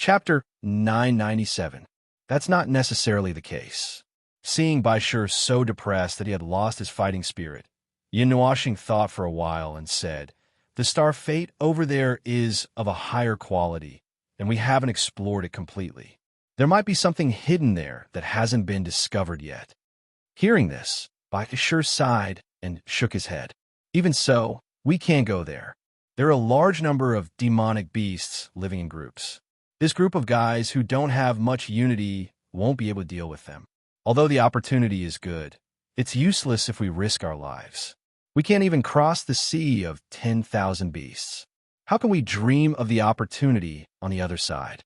Chapter 997. That's not necessarily the case. Seeing Bai Shi so depressed that he had lost his fighting spirit, Yin Nuoxing thought for a while and said, "The star fate over there is of a higher quality, and we haven't explored it completely. There might be something hidden there that hasn't been discovered yet." Hearing this, Bai Shi sighed and shook his head. "Even so, we can't go there. There are a large number of demonic beasts living in groups. This group of guys who don't have much unity won't be able to deal with them. Although the opportunity is good, it's useless if we risk our lives. We can't even cross the sea of 10,000 beasts. How can we dream of the opportunity on the other side?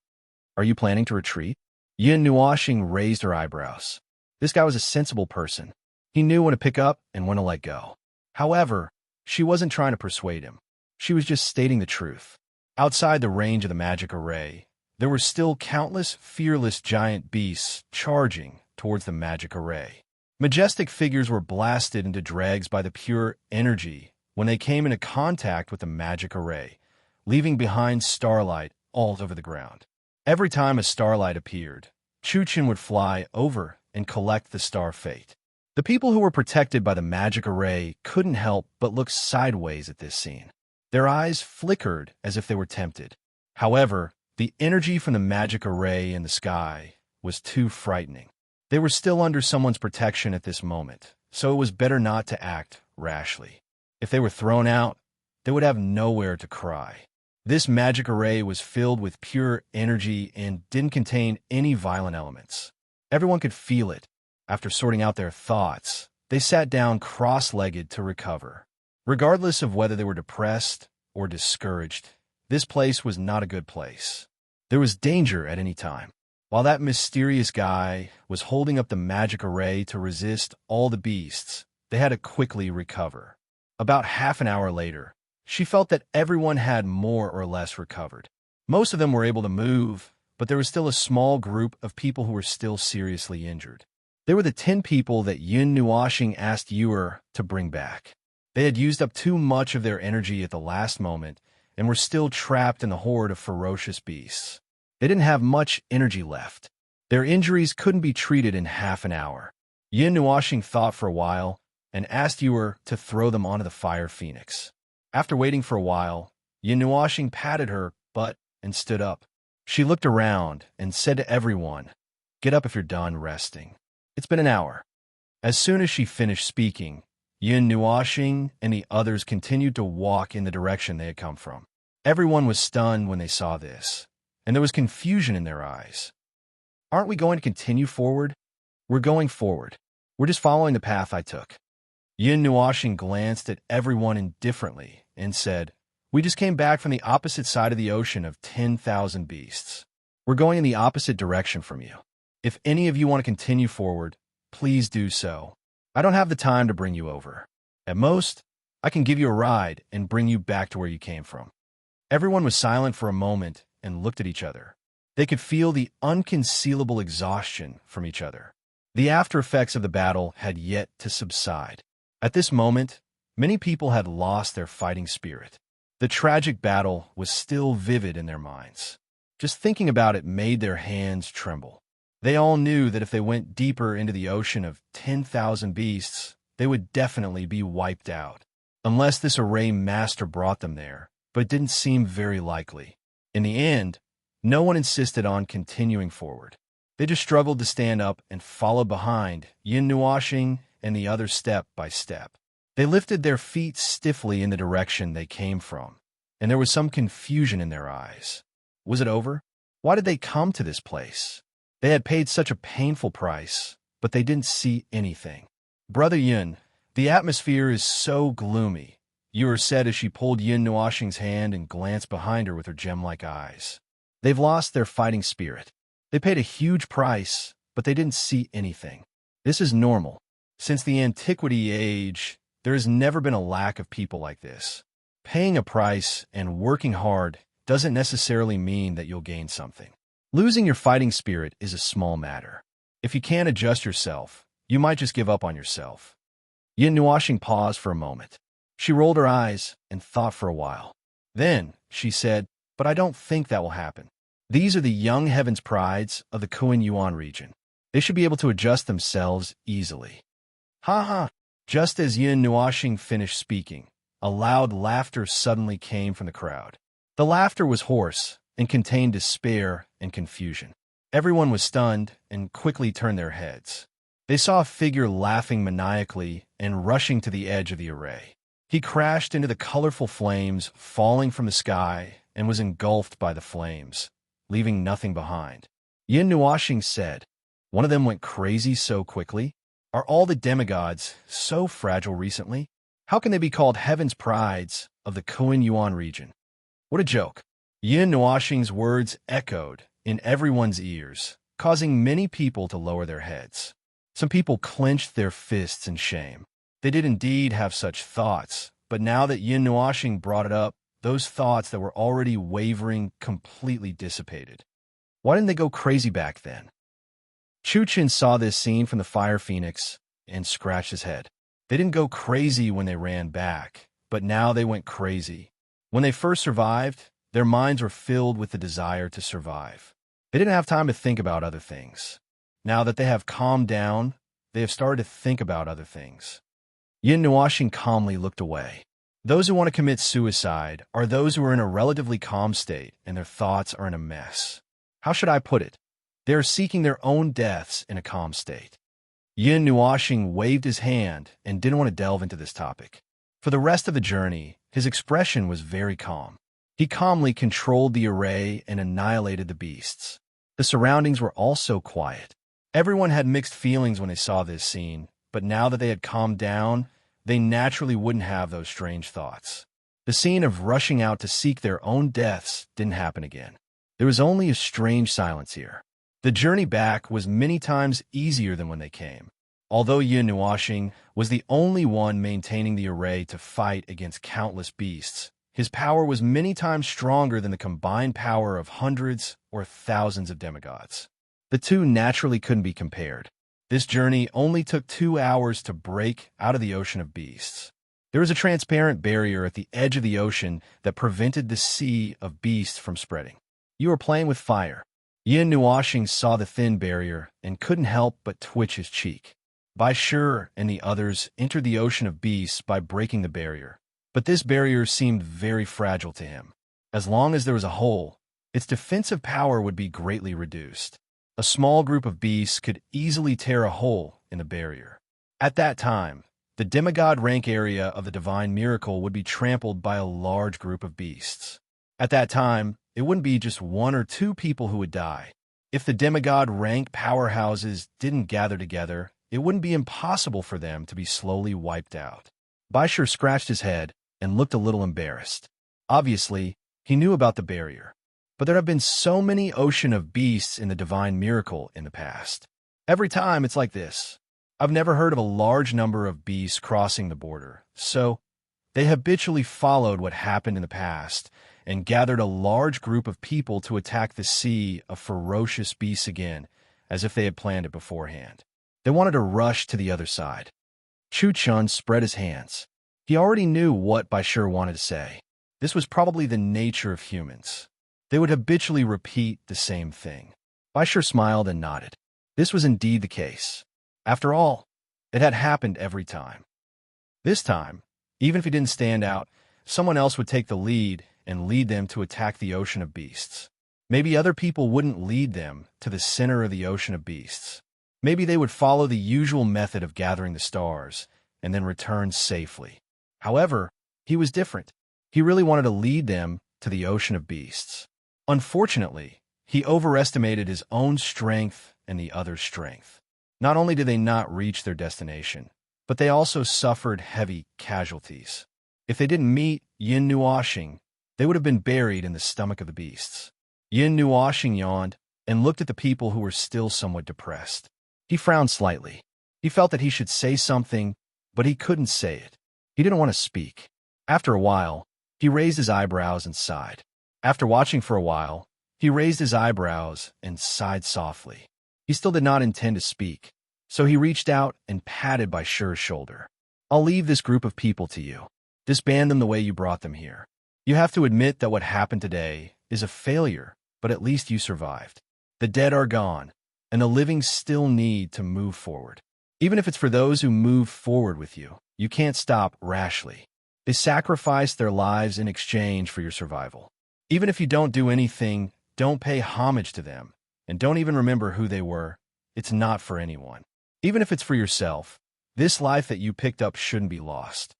Are you planning to retreat?" Yin Nuoxing raised her eyebrows. This guy was a sensible person. He knew when to pick up and when to let go. However, she wasn't trying to persuade him. She was just stating the truth. Outside the range of the magic array, there were still countless fearless giant beasts charging towards the magic array. Majestic figures were blasted into dregs by the pure energy when they came into contact with the magic array, leaving behind starlight all over the ground. Every time a starlight appeared, Chuchen would fly over and collect the star fate. The people who were protected by the magic array couldn't help but look sideways at this scene. Their eyes flickered as if they were tempted. However, the energy from the magic array in the sky was too frightening. They were still under someone's protection at this moment, so it was better not to act rashly. If they were thrown out, they would have nowhere to cry. This magic array was filled with pure energy and didn't contain any violent elements. Everyone could feel it. After sorting out their thoughts, they sat down cross-legged to recover. Regardless of whether they were depressed or discouraged, this place was not a good place. There was danger at any time. While that mysterious guy was holding up the magic array to resist all the beasts, they had to quickly recover. About half an hour later, she felt that everyone had more or less recovered. Most of them were able to move, but there was still a small group of people who were still seriously injured. They were the 10 people that Yin Nuoxing asked Yuer to bring back. They had used up too much of their energy at the last moment and were still trapped in the horde of ferocious beasts. They didn't have much energy left. Their injuries couldn't be treated in half an hour. Yin Nuoxing thought for a while and asked Yuer to throw them onto the fire phoenix. After waiting for a while, Yin Nuoxing patted her butt and stood up. She looked around and said to everyone, "Get up if you're done resting. It's been an hour." As soon as she finished speaking, Yin Nuoxing and the others continued to walk in the direction they had come from. Everyone was stunned when they saw this, and there was confusion in their eyes. "Aren't we going to continue forward?" "We're going forward. We're just following the path I took." Yin Nuoxing glanced at everyone indifferently and said, "We just came back from the opposite side of the ocean of 10,000 beasts. We're going in the opposite direction from you. If any of you want to continue forward, please do so. I don't have the time to bring you over. At most, I can give you a ride and bring you back to where you came from." Everyone was silent for a moment and looked at each other. They could feel the unconcealable exhaustion from each other. The after effects of the battle had yet to subside. At this moment, many people had lost their fighting spirit. The tragic battle was still vivid in their minds. Just thinking about it made their hands tremble. They all knew that if they went deeper into the ocean of 10,000 beasts, they would definitely be wiped out. Unless this array master brought them there, but it didn't seem very likely. In the end, no one insisted on continuing forward. They just struggled to stand up and followed behind Yin Nuoxing and the others step by step. They lifted their feet stiffly in the direction they came from, and there was some confusion in their eyes. Was it over? Why did they come to this place? They had paid such a painful price, but they didn't see anything. "Brother Yin, the atmosphere is so gloomy," Yuer said as she pulled Yin Nuoxing's hand and glanced behind her with her gem-like eyes. "They've lost their fighting spirit. They paid a huge price, but they didn't see anything. This is normal. Since the antiquity age, there has never been a lack of people like this. Paying a price and working hard doesn't necessarily mean that you'll gain something. Losing your fighting spirit is a small matter. If you can't adjust yourself, you might just give up on yourself." Yin Nuoxing paused for a moment. She rolled her eyes and thought for a while. Then she said, "But I don't think that will happen. These are the young heavens prides of the Kuan-Yuan region. They should be able to adjust themselves easily. Ha ha! Just as Yin Nuoxing finished speaking, a loud laughter suddenly came from the crowd. The laughter was hoarse and contained despair and confusion. Everyone was stunned and quickly turned their heads. They saw a figure laughing maniacally and rushing to the edge of the array. He crashed into the colorful flames falling from the sky and was engulfed by the flames, leaving nothing behind. Yin Nuoxing said, "One of them went crazy so quickly? Are all the demigods so fragile recently? How can they be called heaven's prides of the Kuan-Yuan region?" What a joke. Yin Nuoxing's words echoed in everyone's ears, causing many people to lower their heads. Some people clenched their fists in shame. They did indeed have such thoughts, but now that Yin Nuoxing brought it up, those thoughts that were already wavering completely dissipated. Why didn't they go crazy back then? Chu Qin saw this scene from the Fire Phoenix and scratched his head. They didn't go crazy when they ran back, but now they went crazy. When they first survived, their minds were filled with the desire to survive. They didn't have time to think about other things. Now that they have calmed down, they have started to think about other things. Yin Nuoxing calmly looked away. Those who want to commit suicide are those who are in a relatively calm state and their thoughts are in a mess. How should I put it? They are seeking their own deaths in a calm state. Yin Nuoxing waved his hand and didn't want to delve into this topic. For the rest of the journey, his expression was very calm. He calmly controlled the array and annihilated the beasts. The surroundings were also quiet. Everyone had mixed feelings when they saw this scene, but now that they had calmed down, they naturally wouldn't have those strange thoughts. The scene of rushing out to seek their own deaths didn't happen again. There was only a strange silence here. The journey back was many times easier than when they came. Although Yin Nuoxing was the only one maintaining the array to fight against countless beasts, his power was many times stronger than the combined power of hundreds or thousands of demigods. The two naturally couldn't be compared. This journey only took 2 hours to break out of the ocean of beasts. There was a transparent barrier at the edge of the ocean that prevented the sea of beasts from spreading. You were playing with fire. Yin Nuoxing saw the thin barrier and couldn't help but twitch his cheek. Bai Shi and the others entered the ocean of beasts by breaking the barrier, but this barrier seemed very fragile to him. As long as there was a hole, its defensive power would be greatly reduced. A small group of beasts could easily tear a hole in the barrier. At that time, the demigod rank area of the divine miracle would be trampled by a large group of beasts. At that time, it wouldn't be just 1 or 2 people who would die. If the demigod rank powerhouses didn't gather together, it wouldn't be impossible for them to be slowly wiped out. Bai Shi scratched his head and looked a little embarrassed. Obviously, he knew about the barrier, but there have been so many ocean of beasts in the divine miracle in the past. Every time it's like this. I've never heard of a large number of beasts crossing the border, so they habitually followed what happened in the past and gathered a large group of people to attack the sea of ferocious beasts again, as if they had planned it beforehand. They wanted to rush to the other side. Chu Chun spread his hands. He already knew what Bai Shi wanted to say. This was probably the nature of humans. They would habitually repeat the same thing. Bai Shi smiled and nodded. This was indeed the case. After all, it had happened every time. This time, even if he didn't stand out, someone else would take the lead and lead them to attack the ocean of beasts. Maybe other people wouldn't lead them to the center of the ocean of beasts. Maybe they would follow the usual method of gathering the stars and then return safely. However, he was different. He really wanted to lead them to the ocean of beasts. Unfortunately, he overestimated his own strength and the other's strength. Not only did they not reach their destination, but they also suffered heavy casualties. If they didn't meet Yin Nuoxing, they would have been buried in the stomach of the beasts. Yin Nuoxing yawned and looked at the people who were still somewhat depressed. He frowned slightly. He felt that he should say something, but he couldn't say it. He didn't want to speak. After a while, he raised his eyebrows and sighed. After watching for a while, he raised his eyebrows and sighed softly. He still did not intend to speak, so he reached out and patted Bai Shi's shoulder. I'll leave this group of people to you. Disband them the way you brought them here. You have to admit that what happened today is a failure, but at least you survived. The dead are gone, and the living still need to move forward. Even if it's for those who move forward with you, you can't stop rashly. They sacrificed their lives in exchange for your survival. Even if you don't do anything, don't pay homage to them, and don't even remember who they were. It's not for anyone. Even if it's for yourself, this life that you picked up shouldn't be lost.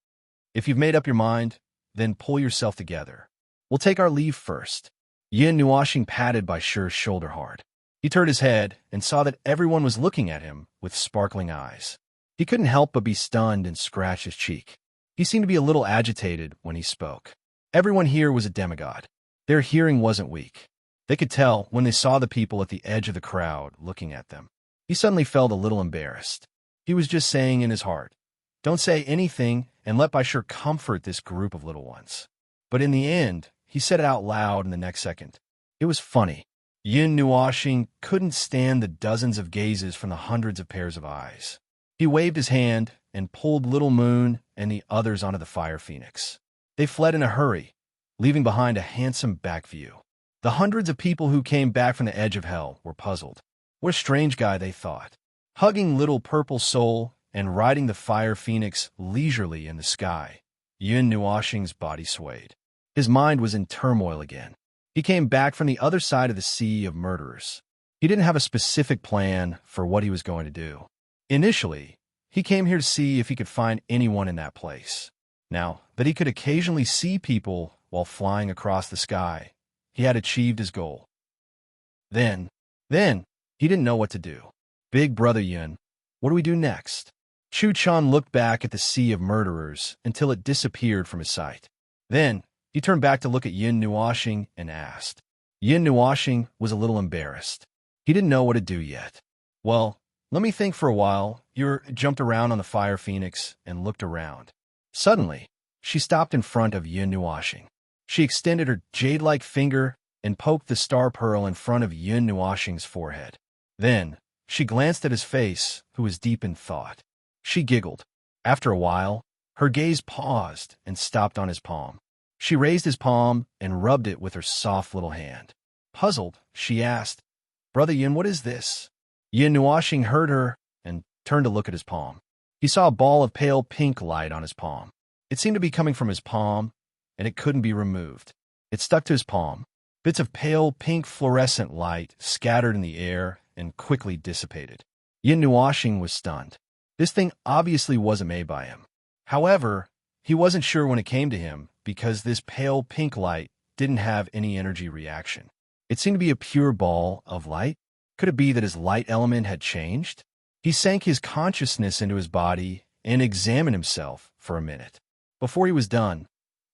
If you've made up your mind, then pull yourself together. We'll take our leave first. Yin Nuashing patted Bai Shi's shoulder hard. He turned his head and saw that everyone was looking at him with sparkling eyes. He couldn't help but be stunned and scratch his cheek. He seemed to be a little agitated when he spoke. Everyone here was a demigod. Their hearing wasn't weak. They could tell when they saw the people at the edge of the crowd looking at them. He suddenly felt a little embarrassed. He was just saying in his heart, "Don't say anything and let Bai Shi comfort this group of little ones." But in the end, he said it out loud in the next second. It was funny. Yin Nuashing couldn't stand the dozens of gazes from the hundreds of pairs of eyes. He waved his hand and pulled Little Moon and the others onto the fire phoenix. They fled in a hurry, leaving behind a handsome back view. The hundreds of people who came back from the edge of hell were puzzled. What a strange guy, they thought. Hugging little purple soul and riding the fire phoenix leisurely in the sky, Yin Nuashing's body swayed. His mind was in turmoil again. He came back from the other side of the sea of murderers. He didn't have a specific plan for what he was going to do. Initially, he came here to see if he could find anyone in that place. Now that he could occasionally see people while flying across the sky, he had achieved his goal. Then, he didn't know what to do. Big Brother Yun, what do we do next? Chu Chan looked back at the sea of murderers until it disappeared from his sight. Then, he turned back to look at Yin Nuashing and asked. Yin Nuashing was a little embarrassed. He didn't know what to do yet. Well, let me think for a while. Yer jumped around on the fire phoenix and looked around. Suddenly, she stopped in front of Yin Nuashing. She extended her jade-like finger and poked the star pearl in front of Yin Nuashing's forehead. Then, she glanced at his face, who was deep in thought. She giggled. After a while, her gaze paused and stopped on his palm. She raised his palm and rubbed it with her soft little hand. Puzzled, she asked, "Brother Yin, what is this?" Yin Nuashing heard her and turned to look at his palm. He saw a ball of pale pink light on his palm. It seemed to be coming from his palm, and it couldn't be removed. It stuck to his palm. Bits of pale pink fluorescent light scattered in the air and quickly dissipated. Yin Nuashing was stunned. This thing obviously wasn't made by him. However, he wasn't sure when it came to him because this pale pink light didn't have any energy reaction. It seemed to be a pure ball of light. Could it be that his light element had changed? He sank his consciousness into his body and examined himself for a minute. Before he was done,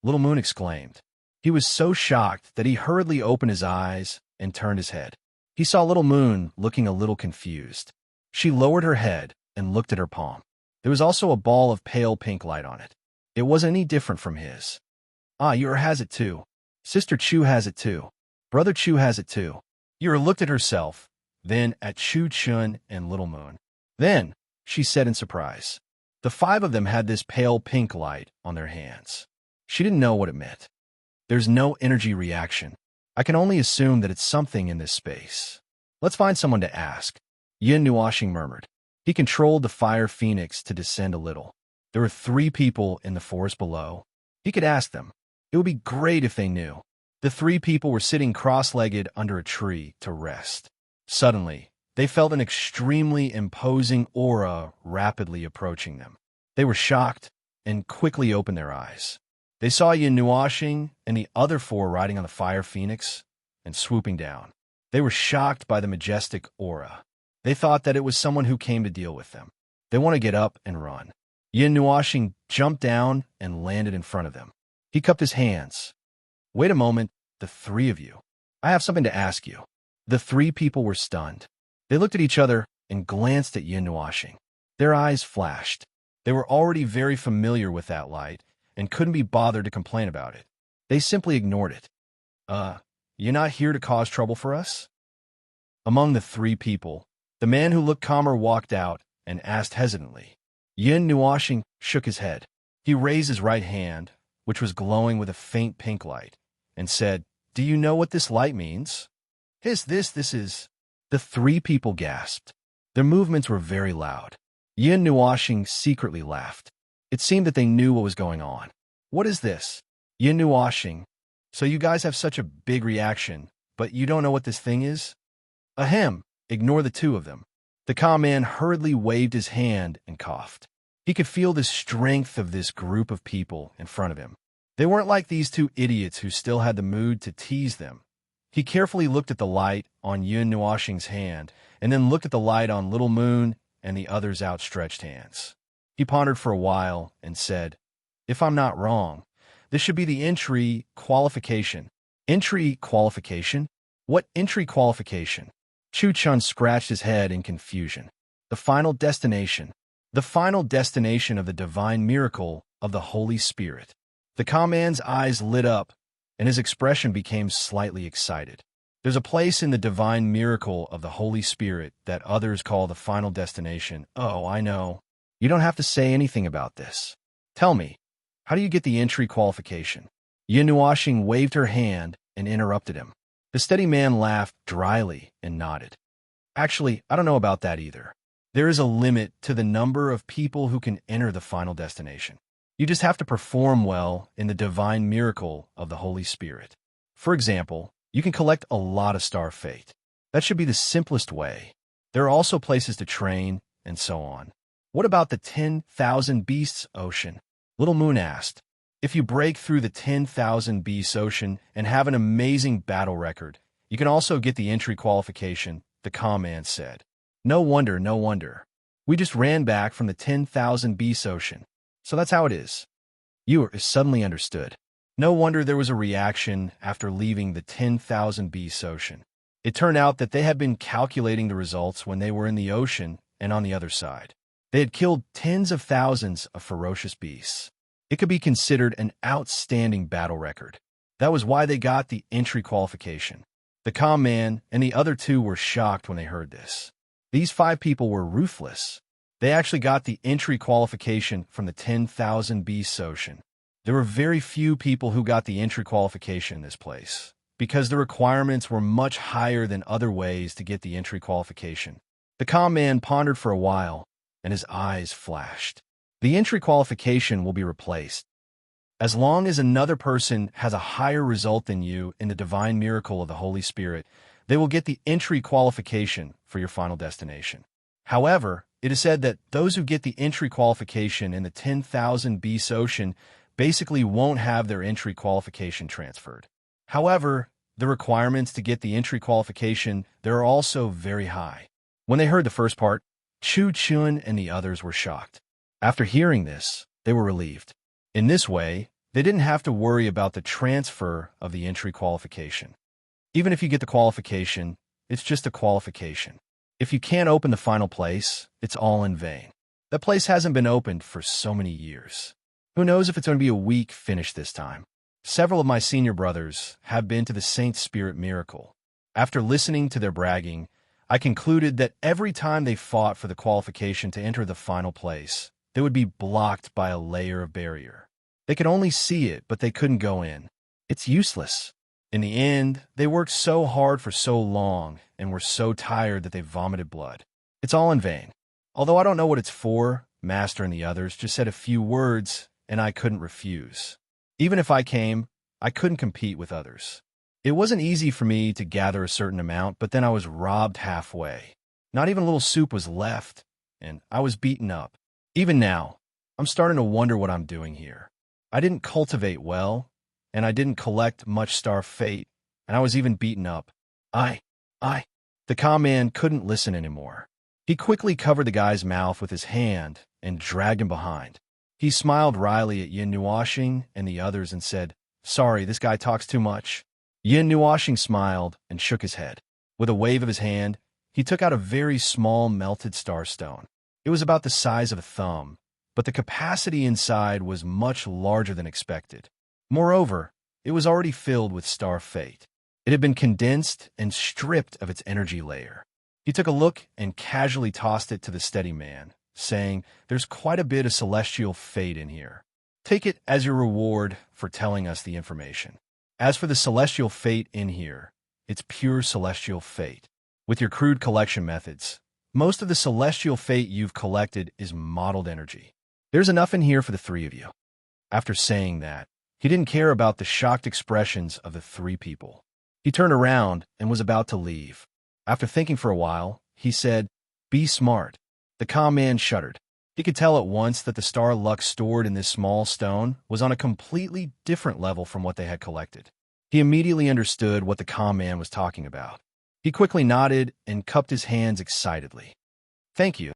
Little Moon exclaimed. He was so shocked that he hurriedly opened his eyes and turned his head. He saw Little Moon looking a little confused. She lowered her head and looked at her palm. There was also a ball of pale pink light on it. It wasn't any different from his. "Ah, Yer has it too. Sister Chu has it too. Brother Chu has it too." Yer looked at herself, then at Chu Chun and Little Moon. Then, she said in surprise. The five of them had this pale pink light on their hands. She didn't know what it meant. There's no energy reaction. I can only assume that it's something in this space. Let's find someone to ask. Yin Nuashing murmured. He controlled the fire phoenix to descend a little. There were 3 people in the forest below. He could ask them. It would be great if they knew. The 3 people were sitting cross-legged under a tree to rest. Suddenly, they felt an extremely imposing aura rapidly approaching them. They were shocked and quickly opened their eyes. They saw Yin Nuashing and the other 4 riding on the fire phoenix and swooping down. They were shocked by the majestic aura. They thought that it was someone who came to deal with them. They want to get up and run. Yin Nuashing jumped down and landed in front of them. He cupped his hands. "Wait a moment, the 3 of you. I have something to ask you." The 3 people were stunned. They looked at each other and glanced at Yin Nuashing. Their eyes flashed. They were already very familiar with that light and couldn't be bothered to complain about it. They simply ignored it. You're not here to cause trouble for us?" Among the 3 people, the man who looked calmer walked out and asked hesitantly. Yin Nuashing shook his head. He raised his right hand, which was glowing with a faint pink light, and said, "Do you know what this light means?" This is... The three people gasped. Their movements were very loud. Yin Nuoxing secretly laughed. It seemed that they knew what was going on. What is this? Yin Nuoxing. So you guys have such a big reaction, but you don't know what this thing is? Ahem, ignore the two of them. The calm man hurriedly waved his hand and coughed. He could feel the strength of this group of people in front of him. They weren't like these two idiots who still had the mood to tease them. He carefully looked at the light on Yun Nuoxing's hand, and then looked at the light on Little Moon and the other's outstretched hands. He pondered for a while and said, "If I'm not wrong, this should be the entry qualification." Entry qualification? What entry qualification? Chu Chun scratched his head in confusion. The final destination. The final destination of the divine miracle of the Holy Spirit. The calm man's eyes lit up, and his expression became slightly excited. There's a place in the divine miracle of the Holy Spirit that others call the final destination. Oh, I know. You don't have to say anything about this. Tell me, how do you get the entry qualification? Yin Nuoxing waved her hand and interrupted him. The steady man laughed dryly and nodded. Actually, I don't know about that either. There is a limit to the number of people who can enter the final destination. You just have to perform well in the divine miracle of the Holy Spirit. For example, you can collect a lot of star fate. That should be the simplest way. There are also places to train, and so on. What about the 10,000 Beasts Ocean? Little Moon asked. If you break through the 10,000 Beasts Ocean and have an amazing battle record, you can also get the entry qualification, the calm man said. No wonder, no wonder. We just ran back from the 10,000 Beasts Ocean. So that's how it is. You suddenly understood. No wonder there was a reaction after leaving the 10,000 Beasts Ocean. It turned out that they had been calculating the results when they were in the ocean and on the other side. They had killed tens of thousands of ferocious beasts. It could be considered an outstanding battle record. That was why they got the entry qualification. The calm man and the other two were shocked when they heard this. These 5 people were ruthless. They actually got the entry qualification from the 10,000 Beasts Ocean. There were very few people who got the entry qualification in this place, because the requirements were much higher than other ways to get the entry qualification. The calm man pondered for a while, and his eyes flashed. The entry qualification will be replaced. As long as another person has a higher result than you in the divine miracle of the Holy Spirit, they will get the entry qualification for your final destination. However, it is said that those who get the entry qualification in the 10,000 Beasts Ocean basically won't have their entry qualification transferred. However, the requirements to get the entry qualification, they're also very high. When they heard the first part, Chu Chun and the others were shocked. After hearing this, they were relieved. In this way, they didn't have to worry about the transfer of the entry qualification. Even if you get the qualification, it's just a qualification. If you can't open the final place, it's all in vain. The place hasn't been opened for so many years. Who knows if it's going to be a weak finish this time? Several of my senior brothers have been to the Saint Spirit Miracle. After listening to their bragging, I concluded that every time they fought for the qualification to enter the final place, they would be blocked by a layer of barrier. They could only see it, but they couldn't go in. It's useless. In the end, they worked so hard for so long and were so tired that they vomited blood. It's all in vain. Although I don't know what it's for, Master and the others just said a few words, and I couldn't refuse. Even if I came, I couldn't compete with others. It wasn't easy for me to gather a certain amount, but then I was robbed halfway. Not even a little soup was left, and I was beaten up. Even now, I'm starting to wonder what I'm doing here. I didn't cultivate well, and I didn't collect much star fate, and I was even beaten up. The calm man couldn't listen anymore. He quickly covered the guy's mouth with his hand and dragged him behind. He smiled wryly at Yin Nuoxing and the others and said, "Sorry, this guy talks too much." Yin Nuoxing smiled and shook his head. With a wave of his hand, he took out a very small melted starstone. It was about the size of a thumb, but the capacity inside was much larger than expected. Moreover, it was already filled with star fate. It had been condensed and stripped of its energy layer. He took a look and casually tossed it to the steady man, saying, "There's quite a bit of celestial fate in here. Take it as your reward for telling us the information." As for the celestial fate in here, it's pure celestial fate. With your crude collection methods, most of the celestial fate you've collected is modeled energy. There's enough in here for the three of you. After saying that, he didn't care about the shocked expressions of the three people. He turned around and was about to leave. After thinking for a while, he said, "Be smart." The calm man shuddered. He could tell at once that the star luck stored in this small stone was on a completely different level from what they had collected. He immediately understood what the calm man was talking about. He quickly nodded and cupped his hands excitedly. "Thank you."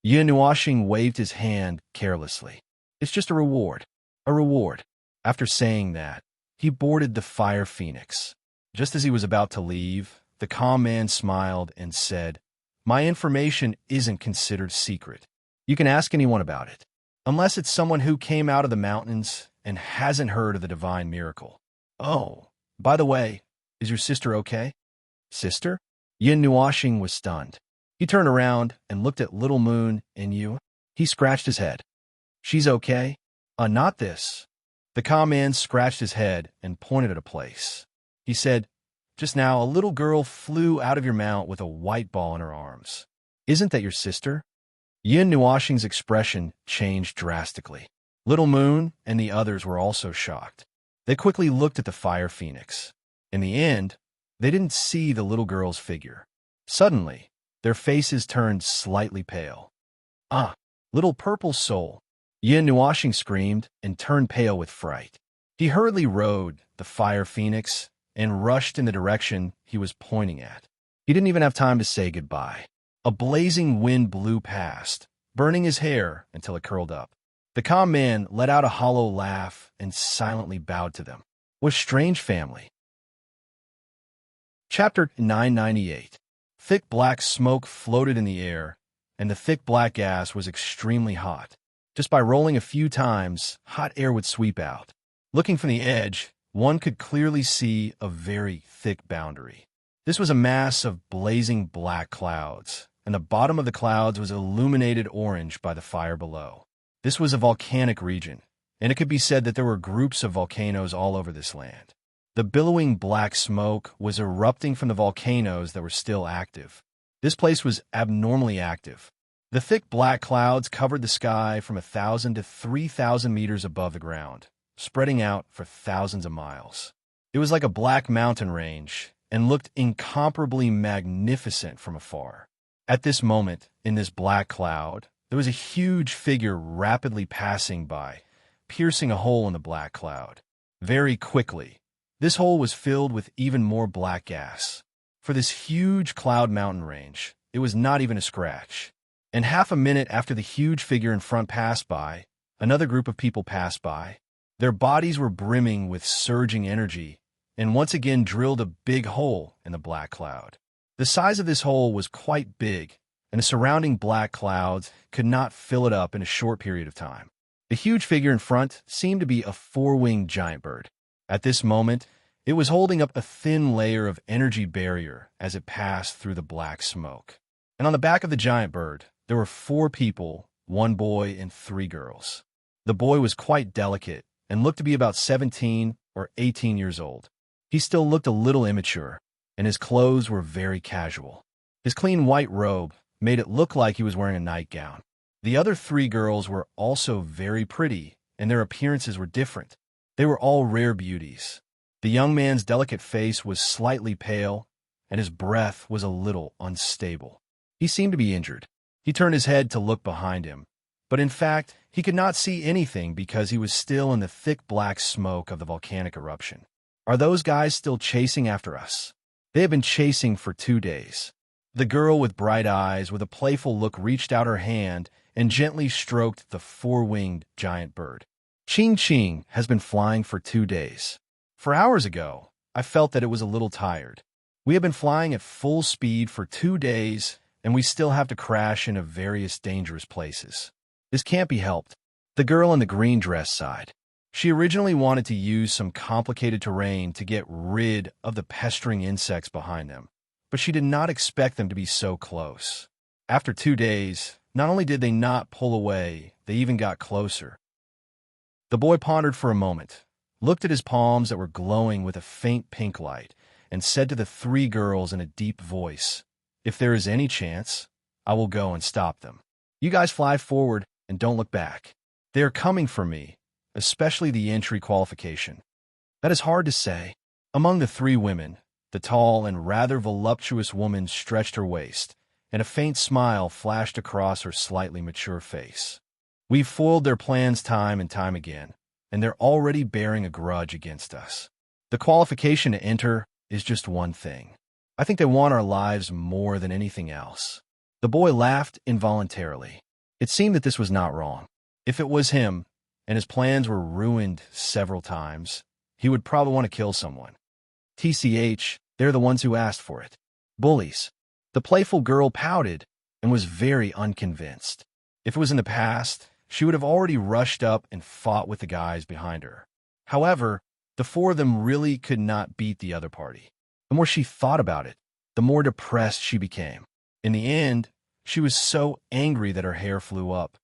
Nuashing waved his hand carelessly. "It's just a reward. A reward." After saying that, he boarded the Fire Phoenix. Just as he was about to leave, the calm man smiled and said, "My information isn't considered secret. You can ask anyone about it, unless it's someone who came out of the mountains and hasn't heard of the divine miracle. Oh, by the way, is your sister okay?" "Sister?" Nuashing was stunned. He turned around and looked at Little Moon and you. He scratched his head. "She's okay?" Not this." The calm man scratched his head and pointed at a place. He said, "Just now, a little girl flew out of your mount with a white ball in her arms. Isn't that your sister?" Nuashing's expression changed drastically. Little Moon and the others were also shocked. They quickly looked at the Fire Phoenix. In the end, they didn't see the little girl's figure. Suddenly, their faces turned slightly pale. "Ah, little purple soul!" Nuashing screamed and turned pale with fright. He hurriedly rode the Fire Phoenix and rushed in the direction he was pointing at. He didn't even have time to say goodbye. A blazing wind blew past, burning his hair until it curled up. The calm man let out a hollow laugh and silently bowed to them. What strange family. Chapter 998. Thick black smoke floated in the air, and the thick black gas was extremely hot. Just by rolling a few times, hot air would sweep out. Looking from the edge, one could clearly see a very thick boundary. This was a mass of blazing black clouds, and the bottom of the clouds was illuminated orange by the fire below. This was a volcanic region, and it could be said that there were groups of volcanoes all over this land. The billowing black smoke was erupting from the volcanoes that were still active. This place was abnormally active. The thick black clouds covered the sky from 1,000 to 3,000 meters above the ground, spreading out for thousands of miles. It was like a black mountain range and looked incomparably magnificent from afar. At this moment, in this black cloud, there was a huge figure rapidly passing by, piercing a hole in the black cloud. Very quickly, this hole was filled with even more black gas. For this huge cloud mountain range, it was not even a scratch. And half a minute after the huge figure in front passed by, another group of people passed by. Their bodies were brimming with surging energy, and once again drilled a big hole in the black cloud. The size of this hole was quite big, and the surrounding black clouds could not fill it up in a short period of time. The huge figure in front seemed to be a four-winged giant bird. At this moment, it was holding up a thin layer of energy barrier as it passed through the black smoke. And on the back of the giant bird, there were 4 people, 1 boy and 3 girls. The boy was quite delicate and looked to be about 17 or 18 years old. He still looked a little immature, and his clothes were very casual. His clean white robe made it look like he was wearing a nightgown. The other 3 girls were also very pretty, and their appearances were different. They were all rare beauties. The young man's delicate face was slightly pale, and his breath was a little unstable. He seemed to be injured. He turned his head to look behind him, but in fact, he could not see anything because he was still in the thick black smoke of the volcanic eruption. "Are those guys still chasing after us?" "They have been chasing for 2 days." The girl with bright eyes with a playful look reached out her hand and gently stroked the 4-winged giant bird. "Ching Ching has been flying for 2 days. For hours ago, I felt that it was a little tired. We have been flying at full speed for 2 days, and we still have to crash into various dangerous places. This can't be helped." The girl in the green dress sighed. She originally wanted to use some complicated terrain to get rid of the pestering insects behind them, but she did not expect them to be so close. After 2 days, not only did they not pull away, they even got closer. The boy pondered for a moment, looked at his palms that were glowing with a faint pink light, and said to the three girls in a deep voice, "If there is any chance, I will go and stop them. You guys fly forward and don't look back. They are coming for me, especially the entry qualification." That is hard to say. Among the three women, the tall and rather voluptuous woman stretched her waist, and a faint smile flashed across her slightly mature face. "We've foiled their plans time and time again, and they're already bearing a grudge against us. The qualification to enter is just one thing. I think they want our lives more than anything else." The boy laughed involuntarily. It seemed that this was not wrong. If it was him, and his plans were ruined several times, he would probably want to kill someone. TCH, they're the ones who asked for it. Bullies. The playful girl pouted and was very unconvinced. If it was in the past, she would have already rushed up and fought with the guys behind her. However, the four of them really could not beat the other party. The more she thought about it, the more depressed she became. In the end, she was so angry that her hair flew up.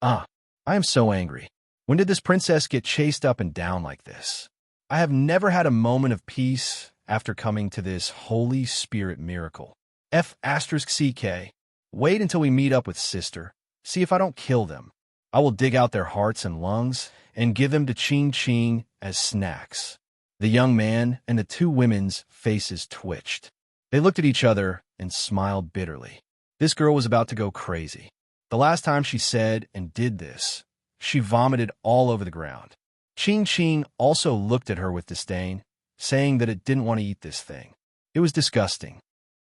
I am so angry. When did this princess get chased up and down like this? I have never had a moment of peace after coming to this Holy Spirit miracle. F*CK. Wait until we meet up with sister. See if I don't kill them. I will dig out their hearts and lungs and give them to Ching Ching as snacks. The young man and the two women's faces twitched. They looked at each other and smiled bitterly. This girl was about to go crazy. The last time she said and did this, she vomited all over the ground. Ching Ching also looked at her with disdain, saying that it didn't want to eat this thing. It was disgusting.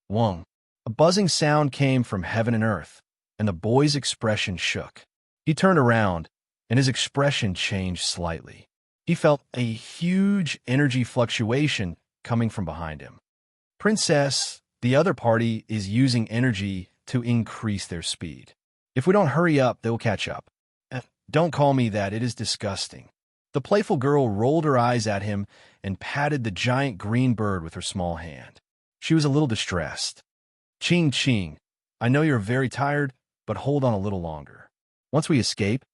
Wong. A buzzing sound came from heaven and earth, and the boy's expression shook. He turned around, and his expression changed slightly. He felt a huge energy fluctuation coming from behind him. Princess, the other party is using energy to increase their speed. If we don't hurry up, they'll catch up. Don't call me that, it is disgusting. The playful girl rolled her eyes at him and patted the giant green bird with her small hand. She was a little distressed. Ching Ching, I know you're very tired, but hold on a little longer. Once we escape,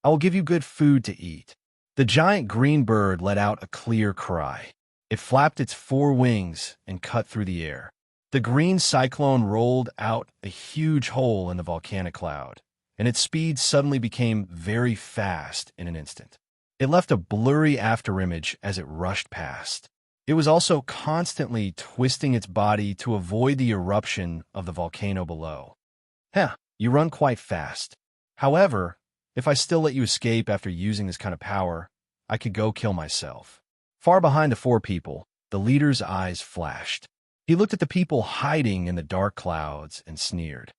I will give you good food to eat. The giant green bird let out a clear cry. It flapped its four wings and cut through the air. The green cyclone rolled out a huge hole in the volcanic cloud, and its speed suddenly became very fast in an instant. It left a blurry afterimage as it rushed past. It was also constantly twisting its body to avoid the eruption of the volcano below. You run quite fast. However, if I still let you escape after using this kind of power, I could go kill myself. Far behind the four people, the leader's eyes flashed. He looked at the people hiding in the dark clouds and sneered.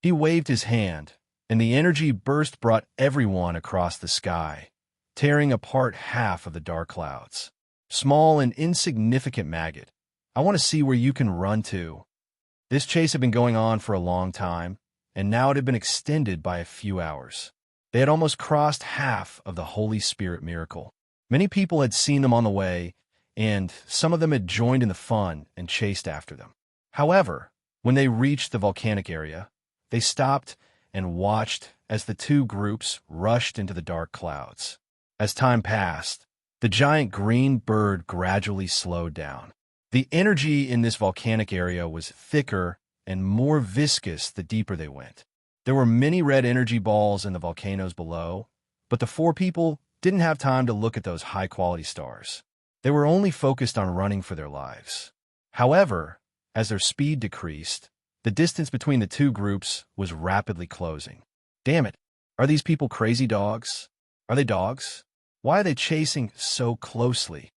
He waved his hand, and the energy burst brought everyone across the sky, tearing apart half of the dark clouds. Small and insignificant maggot, I want to see where you can run to. This chase had been going on for a long time, and now it had been extended by a few hours. They had almost crossed half of the Holy Spirit miracle. Many people had seen them on the way, and some of them had joined in the fun and chased after them. However, when they reached the volcanic area, they stopped and watched as the two groups rushed into the dark clouds. As time passed, the giant green bird gradually slowed down. The energy in this volcanic area was thicker and more viscous the deeper they went. There were many red energy balls in the volcanoes below, but the four people didn't have time to look at those high-quality stars. They were only focused on running for their lives. However, as their speed decreased, the distance between the two groups was rapidly closing. Damn it, are these people crazy dogs? Are they dogs? Why are they chasing so closely?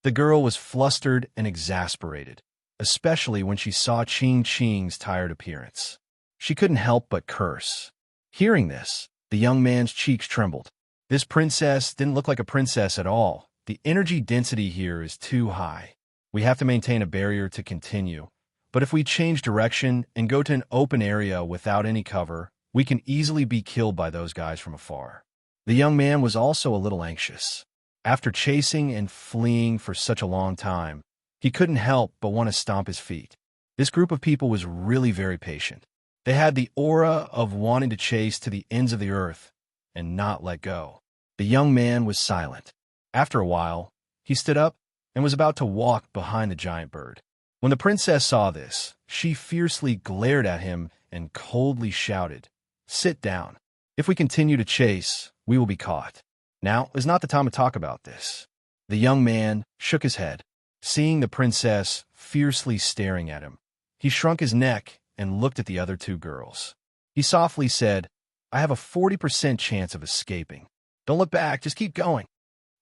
The girl was flustered and exasperated, especially when she saw Ching Ching's tired appearance. She couldn't help but curse. Hearing this, the young man's cheeks trembled. This princess didn't look like a princess at all. The energy density here is too high. We have to maintain a barrier to continue. But if we change direction and go to an open area without any cover, we can easily be killed by those guys from afar. The young man was also a little anxious. After chasing and fleeing for such a long time, he couldn't help but want to stomp his feet. This group of people was really very patient. They had the aura of wanting to chase to the ends of the earth and not let go. The young man was silent. After a while, he stood up and was about to walk behind the giant bird. When the princess saw this, she fiercely glared at him and coldly shouted, "Sit down. If we continue to chase, we will be caught. Now is not the time to talk about this." The young man shook his head, seeing the princess fiercely staring at him. He shrunk his neck and looked at the other two girls. He softly said, "I have a 40% chance of escaping. Don't look back, just keep going."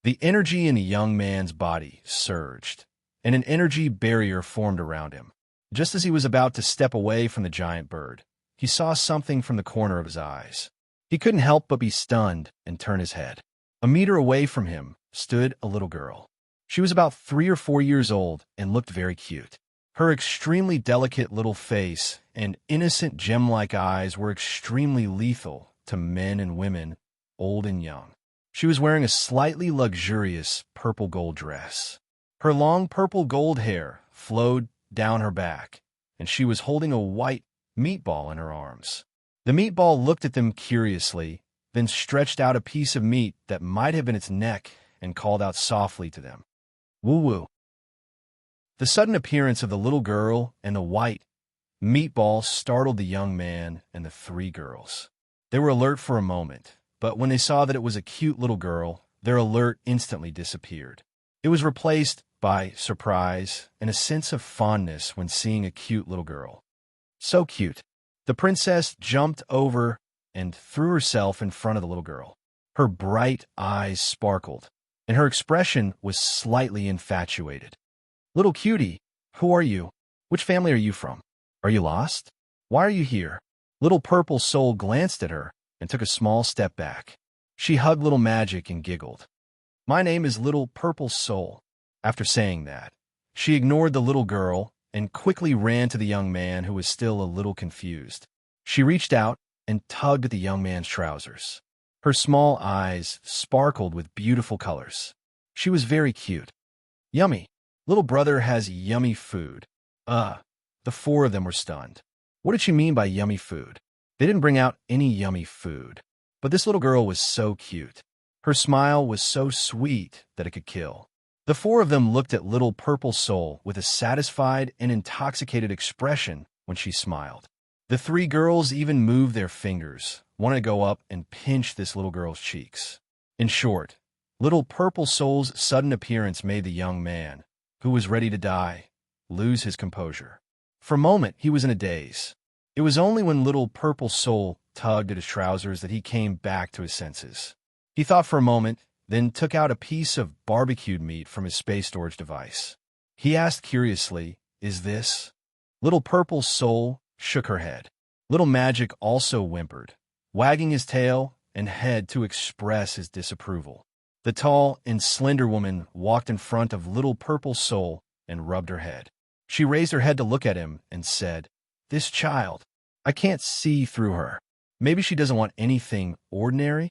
The energy in the young man's body surged, and an energy barrier formed around him. Just as he was about to step away from the giant bird, he saw something from the corner of his eyes. He couldn't help but be stunned and turn his head. A meter away from him stood a little girl. She was about 3 or 4 years old and looked very cute. Her extremely delicate little face and innocent gem-like eyes were extremely lethal to men and women, old and young. She was wearing a slightly luxurious purple gold dress. Her long purple gold hair flowed down her back, and she was holding a white meatball in her arms. The meatball looked at them curiously, then stretched out a piece of meat that might have been its neck and called out softly to them, "Woo-woo." The sudden appearance of the little girl and the white meatball startled the young man and the 3 girls. They were alert for a moment, but when they saw that it was a cute little girl, their alert instantly disappeared. It was replaced by surprise and a sense of fondness when seeing a cute little girl. So cute. The princess jumped over and threw herself in front of the little girl. Her bright eyes sparkled, and her expression was slightly infatuated. "Little cutie, who are you? Which family are you from? Are you lost? Why are you here?" Little Purple Soul glanced at her and took a small step back. She hugged Little Magic and giggled. "My name is Little Purple Soul." After saying that, she ignored the little girl and quickly ran to the young man who was still a little confused. She reached out and tugged at the young man's trousers. Her small eyes sparkled with beautiful colors. She was very cute. "Yummy. Little brother has yummy food." The 4 of them were stunned. What did she mean by yummy food? They didn't bring out any yummy food. But this little girl was so cute. Her smile was so sweet that it could kill. The 4 of them looked at Little Purple Soul with a satisfied and intoxicated expression when she smiled. The 3 girls even moved their fingers, wanting to go up and pinch this little girl's cheeks. In short, Little Purple Soul's sudden appearance made the young man, who was ready to die, lose his composure. For a moment, he was in a daze. It was only when Little Purple Soul tugged at his trousers that he came back to his senses. He thought for a moment, then took out a piece of barbecued meat from his space storage device. He asked curiously, "Is this?" Little Purple Soul shook her head. Little Magic also whimpered, wagging his tail and head to express his disapproval. The tall and slender woman walked in front of Little Purple Soul and rubbed her head. She raised her head to look at him and said, "This child, I can't see through her. Maybe she doesn't want anything ordinary?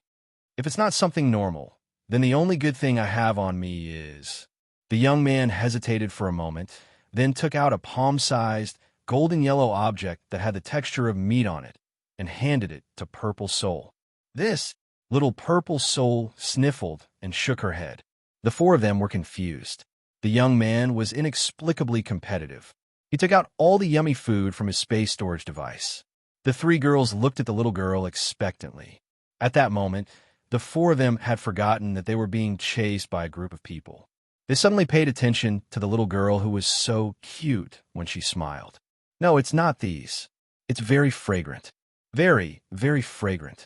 If it's not something normal, then the only good thing I have on me is..." The young man hesitated for a moment, then took out a palm-sized, golden yellow object that had the texture of meat on it and handed it to Purple Soul. "This..." Little Purple Soul sniffled and shook her head. The 4 of them were confused. The young man was inexplicably competitive. He took out all the yummy food from his space storage device. The 3 girls looked at the little girl expectantly. At that moment, the 4 of them had forgotten that they were being chased by a group of people. They suddenly paid attention to the little girl who was so cute when she smiled. "No, it's not these. It's very fragrant. Very, very fragrant."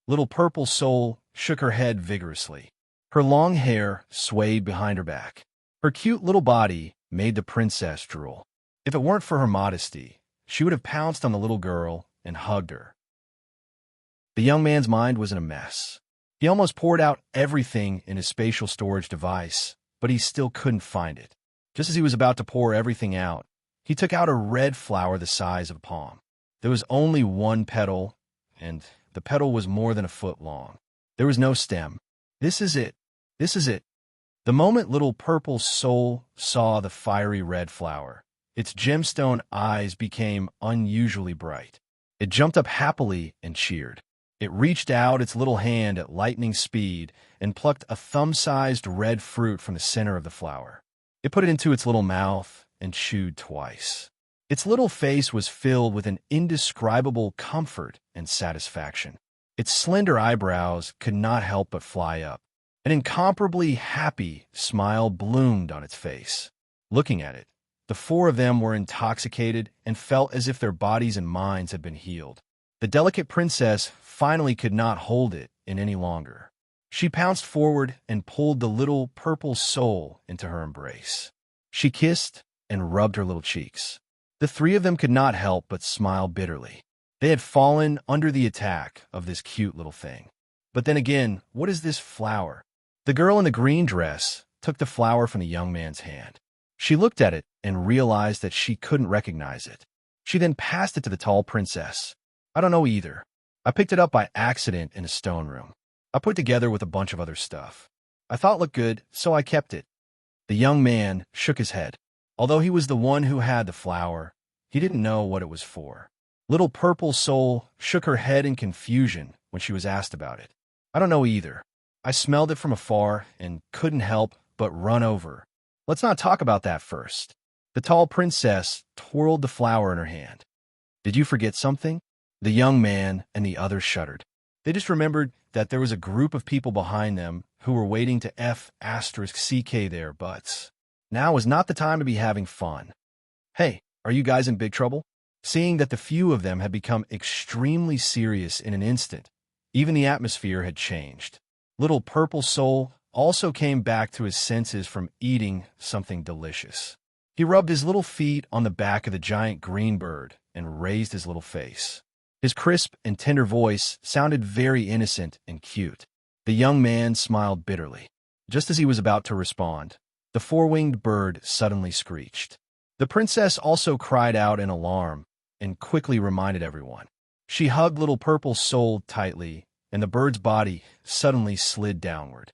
Little Purple Soul shook her head vigorously. Her long hair swayed behind her back. Her cute little body made the princess drool. If it weren't for her modesty, she would have pounced on the little girl and hugged her. The young man's mind was in a mess. He almost poured out everything in his spatial storage device, but he still couldn't find it. Just as he was about to pour everything out, he took out a red flower the size of a palm. There was only 1 petal, and the petal was more than a foot long. There was no stem. "This is it. This is it." The moment Little Purple Soul saw the fiery red flower, its gemstone eyes became unusually bright. It jumped up happily and cheered. It reached out its little hand at lightning speed and plucked a thumb-sized red fruit from the center of the flower. It put it into its little mouth and chewed twice. Its little face was filled with an indescribable comfort and satisfaction. Its slender eyebrows could not help but fly up. An incomparably happy smile bloomed on its face. Looking at it, the four of them were intoxicated and felt as if their bodies and minds had been healed. The delicate princess finally could not hold it in any longer. She pounced forward and pulled the little purple soul into her embrace. She kissed and rubbed her little cheeks. The three of them could not help but smile bitterly. They had fallen under the attack of this cute little thing. But then again, what is this flower? The girl in the green dress took the flower from the young man's hand. She looked at it and realized that she couldn't recognize it. She then passed it to the tall princess. I don't know either. I picked it up by accident in a stone room. I put it together with a bunch of other stuff. I thought it looked good, so I kept it. The young man shook his head. Although he was the one who had the flower, he didn't know what it was for. Little Purple Soul shook her head in confusion when she was asked about it. I don't know either. I smelled it from afar and couldn't help but run over. Let's not talk about that first. The tall princess twirled the flower in her hand. Did you forget something? The young man and the others shuddered. They just remembered that there was a group of people behind them who were waiting to F***ck their butts. Now is not the time to be having fun. Hey, are you guys in big trouble? Seeing that the few of them had become extremely serious in an instant, even the atmosphere had changed. Little Purple Soul also came back to his senses from eating something delicious. He rubbed his little feet on the back of the giant green bird and raised his little face. His crisp and tender voice sounded very innocent and cute. The young man smiled bitterly. Just as he was about to respond, the four-winged bird suddenly screeched. The princess also cried out in alarm and quickly reminded everyone. She hugged Little Purple Soul tightly, and the bird's body suddenly slid downward.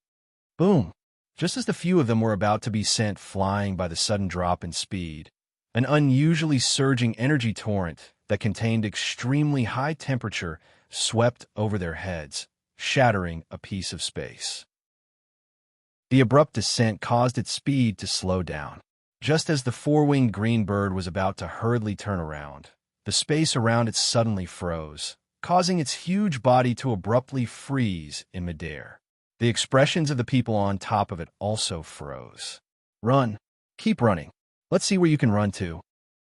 Boom! Just as the few of them were about to be sent flying by the sudden drop in speed, an unusually surging energy torrent that contained extremely high temperature swept over their heads, shattering a piece of space. The abrupt descent caused its speed to slow down. Just as the four-winged green bird was about to hurriedly turn around, the space around it suddenly froze, causing its huge body to abruptly freeze in midair. The expressions of the people on top of it also froze. Run. Keep running. Let's see where you can run to.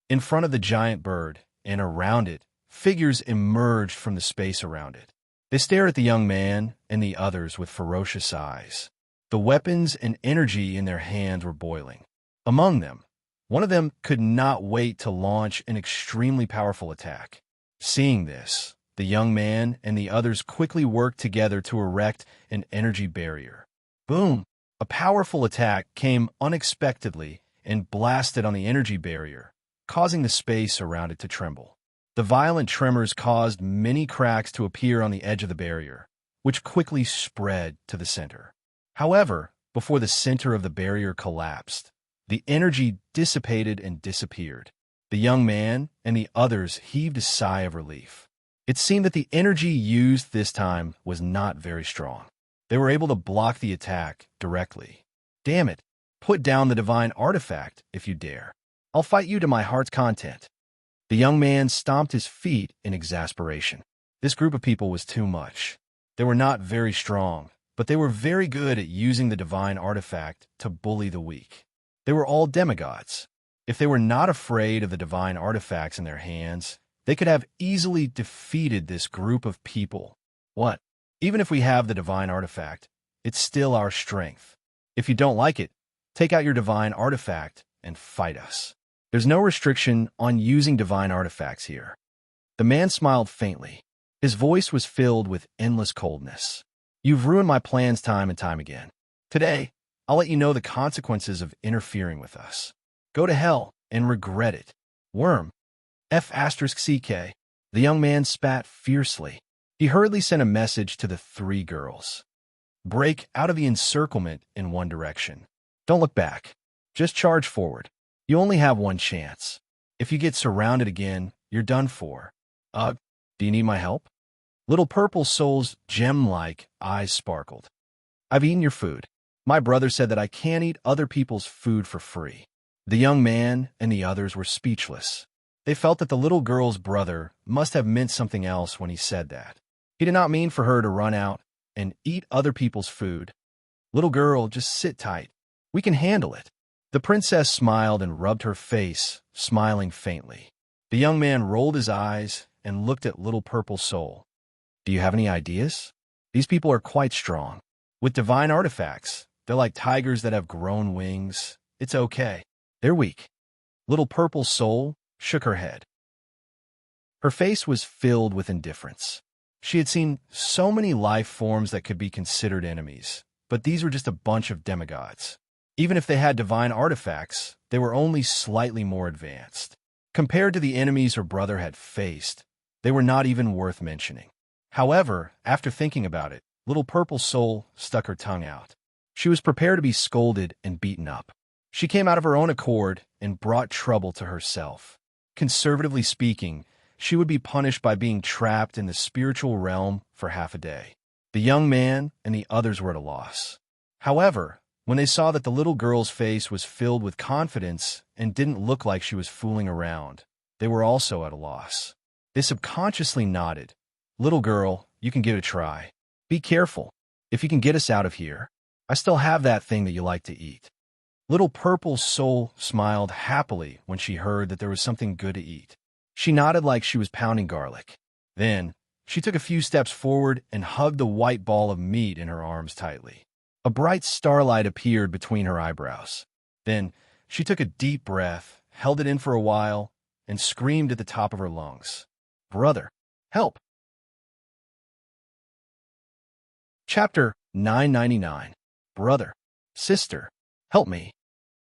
In front of the giant bird, and around it, figures emerged from the space around it. They stared at the young man and the others with ferocious eyes. The weapons and energy in their hands were boiling. Among them, one of them could not wait to launch an extremely powerful attack. Seeing this, the young man and the others quickly worked together to erect an energy barrier. Boom! A powerful attack came unexpectedly and blasted on the energy barrier, causing the space around it to tremble. The violent tremors caused many cracks to appear on the edge of the barrier, which quickly spread to the center. However, before the center of the barrier collapsed, the energy dissipated and disappeared. The young man and the others heaved a sigh of relief. It seemed that the energy used this time was not very strong. They were able to block the attack directly. Damn it! Put down the divine artifact if you dare. I'll fight you to my heart's content. The young man stomped his feet in exasperation. This group of people was too much. They were not very strong, but they were very good at using the divine artifact to bully the weak. They were all demigods. If they were not afraid of the divine artifacts in their hands, they could have easily defeated this group of people. What? Even if we have the divine artifact, it's still our strength. If you don't like it, take out your divine artifact and fight us. There's no restriction on using divine artifacts here. The man smiled faintly. His voice was filled with endless coldness. You've ruined my plans time and time again. Today, I'll let you know the consequences of interfering with us. Go to hell and regret it. Worm. F***ck. The young man spat fiercely. He hurriedly sent a message to the three girls. Break out of the encirclement in one direction. Don't look back. Just charge forward. You only have one chance. If you get surrounded again, you're done for. Do you need my help? Little Purple Soul's gem-like eyes sparkled. I've eaten your food. My brother said that I can't eat other people's food for free." The young man and the others were speechless. They felt that the little girl's brother must have meant something else when he said that. He did not mean for her to run out and eat other people's food. "Little girl, just sit tight. We can handle it." The princess smiled and rubbed her face, smiling faintly. The young man rolled his eyes and looked at Little Purple Soul. "Do you have any ideas? These people are quite strong. With divine artifacts, they're like tigers that have grown wings. It's okay. They're weak." Little Purple Soul shook her head. Her face was filled with indifference. She had seen so many life forms that could be considered enemies, but these were just a bunch of demigods. Even if they had divine artifacts, they were only slightly more advanced. Compared to the enemies her brother had faced, they were not even worth mentioning. However, after thinking about it, Little Purple Soul stuck her tongue out. She was prepared to be scolded and beaten up. She came out of her own accord and brought trouble to herself. Conservatively speaking, she would be punished by being trapped in the spiritual realm for half a day. The young man and the others were at a loss. However, when they saw that the little girl's face was filled with confidence and didn't look like she was fooling around, they were also at a loss. They subconsciously nodded. "Little girl, you can give it a try. Be careful. If you can get us out of here, I still have that thing that you like to eat." Little Purple Soul smiled happily when she heard that there was something good to eat. She nodded like she was pounding garlic. Then, she took a few steps forward and hugged the white ball of meat in her arms tightly. A bright starlight appeared between her eyebrows. Then, she took a deep breath, held it in for a while, and screamed at the top of her lungs, "Brother, help!" Chapter 999. Brother, Sister, Help Me.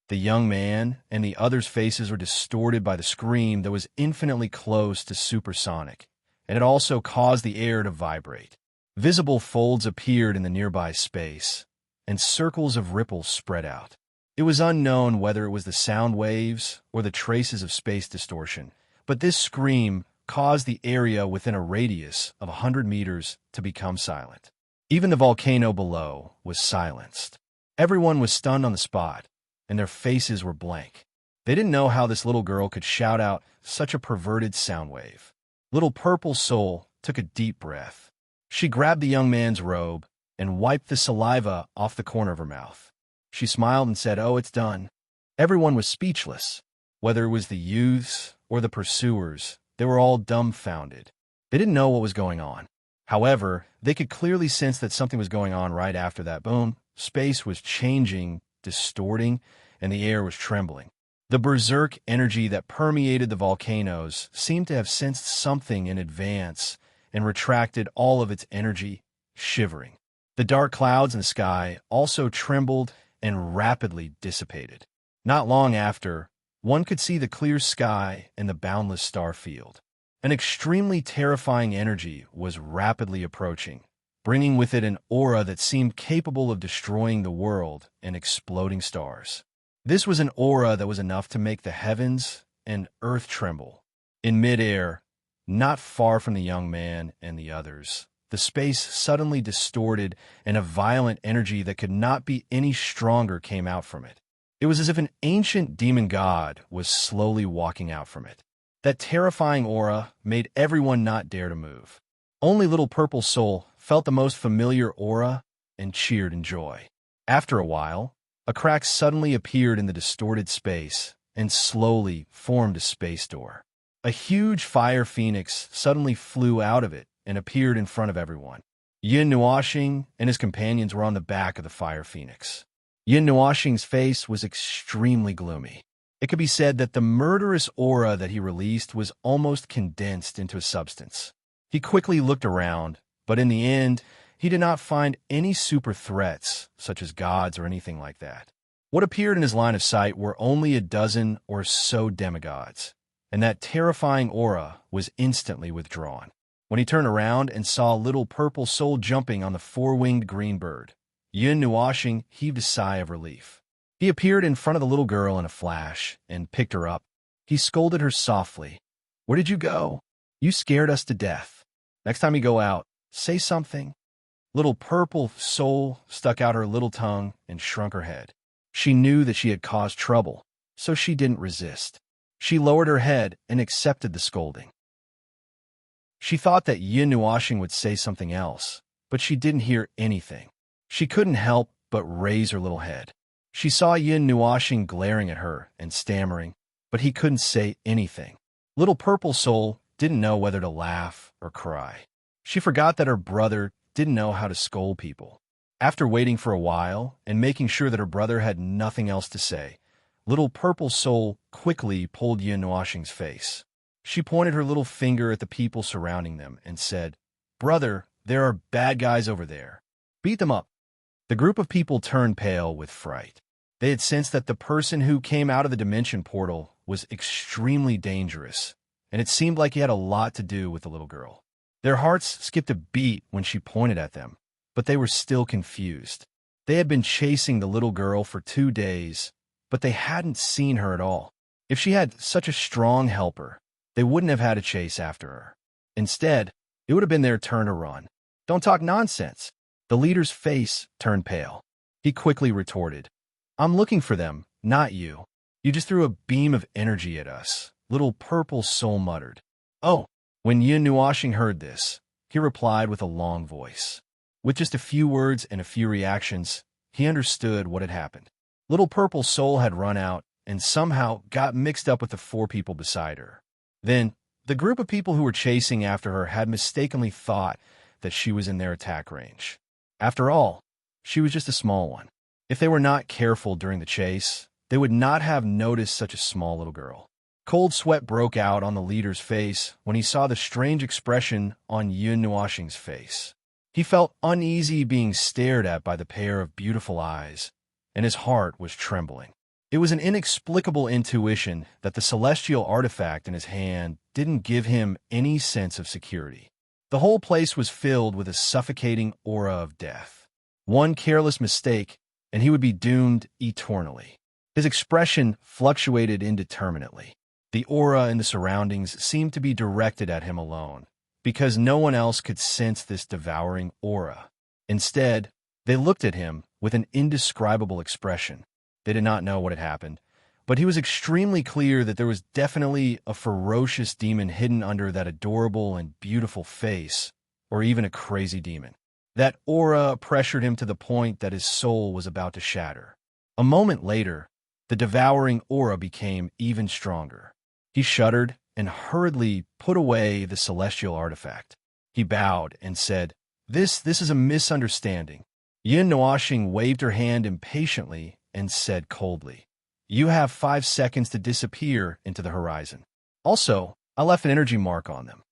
The young man and the others' faces were distorted by the scream that was infinitely close to supersonic, and it also caused the air to vibrate. Visible folds appeared in the nearby space, and circles of ripples spread out. It was unknown whether it was the sound waves or the traces of space distortion, but this scream caused the area within a radius of 100 meters to become silent. Even the volcano below was silenced. Everyone was stunned on the spot, and their faces were blank. They didn't know how this little girl could shout out such a perverted sound wave. Little Purple Soul took a deep breath. She grabbed the young man's robe and wiped the saliva off the corner of her mouth. She smiled and said, "Oh, it's done." Everyone was speechless. Whether it was the youths or the pursuers, they were all dumbfounded. They didn't know what was going on. However, they could clearly sense that something was going on right after that. Boom. Space was changing, distorting, and the air was trembling. The berserk energy that permeated the volcanoes seemed to have sensed something in advance and retracted all of its energy, shivering. The dark clouds in the sky also trembled and rapidly dissipated. Not long after, one could see the clear sky and the boundless star field. An extremely terrifying energy was rapidly approaching, bringing with it an aura that seemed capable of destroying the world and exploding stars. This was an aura that was enough to make the heavens and earth tremble. In midair, not far from the young man and the others, the space suddenly distorted and a violent energy that could not be any stronger came out from it. It was as if an ancient demon god was slowly walking out from it. That terrifying aura made everyone not dare to move. Only Little Purple Soul felt the most familiar aura and cheered in joy. After a while, a crack suddenly appeared in the distorted space and slowly formed a space door. A huge fire phoenix suddenly flew out of it and appeared in front of everyone. Yin Nuoxing and his companions were on the back of the fire phoenix. Yin Nuoxing's face was extremely gloomy. It could be said that the murderous aura that he released was almost condensed into a substance. He quickly looked around, but in the end, he did not find any super threats, such as gods or anything like that. What appeared in his line of sight were only a dozen or so demigods, and that terrifying aura was instantly withdrawn. When he turned around and saw Little Purple Soul jumping on the four-winged green bird, Yin Nuoxing heaved a sigh of relief. He appeared in front of the little girl in a flash and picked her up. He scolded her softly. "Where did you go? You scared us to death. Next time you go out, say something." Little purple soul stuck out her little tongue and shrunk her head. She knew that she had caused trouble, so she didn't resist. She lowered her head and accepted the scolding. She thought that Yin Nuashing would say something else, but she didn't hear anything. She couldn't help but raise her little head. She saw Yin Nuashing glaring at her and stammering, but he couldn't say anything. Little purple soul didn't know whether to laugh or cry. She forgot that her brother didn't know how to scold people. After waiting for a while and making sure that her brother had nothing else to say, little purple soul quickly pulled Yin Nuashing's face. She pointed her little finger at the people surrounding them and said, "Brother, there are bad guys over there. Beat them up." The group of people turned pale with fright. They had sensed that the person who came out of the dimension portal was extremely dangerous, and it seemed like he had a lot to do with the little girl. Their hearts skipped a beat when she pointed at them, but they were still confused. They had been chasing the little girl for 2 days, but they hadn't seen her at all. If she had such a strong helper, they wouldn't have had to chase after her. Instead, it would have been their turn to run. "Don't talk nonsense." The leader's face turned pale. He quickly retorted, "I'm looking for them, not you. You just threw a beam of energy at us," little purple soul muttered. "Oh." When Yin Nuashing heard this, he replied with a long voice. With just a few words and a few reactions, he understood what had happened. Little purple soul had run out and somehow got mixed up with the 4 people beside her. Then, the group of people who were chasing after her had mistakenly thought that she was in their attack range. After all, she was just a small one. If they were not careful during the chase, they would not have noticed such a small little girl. Cold sweat broke out on the leader's face when he saw the strange expression on Yin Nuashing's face. He felt uneasy being stared at by the pair of beautiful eyes, and his heart was trembling. It was an inexplicable intuition that the celestial artifact in his hand didn't give him any sense of security. The whole place was filled with a suffocating aura of death. One careless mistake, and he would be doomed eternally. His expression fluctuated indeterminately. The aura in the surroundings seemed to be directed at him alone, because no one else could sense this devouring aura. Instead, they looked at him with an indescribable expression. They did not know what had happened, but he was extremely clear that there was definitely a ferocious demon hidden under that adorable and beautiful face, or even a crazy demon. That aura pressured him to the point that his soul was about to shatter. A moment later, the devouring aura became even stronger. He shuddered and hurriedly put away the celestial artifact. He bowed and said, This is a misunderstanding." Yin Nuashing waved her hand impatiently and said coldly, "You have 5 seconds to disappear into the horizon. Also, I left an energy mark on them.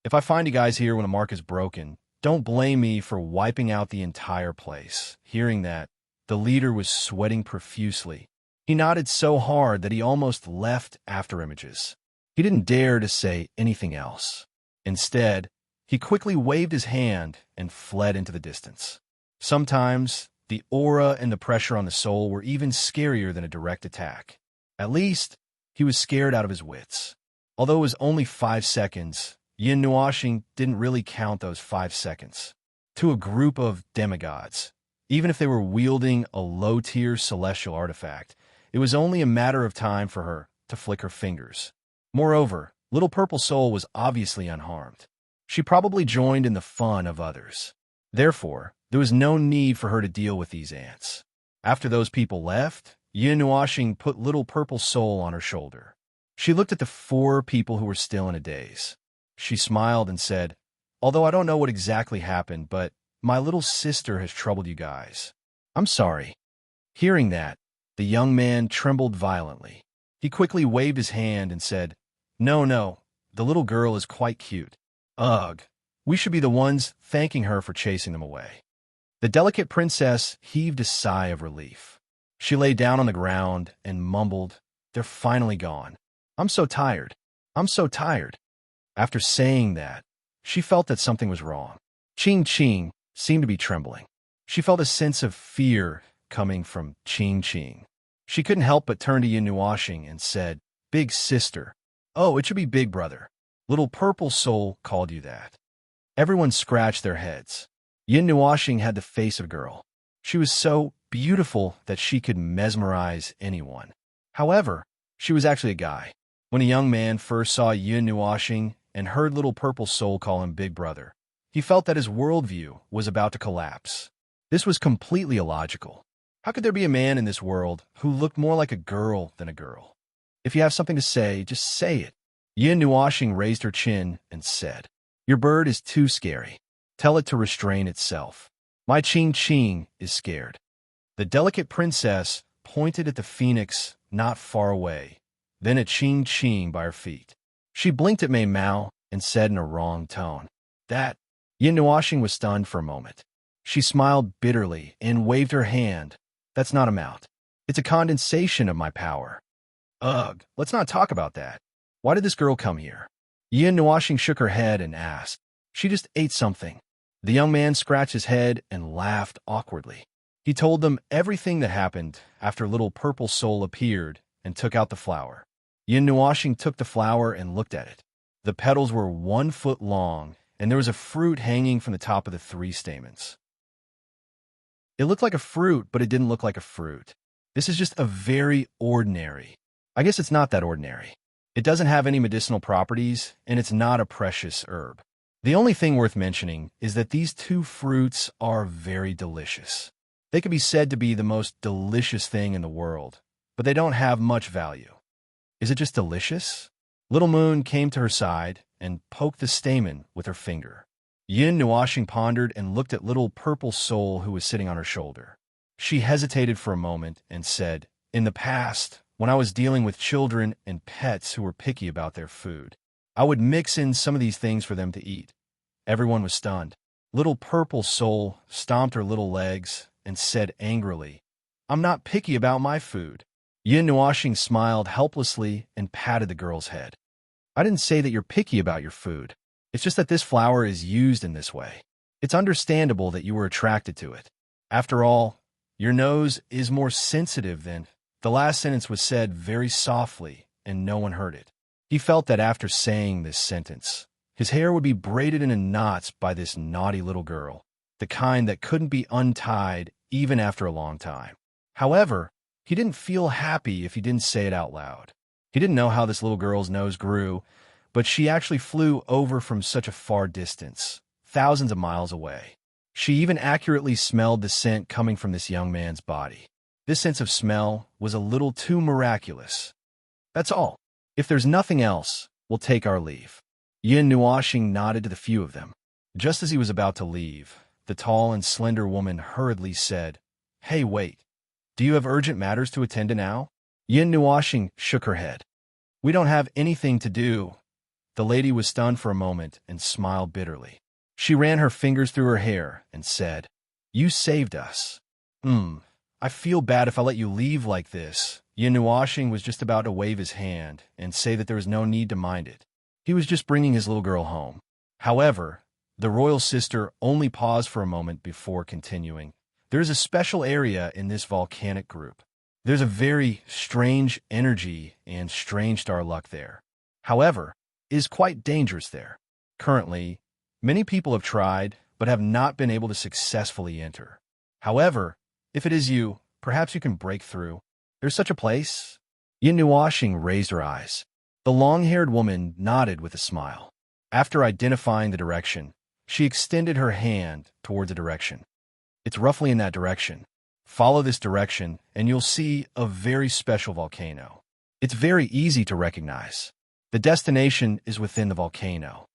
If I find you guys here when a mark is broken, don't blame me for wiping out the entire place." Hearing that, the leader was sweating profusely. He nodded so hard that he almost left after images. He didn't dare to say anything else. Instead, he quickly waved his hand and fled into the distance. Sometimes, the aura and the pressure on the soul were even scarier than a direct attack. At least, he was scared out of his wits. Although it was only 5 seconds, Yin Nuashing didn't really count those 5 seconds. To a group of demigods, even if they were wielding a low-tier celestial artifact, it was only a matter of time for her to flick her fingers. Moreover, little purple soul was obviously unharmed. She probably joined in the fun of others. Therefore, there was no need for her to deal with these ants. After those people left, Yin Nuashing put little purple soul on her shoulder. She looked at the 4 people who were still in a daze. She smiled and said, "Although I don't know what exactly happened, but my little sister has troubled you guys. I'm sorry." Hearing that, the young man trembled violently. He quickly waved his hand and said, No, the little girl is quite cute. Ugh, we should be the ones thanking her for chasing them away." The delicate princess heaved a sigh of relief. She lay down on the ground and mumbled, "They're finally gone. I'm so tired. I'm so tired." After saying that, she felt that something was wrong. Ching Ching seemed to be trembling. She felt a sense of fear coming from Ching Ching. She couldn't help but turn to Yin Nuashing and said, "Big sister." "Oh, it should be big brother. Little purple soul called you that." Everyone scratched their heads. Yin Nuashing had the face of a girl. She was so beautiful that she could mesmerize anyone. However, she was actually a guy. When a young man first saw Yin Nuashing and heard little purple soul call him Big Brother, he felt that his worldview was about to collapse. This was completely illogical. How could there be a man in this world who looked more like a girl than a girl? If you have something to say, just say it. Yin Nuashing raised her chin and said, "Your bird is too scary. Tell it to restrain itself. My Ching Ching is scared." The delicate princess pointed at the phoenix not far away, then at Ching Ching by her feet. She blinked at Mei Mao and said in a wrong tone, "That." Yin Nuashing was stunned for a moment. She smiled bitterly and waved her hand. "That's not a mount. It's a condensation of my power." "Ugh, let's not talk about that. Why did this girl come here?" Yin Nuashing shook her head and asked. "She just ate something." The young man scratched his head and laughed awkwardly. He told them everything that happened after little purple soul appeared and took out the flower. Yin Nuashing took the flower and looked at it. The petals were 1 foot long, and there was a fruit hanging from the top of the 3 stamens. It looked like a fruit, but it didn't look like a fruit. This is just a very ordinary. I guess it's not that ordinary. It doesn't have any medicinal properties, and it's not a precious herb. The only thing worth mentioning is that these 2 fruits are very delicious. They could be said to be the most delicious thing in the world, but they don't have much value. Is it just delicious? Little Moon came to her side and poked the stamen with her finger. Yin Nuashing pondered and looked at little purple soul who was sitting on her shoulder. She hesitated for a moment and said, "In the past, when I was dealing with children and pets who were picky about their food, I would mix in some of these things for them to eat." Everyone was stunned. Little purple soul stomped her little legs and said angrily, "I'm not picky about my food." Yin Nuashing smiled helplessly and patted the girl's head. "I didn't say that you're picky about your food. It's just that this flower is used in this way. It's understandable that you were attracted to it. After all, your nose is more sensitive than—" The last sentence was said very softly, and no one heard it. He felt that after saying this sentence, his hair would be braided into knots by this naughty little girl, the kind that couldn't be untied even after a long time. However, he didn't feel happy if he didn't say it out loud. He didn't know how this little girl's nose grew, but she actually flew over from such a far distance, thousands of miles away. She even accurately smelled the scent coming from this young man's body. This sense of smell was a little too miraculous. "That's all. If there's nothing else, we'll take our leave." Yin Nuashing nodded to the few of them. Just as he was about to leave, the tall and slender woman hurriedly said, "Hey, wait. Do you have urgent matters to attend to now?" Yin Nuashing shook her head. "We don't have anything to do." The lady was stunned for a moment and smiled bitterly. She ran her fingers through her hair and said, "You saved us." I feel bad if I let you leave like this." Yin Nuashing was just about to wave his hand and say that there was no need to mind it. He was just bringing his little girl home. However, the royal sister only paused for a moment before continuing. "There is a special area in this volcanic group. There's a very strange energy and strange star luck there. However, it is quite dangerous there. Currently, many people have tried but have not been able to successfully enter. However, if it is you, perhaps you can break through. There's such a place." Yin Nuashing raised her eyes. The long-haired woman nodded with a smile. After identifying the direction, she extended her hand towards the direction. "It's roughly in that direction. Follow this direction, and you'll see a very special volcano. It's very easy to recognize. The destination is within the volcano."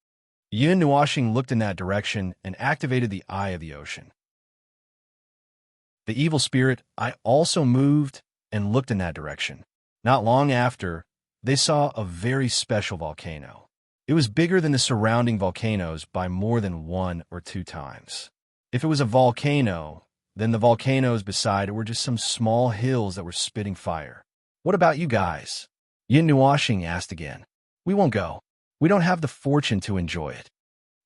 Yin Nuashing looked in that direction and activated the Eye of the Ocean. The evil spirit I also moved and looked in that direction. Not long after, they saw a very special volcano. It was bigger than the surrounding volcanoes by more than 1 or 2 times. If it was a volcano, then the volcanoes beside it were just some small hills that were spitting fire. "What about you guys?" Yin Nuashing asked again. "We won't go. We don't have the fortune to enjoy it."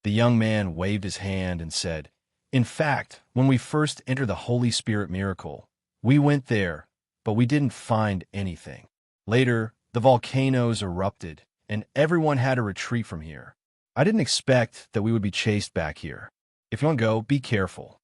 The young man waved his hand and said, "In fact, when we first entered the Holy Spirit miracle, we went there, but we didn't find anything. Later, the volcanoes erupted, and everyone had to retreat from here. I didn't expect that we would be chased back here. If you want to go, be careful.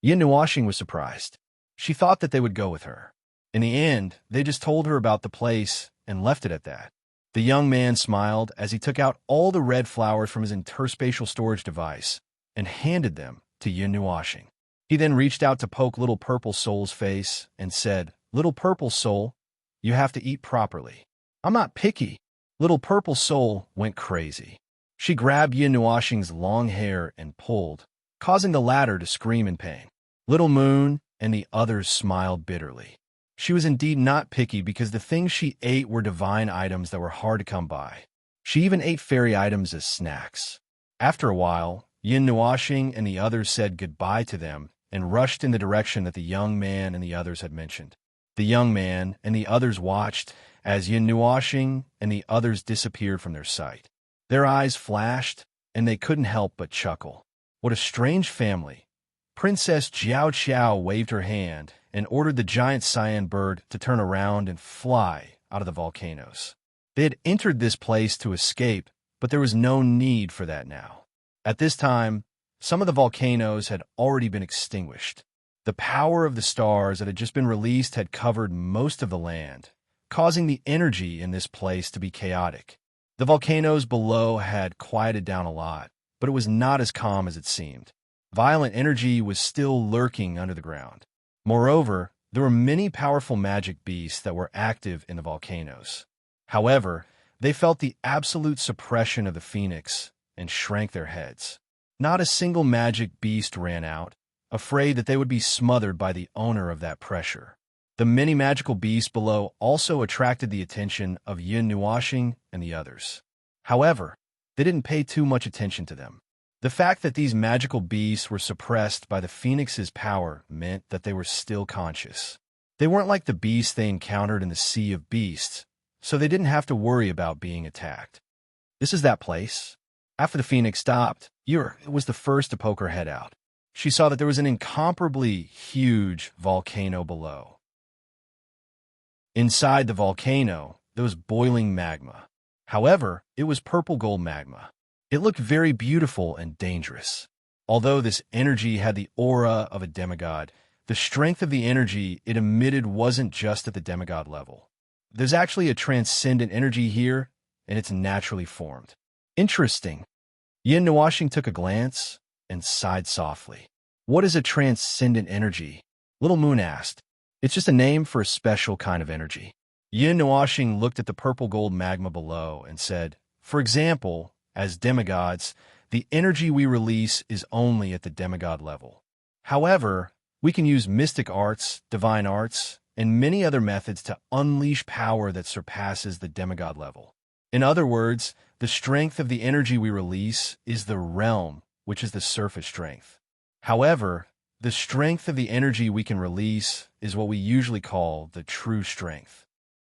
Yin Nuashing was surprised. She thought that they would go with her. In the end, they just told her about the place and left it at that. The young man smiled as he took out all the red flowers from his interspatial storage device and handed them to Yin Nuashing. He then reached out to poke Little Purple Soul's face and said, "Little Purple Soul, you have to eat properly." "I'm not picky." Little Purple Soul went crazy. She grabbed Yin Nuashing's long hair and pulled, causing the latter to scream in pain. Little Moon and the others smiled bitterly. She was indeed not picky because the things she ate were divine items that were hard to come by. She even ate fairy items as snacks. After a while, Yin Nuashing and the others said goodbye to them and rushed in the direction that the young man and the others had mentioned. The young man and the others watched as Yin Nuashing and the others disappeared from their sight. Their eyes flashed, and they couldn't help but chuckle. What a strange family. Princess Jiao Qiao waved her hand and ordered the giant cyan bird to turn around and fly out of the volcanoes. They had entered this place to escape, but there was no need for that now. At this time, some of the volcanoes had already been extinguished. The power of the stars that had just been released had covered most of the land, causing the energy in this place to be chaotic. The volcanoes below had quieted down a lot, but it was not as calm as it seemed. Violent energy was still lurking under the ground. Moreover, there were many powerful magic beasts that were active in the volcanoes. However, they felt the absolute suppression of the phoenix and shrank their heads. Not a single magic beast ran out, afraid that they would be smothered by the owner of that pressure. The many magical beasts below also attracted the attention of Yin Nuashing and the others. However, they didn't pay too much attention to them. The fact that these magical beasts were suppressed by the phoenix's power meant that they were still conscious. They weren't like the beasts they encountered in the Sea of Beasts, so they didn't have to worry about being attacked. "This is that place." After the phoenix stopped, Yer was the first to poke her head out. She saw that there was an incomparably huge volcano below. Inside the volcano, there was boiling magma. However, it was purple gold magma. It looked very beautiful and dangerous. Although this energy had the aura of a demigod, the strength of the energy it emitted wasn't just at the demigod level. There's actually a transcendent energy here, and it's naturally formed. Interesting. Yin Nuashing took a glance and sighed softly. "What is a transcendent energy?" Little Moon asked. "It's just a name for a special kind of energy." Yin Nuashing looked at the purple gold magma below and said, "For example, as demigods, the energy we release is only at the demigod level. However, we can use mystic arts, divine arts, and many other methods to unleash power that surpasses the demigod level. In other words, the strength of the energy we release is the realm, which is the surface strength. However, the strength of the energy we can release is what we usually call the true strength.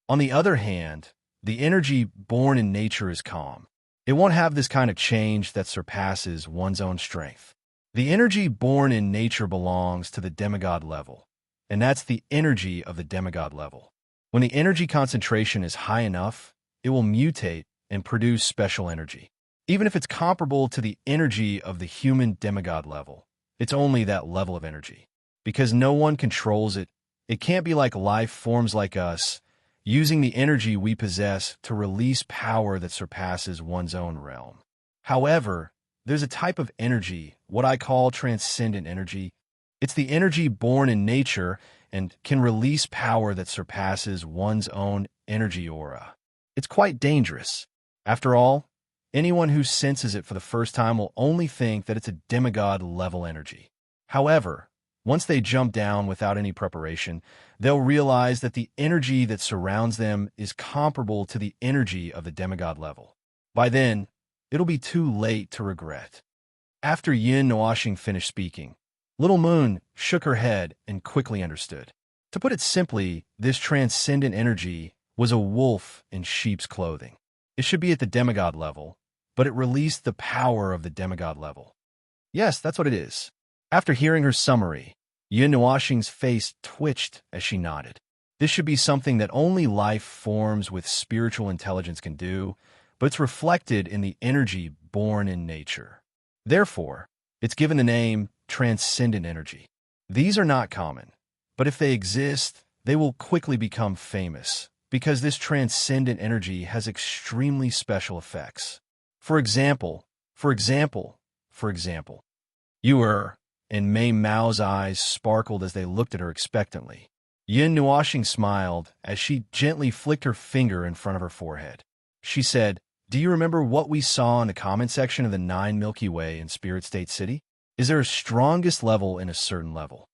On the other hand, the energy born in nature is calm. It won't have this kind of change that surpasses one's own strength. The energy born in nature belongs to the demigod level, and that's the energy of the demigod level. When the energy concentration is high enough, it will mutate and produce special energy. Even if it's comparable to the energy of the human demigod level, it's only that level of energy. Because no one controls it, it can't be like life forms like us, using the energy we possess to release power that surpasses one's own realm. However, there's a type of energy, what I call transcendent energy. It's the energy born in nature and can release power that surpasses one's own energy aura. It's quite dangerous. After all, anyone who senses it for the first time will only think that it's a demigod-level energy. However, once they jump down without any preparation, they'll realize that the energy that surrounds them is comparable to the energy of the demigod level. By then, it'll be too late to regret. After Yin Nuashing finished speaking, Little Moon shook her head and quickly understood. To put it simply, this transcendent energy was a wolf in sheep's clothing. It should be at the demigod level, but it released the power of the demigod level. Yes, that's what it is. After hearing her summary, Yin Nuashing's face twitched as she nodded. This should be something that only life forms with spiritual intelligence can do, but it's reflected in the energy born in nature. Therefore, It's given the name transcendent energy. These are not common, but if they exist, they will quickly become famous because this transcendent energy has extremely special effects. For example, for example, for example, you are, and Mei Mao's eyes sparkled as they looked at her expectantly. Yin Nuoxing smiled as she gently flicked her finger in front of her forehead. She said, "Do you remember what we saw in the comment section of the 9 Milky Way in Spirit State City? Is there a strongest level in a certain level?"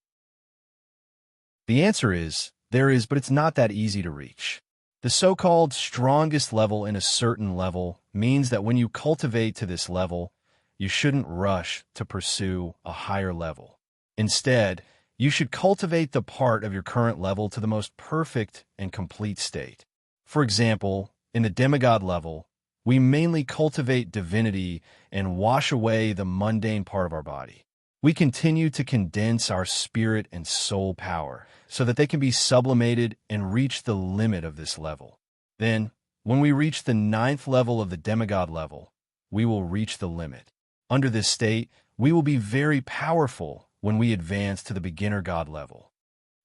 The answer is, there is, but it's not that easy to reach. The so-called strongest level in a certain level means that when you cultivate to this level, you shouldn't rush to pursue a higher level. Instead, you should cultivate the part of your current level to the most perfect and complete state. For example, in the demigod level, we mainly cultivate divinity and wash away the mundane part of our body. We continue to condense our spirit and soul power so that they can be sublimated and reach the limit of this level. Then, when we reach the 9th level of the demigod level, we will reach the limit. Under this state, we will be very powerful when we advance to the beginner god level.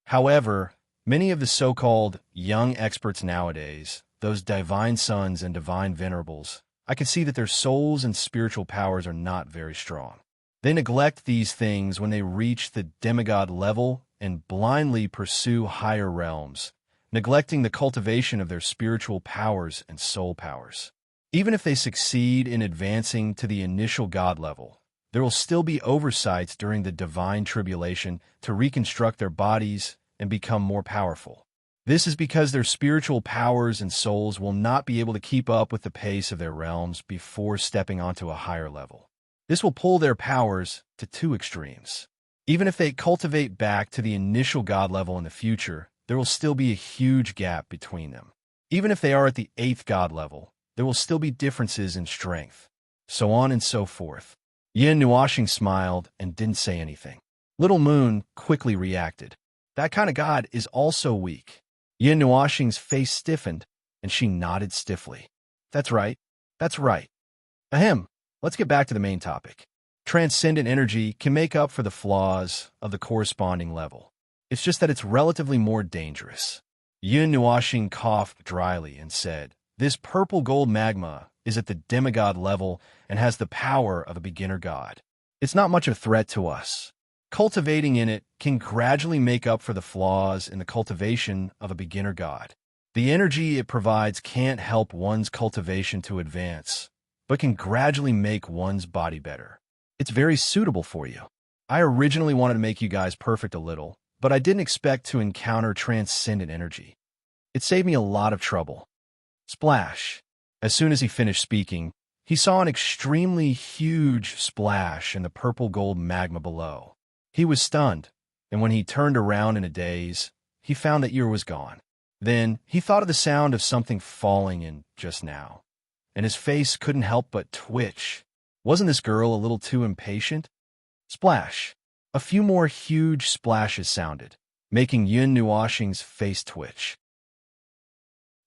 However, many of the so-called young experts nowadays, those divine sons and divine venerables, I can see that their souls and spiritual powers are not very strong. They neglect these things when they reach the demigod level and blindly pursue higher realms, neglecting the cultivation of their spiritual powers and soul powers. Even if they succeed in advancing to the initial god level, there will still be oversights during the divine tribulation to reconstruct their bodies and become more powerful. This is because their spiritual powers and souls will not be able to keep up with the pace of their realms before stepping onto a higher level. This will pull their powers to 2 extremes. Even if they cultivate back to the initial god level in the future, there will still be a huge gap between them. Even if they are at the 8th god level, there will still be differences in strength. So on and so forth. Yin Nuoxing smiled and didn't say anything. Little Moon quickly reacted. That kind of god is also weak. Yin Nuoxing's face stiffened, and she nodded stiffly. That's right. That's right. Ahem. Let's get back to the main topic. Transcendent energy can make up for the flaws of the corresponding level. It's just that it's relatively more dangerous. Yin Nuoxing coughed dryly and said, "This purple gold magma is at the demigod level and has the power of a beginner god. It's not much of a threat to us. Cultivating in it can gradually make up for the flaws in the cultivation of a beginner god. The energy it provides can't help one's cultivation to advance, but can gradually make one's body better. It's very suitable for you. I originally wanted to make you guys perfect a little, but I didn't expect to encounter transcendent energy. It saved me a lot of trouble." Splash. As soon as he finished speaking, he saw an extremely huge splash in the purple gold magma below. He was stunned, and when he turned around in a daze, he found that Ear was gone. Then he thought of the sound of something falling in just now, and his face couldn't help but twitch. Wasn't this girl a little too impatient? Splash. A few more huge splashes sounded, making Yin Nuoxing's face twitch.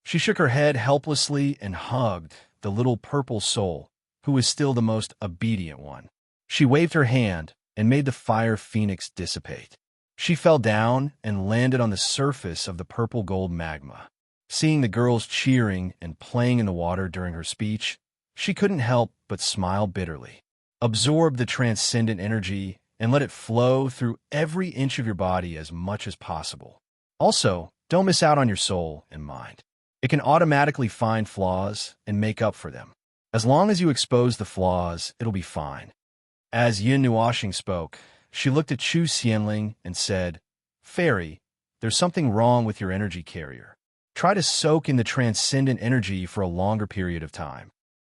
She shook her head helplessly and hugged the little purple soul, who was still the most obedient one. She waved her hand and made the fire phoenix dissipate. She fell down and landed on the surface of the purple gold magma. Seeing the girls cheering and playing in the water during her speech, she couldn't help but smile bitterly. Absorb the transcendent energy and let it flow through every inch of your body as much as possible. Also, don't miss out on your soul and mind. It can automatically find flaws and make up for them. As long as you expose the flaws, it'll be fine. As Yin Nuoxing spoke, she looked at Chu Xianling and said, "Fairy, there's something wrong with your energy carrier. Try to soak in the transcendent energy for a longer period of time."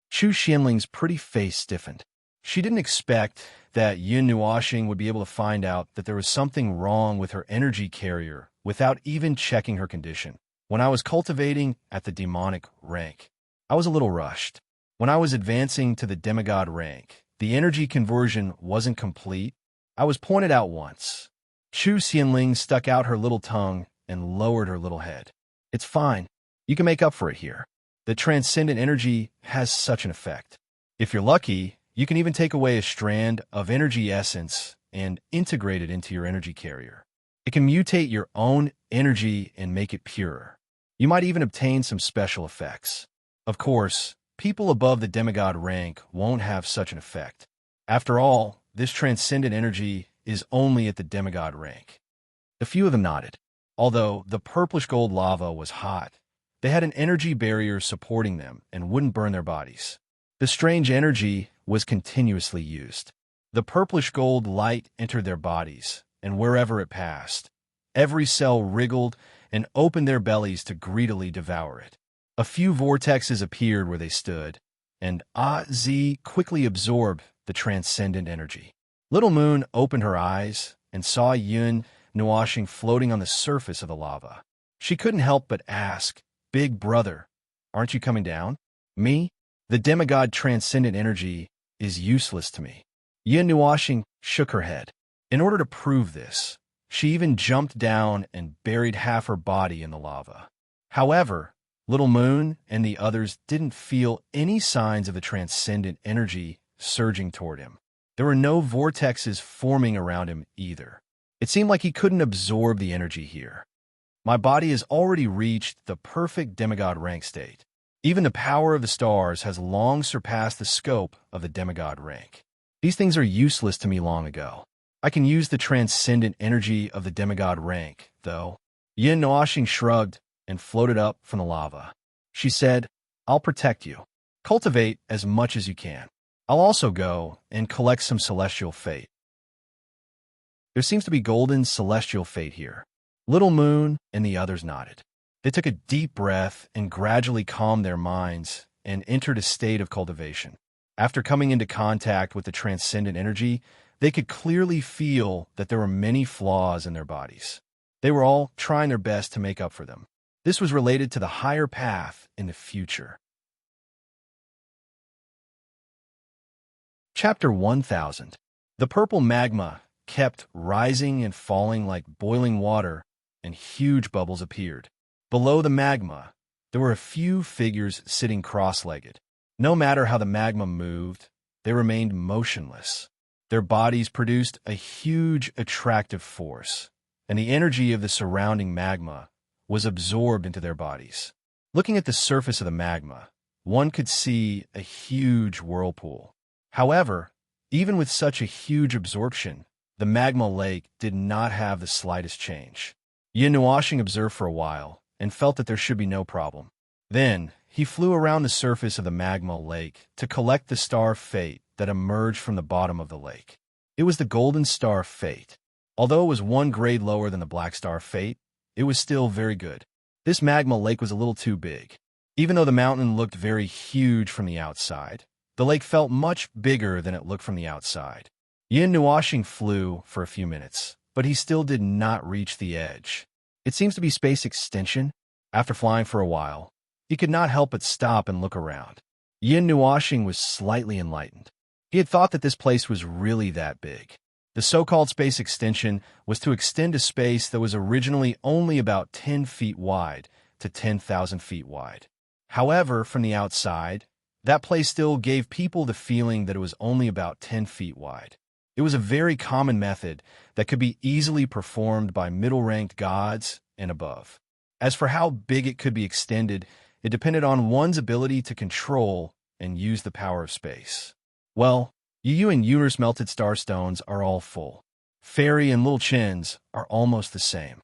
Chu Xianling's pretty face stiffened. She didn't expect that Yin Nuoxing would be able to find out that there was something wrong with her energy carrier without even checking her condition. When I was cultivating at the demonic rank, I was a little rushed. When I was advancing to the demigod rank, the energy conversion wasn't complete. I was pointed out once. Chu Xianling stuck out her little tongue and lowered her little head. "It's fine. You can make up for it here. The transcendent energy has such an effect. If you're lucky, You can even take away a strand of energy essence and integrate it into your energy carrier. It can mutate your own energy and make it purer. You might even obtain some special effects. Of course, people above the demigod rank won't have such an effect. After all, this transcendent energy is only at the demigod rank. A few of them nodded. Although the purplish gold lava was hot, they had an energy barrier supporting them and wouldn't burn their bodies. The strange energy was continuously used. The purplish gold light entered their bodies, and wherever it passed, every cell wriggled and opened their bellies to greedily devour it. A few vortexes appeared where they stood, and Az quickly absorbed the transcendent energy. Little Moon opened her eyes and saw Yun Nuashing floating on the surface of the lava. She couldn't help but ask, "Big brother, aren't you coming down?" "Me? The demigod transcendent energy is useless to me." Yun Nuashing shook her head. In order to prove this, she even jumped down and buried half her body in the lava. However, Little Moon and the others didn't feel any signs of the transcendent energy surging toward him. There were no vortexes forming around him either. It seemed like he couldn't absorb the energy here. My body has already reached the perfect demigod rank state. Even the power of the stars has long surpassed the scope of the demigod rank. These things are useless to me long ago. I can use the transcendent energy of the demigod rank, though. Yin Noashing shrugged and floated up from the lava. She said, "I'll protect you. Cultivate as much as you can. I'll also go and collect some celestial fate." There seems to be golden celestial fate here. Little Moon and the others nodded. They took a deep breath and gradually calmed their minds and entered a state of cultivation. After coming into contact with the transcendent energy, they could clearly feel that there were many flaws in their bodies. They were all trying their best to make up for them. This was related to the higher path in the future. Chapter 1000. The purple magma kept rising and falling like boiling water, and huge bubbles appeared. Below the magma, there were a few figures sitting cross-legged. No matter how the magma moved, they remained motionless. Their bodies produced a huge attractive force, and the energy of the surrounding magma was absorbed into their bodies. Looking at the surface of the magma, one could see a huge whirlpool. However, even with such a huge absorption, the magma lake did not have the slightest change. Yin Nuashing observed for a while and felt that there should be no problem. Then, he flew around the surface of the magma lake to collect the star fate that emerged from the bottom of the lake. It was the golden star fate. Although it was one grade lower than the black star fate, it was still very good. This magma lake was a little too big. Even though the mountain looked very huge from the outside, the lake felt much bigger than it looked from the outside. Yin Nuashing flew for a few minutes, but he still did not reach the edge. It seems to be space extension. After flying for a while, he could not help but stop and look around. Yin Nuashing was slightly enlightened. He had thought that this place was really that big. The so-called space extension was to extend a space that was originally only about 10 feet wide to 10,000 feet wide. However, from the outside, that place still gave people the feeling that it was only about 10 feet wide. It was a very common method that could be easily performed by middle-ranked gods and above. As for how big it could be extended, it depended on one's ability to control and use the power of space. Well, Yu and Yunner's melted starstones are all full. Fairy and Lil Chin's are almost the same.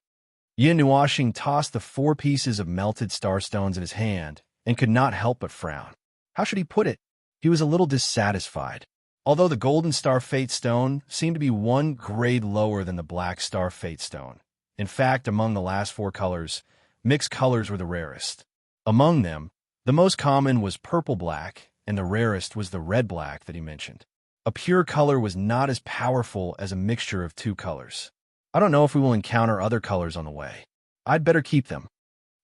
Yin Nuashing tossed the 4 pieces of melted starstones in his hand and could not help but frown. How should he put it? He was a little dissatisfied. Although the golden star fate stone seemed to be 1 grade lower than the black star fate stone. In fact, among the last 4 colors, mixed colors were the rarest. Among them, the most common was purple-black, and the rarest was the red-black that he mentioned. A pure color was not as powerful as a mixture of 2 colors. I don't know if we will encounter other colors on the way. I'd better keep them.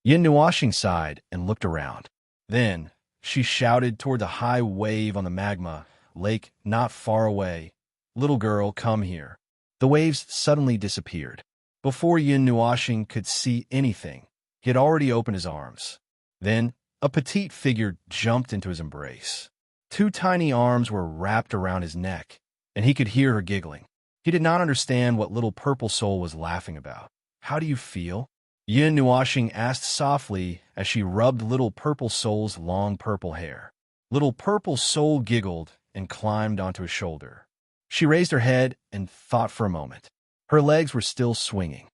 Yin Nuashing sighed and looked around. Then, she shouted toward the high wave on the magma lake not far away, "Little girl, come here." The waves suddenly disappeared. Before Yin Nuashing could see anything, he had already opened his arms. Then, a petite figure jumped into his embrace. Two tiny arms were wrapped around his neck, and he could hear her giggling. He did not understand what little purple soul was laughing about. "How do you feel?" Yin Nuashing asked softly as she rubbed little purple soul's long purple hair. Little purple soul giggled and climbed onto his shoulder. She raised her head and thought for a moment. Her legs were still swinging.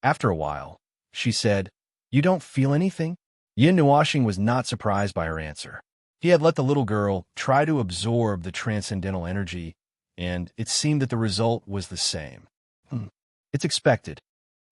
After a while, she said, "You don't feel anything?" Yin Nuashing was not surprised by her answer. He had let the little girl try to absorb the transcendental energy, and it seemed that the result was the same. It's expected.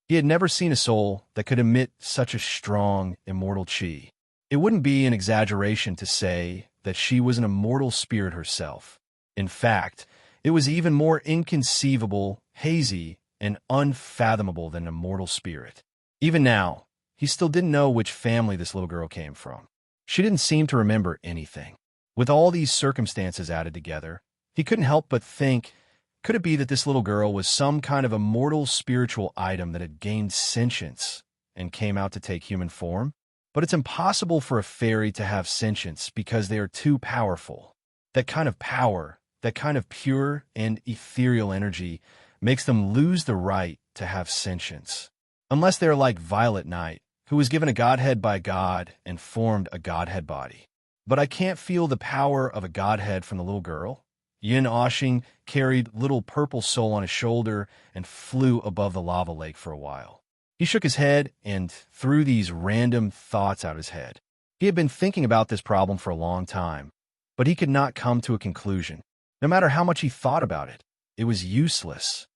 He had never seen a soul that could emit such a strong, immortal chi. It wouldn't be an exaggeration to say that she was an immortal spirit herself. In fact, it was even more inconceivable, hazy, and unfathomable than an immortal spirit. Even now, he still didn't know which family this little girl came from. She didn't seem to remember anything. With all these circumstances added together, he couldn't help but think, could it be that this little girl was some kind of immortal spiritual item that had gained sentience and came out to take human form? But it's impossible for a fairy to have sentience because they are too powerful. That kind of power, that kind of pure and ethereal energy, makes them lose the right to have sentience. Unless they are like Violet Knight, who was given a godhead by God and formed a godhead body. But I can't feel the power of a godhead from the little girl. Yin Nuashing carried little purple soul on his shoulder and flew above the lava lake for a while. He shook his head and threw these random thoughts out of his head. He had been thinking about this problem for a long time, but he could not come to a conclusion. No matter how much he thought about it, it was useless.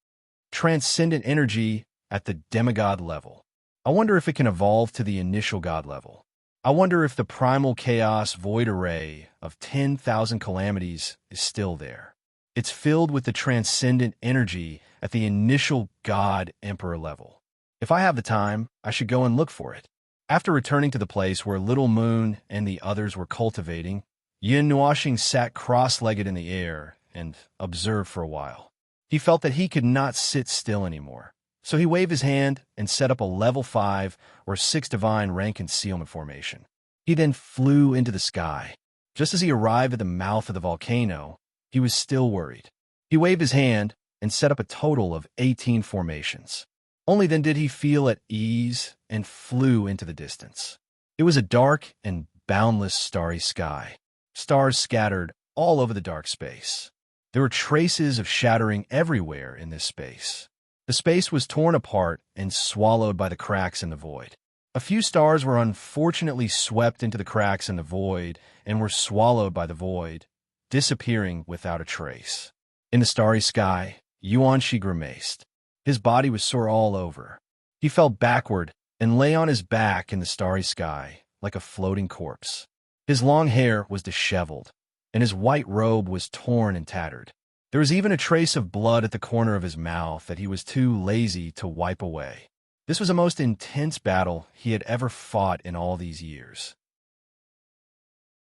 Transcendent energy at the demigod level. I wonder if it can evolve to the initial god level. I wonder if the primal chaos void array of 10,000 calamities is still there. It's filled with the transcendent energy at the initial god emperor level. If I have the time, I should go and look for it. After returning to the place where Little Moon and the others were cultivating, Yin Nuashing sat cross-legged in the air and observed for a while. He felt that he could not sit still anymore. So he waved his hand and set up a level 5 or 6 divine rank concealment formation. He then flew into the sky. Just as he arrived at the mouth of the volcano, he was still worried. He waved his hand and set up a total of 18 formations. Only then did he feel at ease and flew into the distance. It was a dark and boundless starry sky. Stars scattered all over the dark space. There were traces of shattering everywhere in this space. The space was torn apart and swallowed by the cracks in the void. A few stars were unfortunately swept into the cracks in the void and were swallowed by the void, disappearing without a trace. In the starry sky, Yuanshi grimaced. His body was sore all over. He fell backward and lay on his back in the starry sky like a floating corpse. His long hair was disheveled, and his white robe was torn and tattered. There was even a trace of blood at the corner of his mouth that he was too lazy to wipe away. This was the most intense battle he had ever fought in all these years.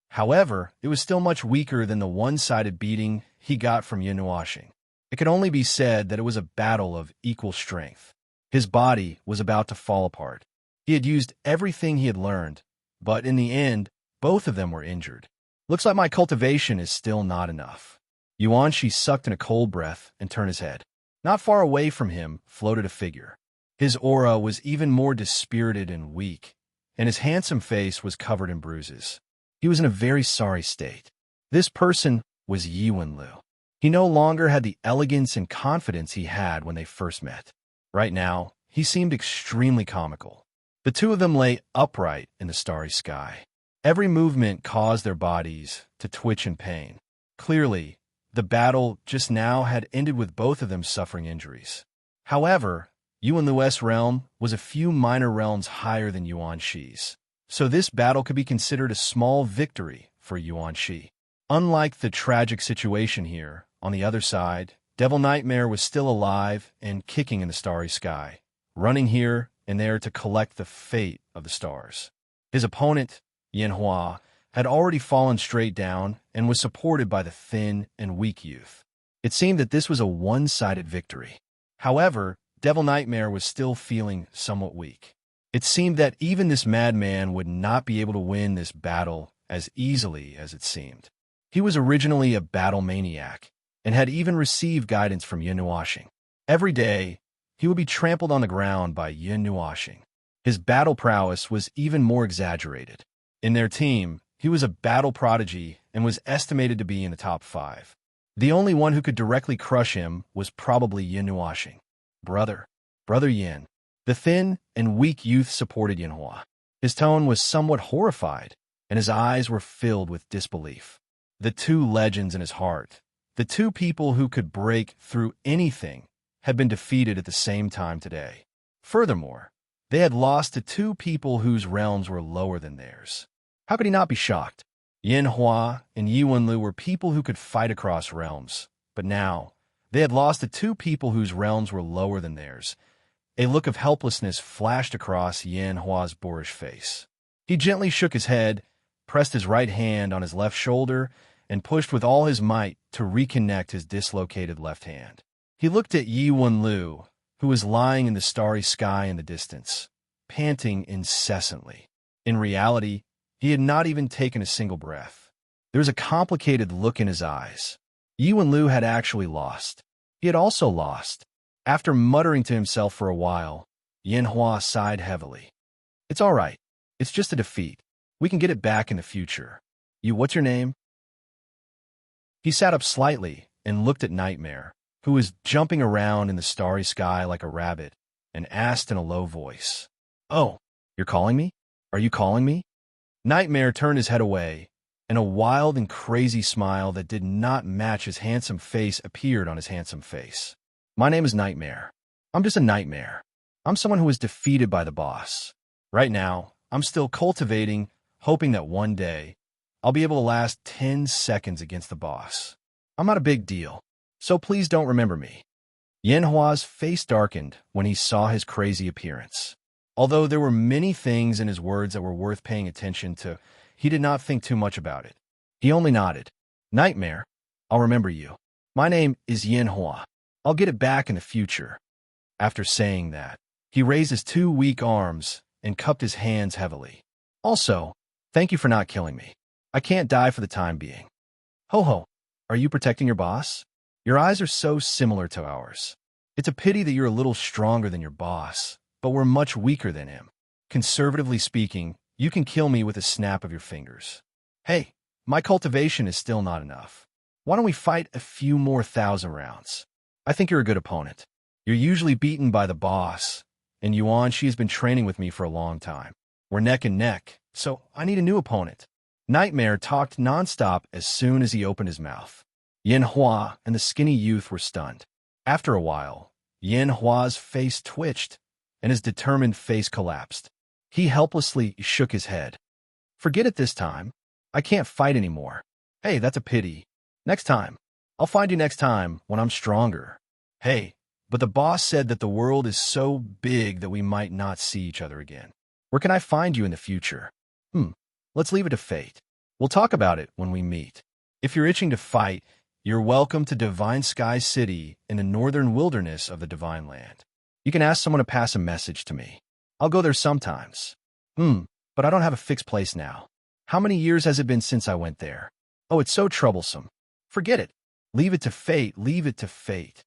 However, it was still much weaker than the one-sided beating he got from Yin Nuashing. It could only be said that it was a battle of equal strength. His body was about to fall apart. He had used everything he had learned, but in the end, both of them were injured. Looks like my cultivation is still not enough. Yuanshi sucked in a cold breath and turned his head. Not far away from him floated a figure. His aura was even more dispirited and weak, and his handsome face was covered in bruises. He was in a very sorry state. This person was Yi Wenlu. He no longer had the elegance and confidence he had when they first met. Right now, he seemed extremely comical. The two of them lay upright in the starry sky. Every movement caused their bodies to twitch in pain. Clearly, the battle just now had ended with both of them suffering injuries. However, Yuanlu's realm was a few minor realms higher than Yuanshi's, so this battle could be considered a small victory for Yuanshi. Unlike the tragic situation here, on the other side, Devil Nightmare was still alive and kicking in the starry sky, running here and there to collect the fate of the stars. His opponent, Yin Hua, had already fallen straight down and was supported by the thin and weak youth. It seemed that this was a one-sided victory. However, Devil Nightmare was still feeling somewhat weak. It seemed that even this madman would not be able to win this battle as easily as it seemed. He was originally a battle maniac, and had even received guidance from Yin Nuashing. Every day, he would be trampled on the ground by Yin Nuashing. His battle prowess was even more exaggerated. In their team, he was a battle prodigy and was estimated to be in the top 5. The only one who could directly crush him was probably Yin Nuashing. Brother Yin. The thin and weak youth supported Yanhua. His tone was somewhat horrified, and his eyes were filled with disbelief. The two legends in his heart, the two people who could break through anything, had been defeated at the same time today. Furthermore, they had lost to two people whose realms were lower than theirs. How could he not be shocked? Yin Hua and Yi Wenlu were people who could fight across realms, but now they had lost to two people whose realms were lower than theirs. A look of helplessness flashed across Yin Hua's boorish face. He gently shook his head, pressed his right hand on his left shoulder, and pushed with all his might to reconnect his dislocated left hand. He looked at Yi Wenlu, who was lying in the starry sky in the distance, panting incessantly. In reality, he had not even taken a single breath. There was a complicated look in his eyes. Yi Wenlu had actually lost. He had also lost. After muttering to himself for a while, Yin Hua sighed heavily. "It's all right. It's just a defeat. We can get it back in the future. What's your name?" He sat up slightly and looked at Nightmare, who was jumping around in the starry sky like a rabbit, and asked in a low voice, "Oh, you're calling me? Are you calling me?" Nightmare turned his head away, and a wild and crazy smile that did not match his handsome face appeared on his handsome face. "My name is Nightmare. I'm just a nightmare. I'm someone who was defeated by the boss. Right now, I'm still cultivating, hoping that one day, I'll be able to last 10 seconds against the boss. I'm not a big deal, so please don't remember me." Yin Hua's face darkened when he saw his crazy appearance. Although there were many things in his words that were worth paying attention to, he did not think too much about it. He only nodded. "Nightmare, I'll remember you. My name is Yin Hua. I'll get it back in the future." After saying that, he raised his two weak arms and cupped his hands heavily. "Also, thank you for not killing me. I can't die for the time being." "Ho-ho, are you protecting your boss? Your eyes are so similar to ours. It's a pity that you're a little stronger than your boss, but we're much weaker than him. Conservatively speaking, you can kill me with a snap of your fingers. Hey, my cultivation is still not enough. Why don't we fight a few more 1,000 rounds? I think you're a good opponent. You're usually beaten by the boss, and Yuan, she has been training with me for a long time. We're neck and neck, so I need a new opponent." Nightmare talked nonstop as soon as he opened his mouth. Yin Hua and the skinny youth were stunned. After a while, Yin Hua's face twitched, and his determined face collapsed. He helplessly shook his head. "Forget it this time. I can't fight anymore. Hey, that's a pity. Next time. I'll find you next time when I'm stronger. Hey, but the boss said that the world is so big that we might not see each other again. Where can I find you in the future? Let's leave it to fate. We'll talk about it when we meet. If you're itching to fight, you're welcome to Divine Sky City in the northern wilderness of the Divine Land. You can ask someone to pass a message to me. I'll go there sometimes. But I don't have a fixed place now. How many years has it been since I went there? Oh, it's so troublesome. Forget it. Leave it to fate, leave it to fate."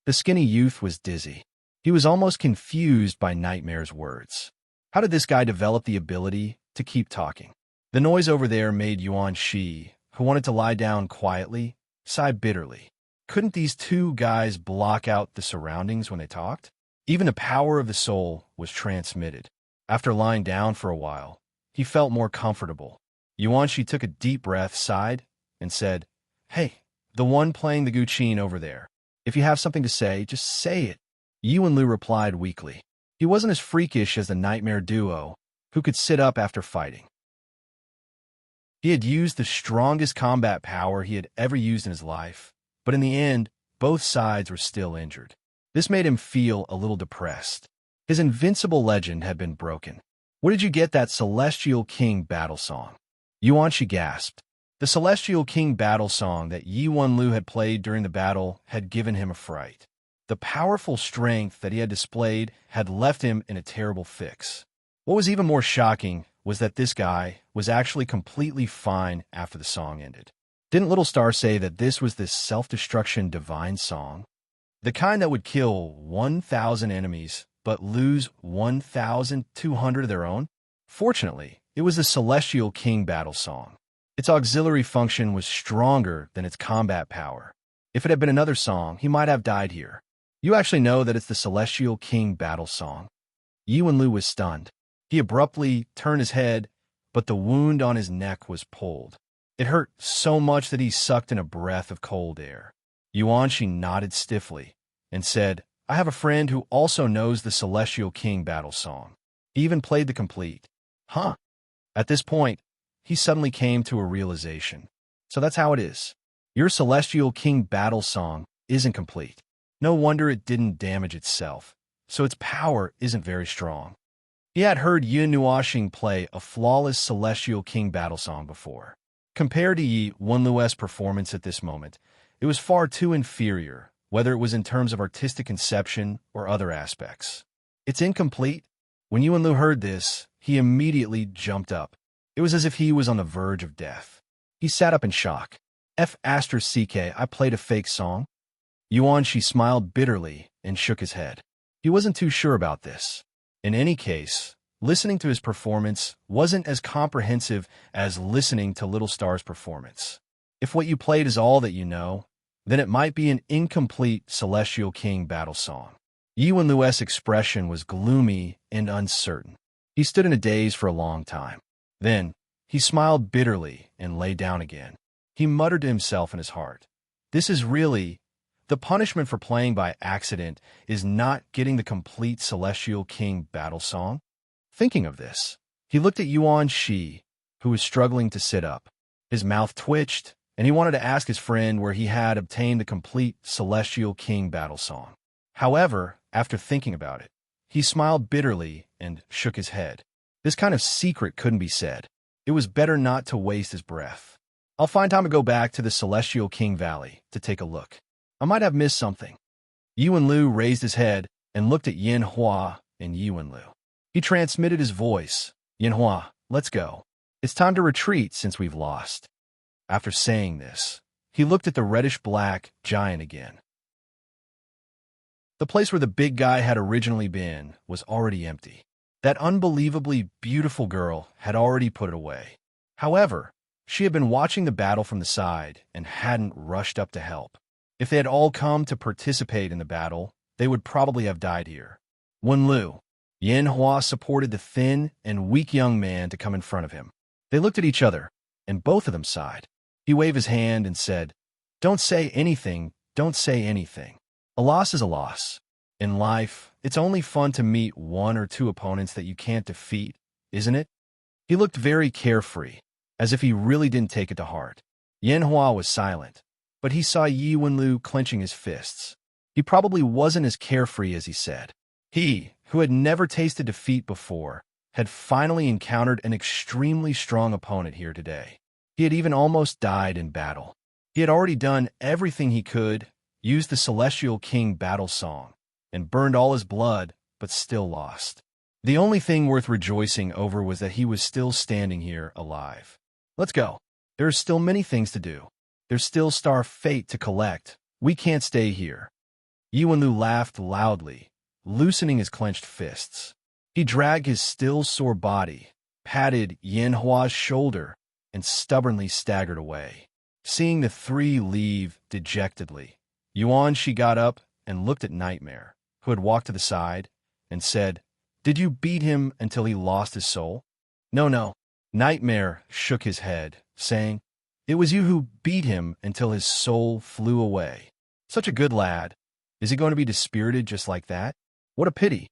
The skinny youth was dizzy. He was almost confused by Nightmare's words. How did this guy develop the ability to keep talking? The noise over there made Yuan Shi, who wanted to lie down quietly, sigh bitterly. Couldn't these two guys block out the surroundings when they talked? Even the power of the soul was transmitted. After lying down for a while, he felt more comfortable. Yuan Shi took a deep breath, sighed, and said, "Hey, the one playing the guqin over there. If you have something to say, just say it." Yi Wenlu replied weakly. He wasn't as freakish as the Nightmare duo, who could sit up after fighting. He had used the strongest combat power he had ever used in his life, but in the end, both sides were still injured. This made him feel a little depressed. His invincible legend had been broken. "Where did you get that Celestial King battle song?" Yuan Shi gasped. The Celestial King battle song that Yi Wenlu had played during the battle had given him a fright. The powerful strength that he had displayed had left him in a terrible fix. What was even more shocking was that this guy was actually completely fine after the song ended. Didn't Little Star say that this was this self-destruction divine song? The kind that would kill 1,000 enemies, but lose 1,200 of their own? Fortunately, it was the Celestial King battle song. Its auxiliary function was stronger than its combat power. If it had been another song, he might have died here. You actually know that it's the Celestial King battle song. Yuanlu was stunned. He abruptly turned his head, but the wound on his neck was pulled. It hurt so much that he sucked in a breath of cold air. Yuanshi nodded stiffly and said, I have a friend who also knows the Celestial King battle song. He even played the complete. Huh. At this point, he suddenly came to a realization. So that's how it is. Your Celestial King battle song isn't complete. No wonder it didn't damage itself, so its power isn't very strong. He had heard Yi Nuoxing play a flawless Celestial King battle song before. Compared to Yi Wenlu's performance at this moment, it was far too inferior, whether it was in terms of artistic conception or other aspects. It's incomplete. When Yuanlu heard this, he immediately jumped up. It was as if he was on the verge of death. He sat up in shock. F***ck, I played a fake song? Yuanshi smiled bitterly and shook his head. He wasn't too sure about this. In any case, listening to his performance wasn't as comprehensive as listening to Little Star's performance. If what you played is all that you know, then it might be an incomplete Celestial King battle song. Yuanlu's expression was gloomy and uncertain. He stood in a daze for a long time. Then, he smiled bitterly and lay down again. He muttered to himself in his heart, this is really... The punishment for playing by accident is not getting the complete Celestial King battle song. Thinking of this, he looked at Yuanshi, who was struggling to sit up. His mouth twitched, and he wanted to ask his friend where he had obtained the complete Celestial King battle song. However, after thinking about it, he smiled bitterly and shook his head. This kind of secret couldn't be said. It was better not to waste his breath. I'll find time to go back to the Celestial King Valley to take a look. I might have missed something. Yuanlu raised his head and looked at Yin Hua and Yuanlu. He transmitted his voice. Yin Hua, let's go. It's time to retreat since we've lost. After saying this, he looked at the reddish-black giant again. The place where the big guy had originally been was already empty. That unbelievably beautiful girl had already put it away. However, she had been watching the battle from the side and hadn't rushed up to help. If they had all come to participate in the battle, they would probably have died here. Wenlu, Yin Hua supported the thin and weak young man to come in front of him. They looked at each other, and both of them sighed. He waved his hand and said, Don't say anything, don't say anything. A loss is a loss. In life, it's only fun to meet one or two opponents that you can't defeat, isn't it? He looked very carefree, as if he really didn't take it to heart. Yin Hua was silent, but he saw Yi Wenlu clenching his fists. He probably wasn't as carefree as he said. He, who had never tasted defeat before, had finally encountered an extremely strong opponent here today. He had even almost died in battle. He had already done everything he could, used the Celestial King battle song, and burned all his blood, but still lost. The only thing worth rejoicing over was that he was still standing here alive. Let's go. There are still many things to do. There's still Star Fate to collect. We can't stay here. Yuanlu laughed loudly, loosening his clenched fists. He dragged his still sore body, patted Yin Hua's shoulder, and stubbornly staggered away. Seeing the three leave dejectedly, Yuanshi got up and looked at Nightmare, who had walked to the side, and said, Did you beat him until he lost his soul? No. Nightmare shook his head, saying, It was you who beat him until his soul flew away. Such a good lad. Is he going to be dispirited just like that? What a pity.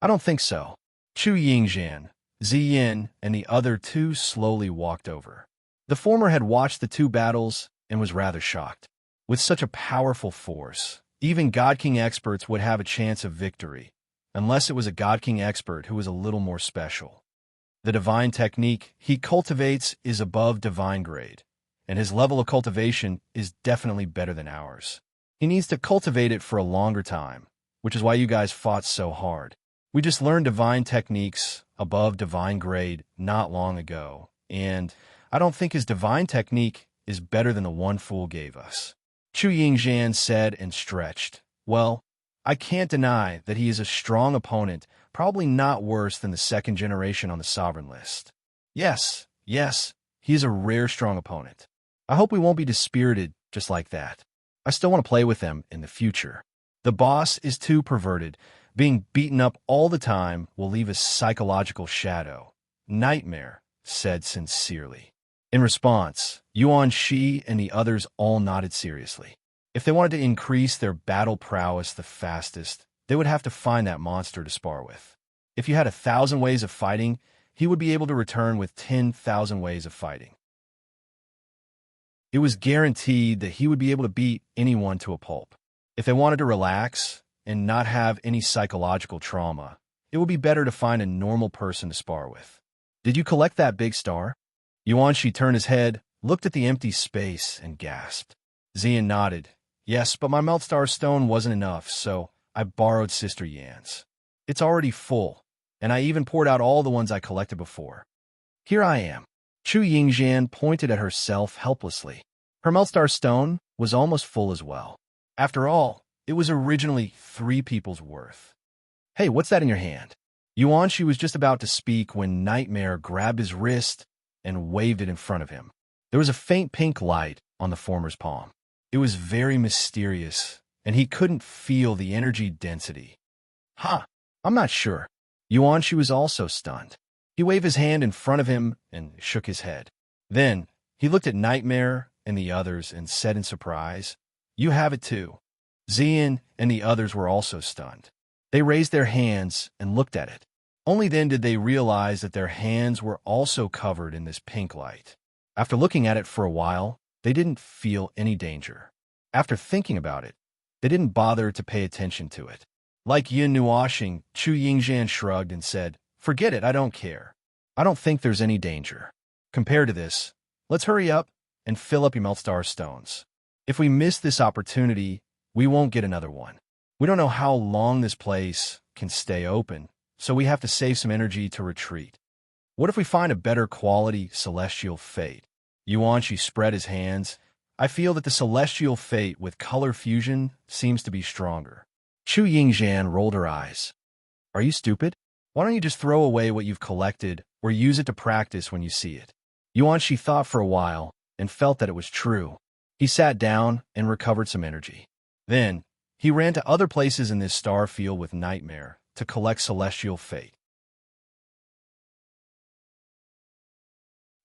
I don't think so. Chu Yingjian, Ziyin, and the other two slowly walked over. The former had watched the two battles and was rather shocked. With such a powerful force, even God King experts would have a chance of victory, unless it was a God King expert who was a little more special. The divine technique he cultivates is above divine grade, and his level of cultivation is definitely better than ours. He needs to cultivate it for a longer time, which is why you guys fought so hard. We just learned divine techniques above divine grade not long ago, and I don't think his divine technique is better than the one fool gave us. Chu Yingzhan said and stretched. Well, I can't deny that he is a strong opponent, probably not worse than the second generation on the sovereign list. Yes, he is a rare strong opponent. I hope we won't be dispirited just like that. I still want to play with them in the future. The boss is too perverted. Being beaten up all the time will leave a psychological shadow. Nightmare said sincerely. In response, Yuan Shi and the others all nodded seriously. If they wanted to increase their battle prowess the fastest, they would have to find that monster to spar with. If you had 1,000 ways of fighting, he would be able to return with 10,000 ways of fighting. It was guaranteed that he would be able to beat anyone to a pulp. If they wanted to relax and not have any psychological trauma, it would be better to find a normal person to spar with. Did you collect that big star? Yuan Shi turned his head, looked at the empty space, and gasped. Xian nodded. Yes, but my Meltstar stone wasn't enough, so I borrowed Sister Yan's. It's already full, and I even poured out all the ones I collected before. Here I am. Chu Yingzhan pointed at herself helplessly. Her Meltstar stone was almost full as well. After all, it was originally 3 people's worth. Hey, what's that in your hand? Yuan Shi was just about to speak when Nightmare grabbed his wrist and waved it in front of him. There was a faint pink light on the former's palm. It was very mysterious, and he couldn't feel the energy density. I'm not sure. Yuan Shi was also stunned. He waved his hand in front of him and shook his head. Then, he looked at Nightmare and the others and said in surprise, You have it too. Xian and the others were also stunned. They raised their hands and looked at it. Only then did they realize that their hands were also covered in this pink light. After looking at it for a while, they didn't feel any danger. After thinking about it, they didn't bother to pay attention to it. Like Yin Nuoxing, Chu Yingzhan shrugged and said, Forget it, I don't care. I don't think there's any danger. Compared to this, let's hurry up and fill up your Meltstar stones. If we miss this opportunity, we won't get another one. We don't know how long this place can stay open, so we have to save some energy to retreat. What if we find a better quality celestial fate? Yuan Shi spread his hands. I feel that the celestial fate with color fusion seems to be stronger. Chu Yingzhan rolled her eyes. Are you stupid? Why don't you just throw away what you've collected or use it to practice when you see it? Yuan Shi thought for a while and felt that it was true. He sat down and recovered some energy. Then, he ran to other places in this star field with Nightmare to collect celestial fate.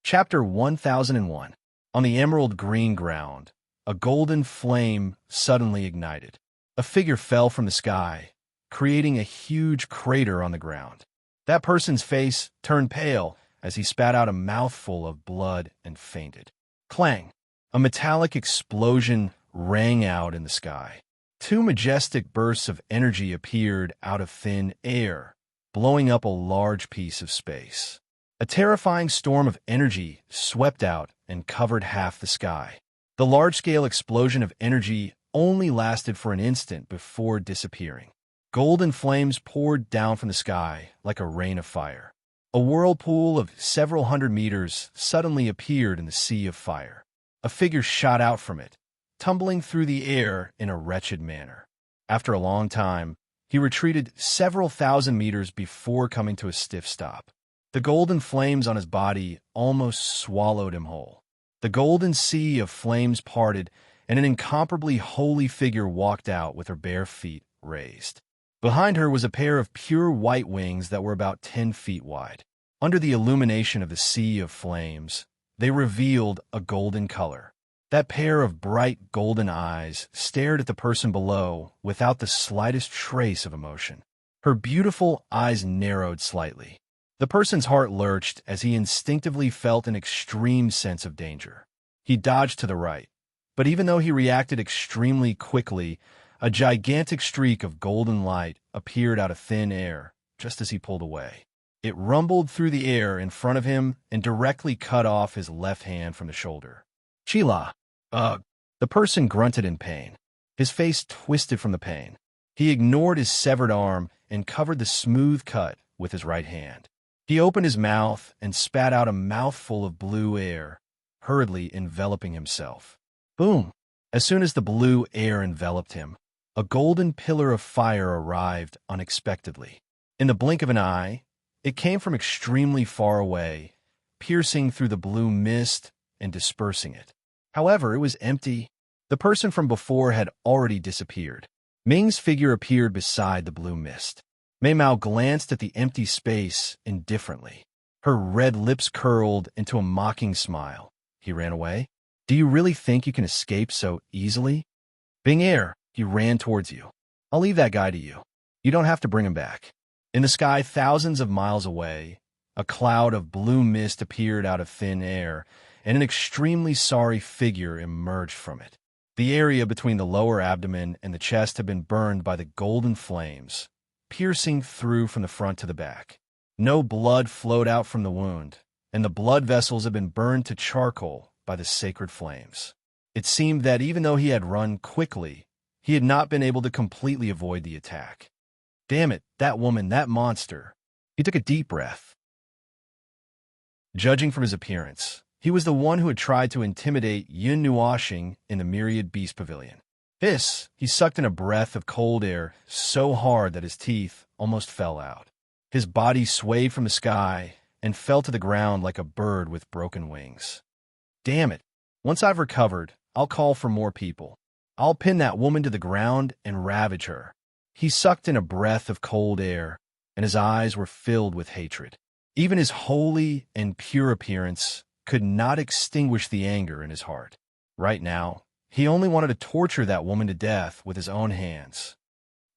Chapter 1001. On the emerald green ground, a golden flame suddenly ignited. A figure fell from the sky, creating a huge crater on the ground. That person's face turned pale as he spat out a mouthful of blood and fainted. Clang! A metallic explosion rang out in the sky. 2 majestic bursts of energy appeared out of thin air, blowing up a large piece of space. A terrifying storm of energy swept out and covered half the sky. The large-scale explosion of energy only lasted for an instant before disappearing. Golden flames poured down from the sky like a rain of fire. A whirlpool of several hundred meters suddenly appeared in the sea of fire. A figure shot out from it, tumbling through the air in a wretched manner. After a long time, he retreated several thousand meters before coming to a stiff stop. The golden flames on his body almost swallowed him whole. The golden sea of flames parted, and an incomparably holy figure walked out with her bare feet raised. Behind her was a pair of pure white wings that were about 10 feet wide. Under the illumination of the sea of flames, they revealed a golden color. That pair of bright golden eyes stared at the person below without the slightest trace of emotion. Her beautiful eyes narrowed slightly. The person's heart lurched as he instinctively felt an extreme sense of danger. He dodged to the right, but even though he reacted extremely quickly, a gigantic streak of golden light appeared out of thin air just as he pulled away. It rumbled through the air in front of him and directly cut off his left hand from the shoulder. Chila! Ugh! The person grunted in pain. His face twisted from the pain. He ignored his severed arm and covered the smooth cut with his right hand. He opened his mouth and spat out a mouthful of blue air, hurriedly enveloping himself. Boom! As soon as the blue air enveloped him, a golden pillar of fire arrived unexpectedly. In the blink of an eye, it came from extremely far away, piercing through the blue mist and dispersing it. However, it was empty. The person from before had already disappeared. Ming's figure appeared beside the blue mist. Mei Mao glanced at the empty space indifferently. Her red lips curled into a mocking smile. He ran away. Do you really think you can escape so easily? Bing Air, he ran towards you. I'll leave that guy to you. You don't have to bring him back. In the sky, thousands of miles away, a cloud of blue mist appeared out of thin air, and an extremely sorry figure emerged from it. The area between the lower abdomen and the chest had been burned by the golden flames, piercing through from the front to the back. No blood flowed out from the wound, and the blood vessels had been burned to charcoal by the sacred flames. It seemed that even though he had run quickly, he had not been able to completely avoid the attack. Damn it, that woman, that monster. He took a deep breath. Judging from his appearance, he was the one who had tried to intimidate Yun Nuoxing in the Myriad Beast Pavilion. He sucked in a breath of cold air so hard that his teeth almost fell out. His body swayed from the sky and fell to the ground like a bird with broken wings. Damn it. Once I've recovered, I'll call for more people. I'll pin that woman to the ground and ravage her. He sucked in a breath of cold air, and his eyes were filled with hatred. Even his holy and pure appearance could not extinguish the anger in his heart. Right now, he only wanted to torture that woman to death with his own hands.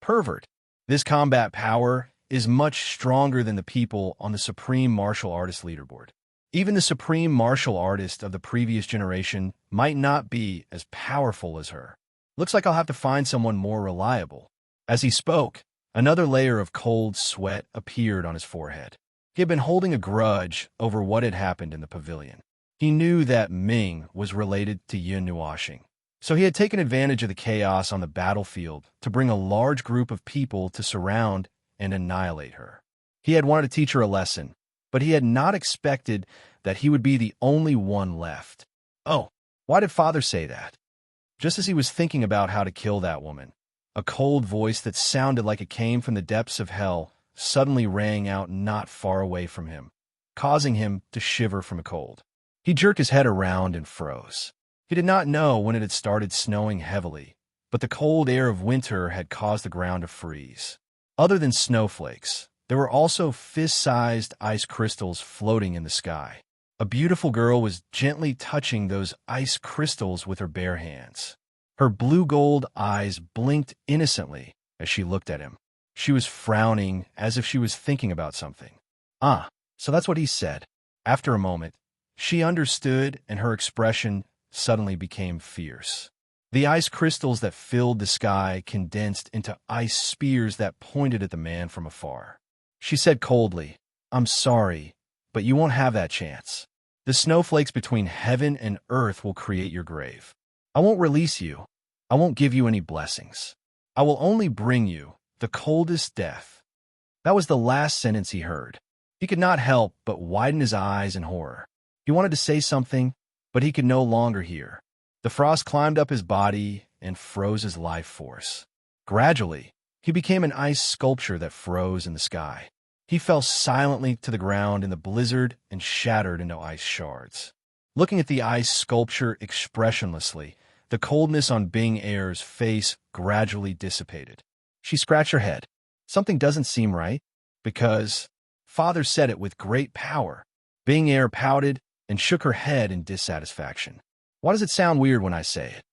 Pervert. This combat power is much stronger than the people on the Supreme Martial Artist leaderboard. Even the Supreme Martial Artist of the previous generation might not be as powerful as her. Looks like I'll have to find someone more reliable. As he spoke, another layer of cold sweat appeared on his forehead. He had been holding a grudge over what had happened in the pavilion. He knew that Ming was related to Yun Nuoxing, so he had taken advantage of the chaos on the battlefield to bring a large group of people to surround and annihilate her. He had wanted to teach her a lesson, but he had not expected that he would be the only one left. Oh, why did Father say that? Just as he was thinking about how to kill that woman, a cold voice that sounded like it came from the depths of hell suddenly rang out not far away from him, causing him to shiver from a cold. He jerked his head around and froze. He did not know when it had started snowing heavily, but the cold air of winter had caused the ground to freeze. Other than snowflakes, there were also fist-sized ice crystals floating in the sky. A beautiful girl was gently touching those ice crystals with her bare hands. Her blue-gold eyes blinked innocently as she looked at him. She was frowning as if she was thinking about something. Ah, so that's what he said. After a moment, she understood, and her expression suddenly became fierce. The ice crystals that filled the sky condensed into ice spears that pointed at the man from afar. She said coldly, "I'm sorry, but you won't have that chance. The snowflakes between heaven and earth will create your grave. I won't release you. I won't give you any blessings. I will only bring you the coldest death." That was the last sentence he heard. He could not help but widen his eyes in horror. He wanted to say something, but he could no longer hear. The frost climbed up his body and froze his life force. Gradually, he became an ice sculpture that froze in the sky. He fell silently to the ground in the blizzard and shattered into ice shards. Looking at the ice sculpture expressionlessly, the coldness on Bing Air's face gradually dissipated. She scratched her head. Something doesn't seem right, because Father said it with great power. Bing Air pouted and shook her head in dissatisfaction. Why does it sound weird when I say it?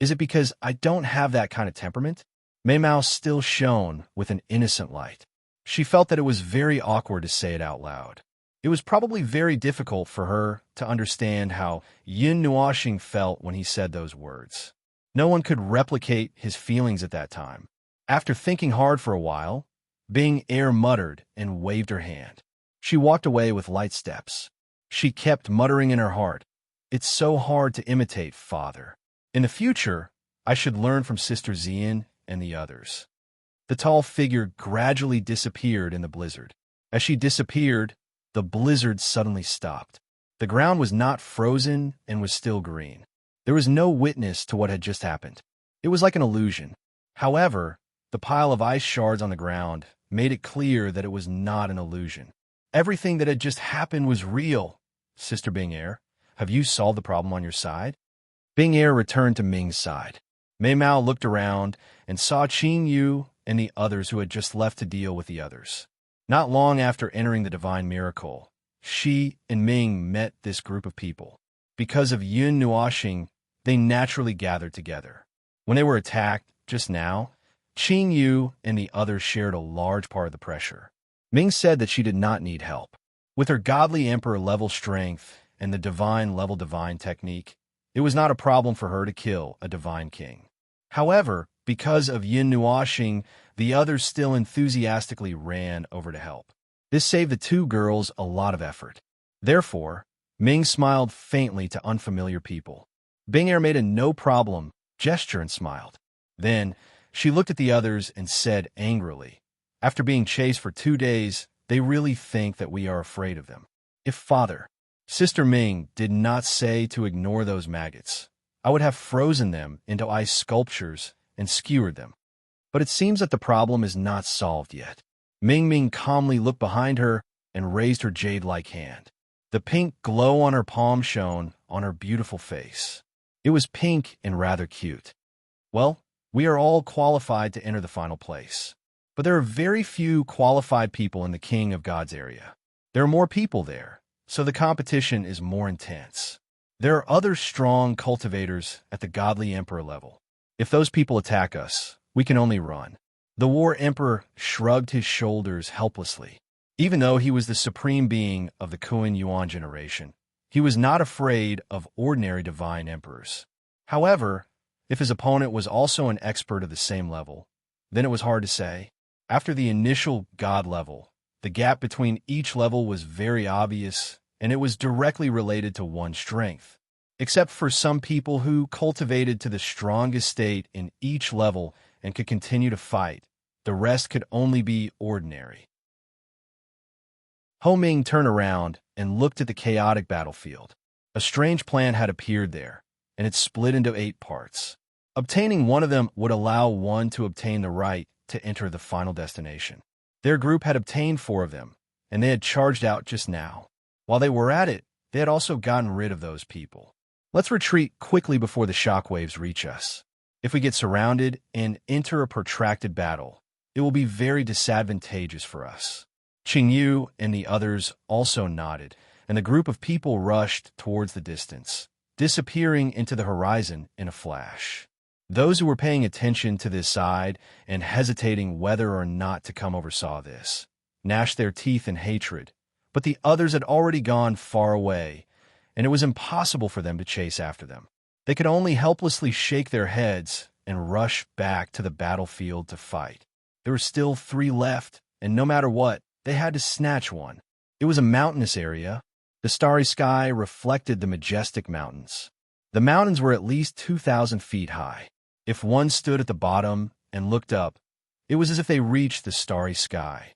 Is it because I don't have that kind of temperament? Mei Mao still shone with an innocent light. She felt that it was very awkward to say it out loud. It was probably very difficult for her to understand how Yun Nuoxing felt when he said those words. No one could replicate his feelings at that time. After thinking hard for a while, Bing Air muttered and waved her hand. She walked away with light steps. She kept muttering in her heart, "It's so hard to imitate Father. In the future, I should learn from Sister Zian and the others. The tall figure gradually disappeared in the blizzard. As she disappeared, the blizzard suddenly stopped. The ground was not frozen and was still green. There was no witness to what had just happened. It was like an illusion. However, the pile of ice shards on the ground made it clear that it was not an illusion. Everything that had just happened was real. Sister Bing-Er, have you solved the problem on your side? Bing-Er returned to Ming's side. Mei Mao looked around and saw Qing Yu and the others who had just left to deal with the others. Not long after entering the divine miracle, she and Ming met this group of people. Because of Yun Nuoxing, they naturally gathered together. When they were attacked just now, Qing Yu and the others shared a large part of the pressure. Ming said that she did not need help. With her godly emperor-level strength and the divine-level divine technique, it was not a problem for her to kill a divine king. However, because of Yin Nuoxing, the others still enthusiastically ran over to help. This saved the two girls a lot of effort. Therefore, Ming smiled faintly to unfamiliar people. Bing-Er made a no-problem gesture and smiled. Then, she looked at the others and said angrily, "After being chased for 2 days, they really think that we are afraid of them. If Father, Sister Ming did not say to ignore those maggots, I would have frozen them into ice sculptures and skewered them. But it seems that the problem is not solved yet." Ming calmly looked behind her and raised her jade-like hand. The pink glow on her palm shone on her beautiful face. It was pink and rather cute. Well, we are all qualified to enter the final place. But there are very few qualified people in the King of Gods area. There are more people there, so the competition is more intense. There are other strong cultivators at the godly emperor level. If those people attack us, we can only run. The war emperor shrugged his shoulders helplessly. Even though he was the supreme being of the Kuan Yuan generation, he was not afraid of ordinary divine emperors. However, if his opponent was also an expert of the same level, then it was hard to say. After the initial god level, the gap between each level was very obvious, and it was directly related to one's strength. Except for some people who cultivated to the strongest state in each level and could continue to fight, the rest could only be ordinary. Ho Ming turned around and looked at the chaotic battlefield. A strange plan had appeared there, and it split into 8 parts. Obtaining one of them would allow one to obtain the right to enter the final destination. Their group had obtained 4 of them, and they had charged out just now. While they were at it, they had also gotten rid of those people. Let's retreat quickly before the shockwaves reach us. If we get surrounded and enter a protracted battle, it will be very disadvantageous for us. Qing Yu and the others also nodded, and the group of people rushed towards the distance, disappearing into the horizon in a flash. Those who were paying attention to this side and hesitating whether or not to come over saw this, gnashed their teeth in hatred, but the others had already gone far away, and it was impossible for them to chase after them. They could only helplessly shake their heads and rush back to the battlefield to fight. There were still 3 left, and no matter what, they had to snatch one. It was a mountainous area. The starry sky reflected the majestic mountains. The mountains were at least 2,000 feet high. If one stood at the bottom and looked up, it was as if they reached the starry sky.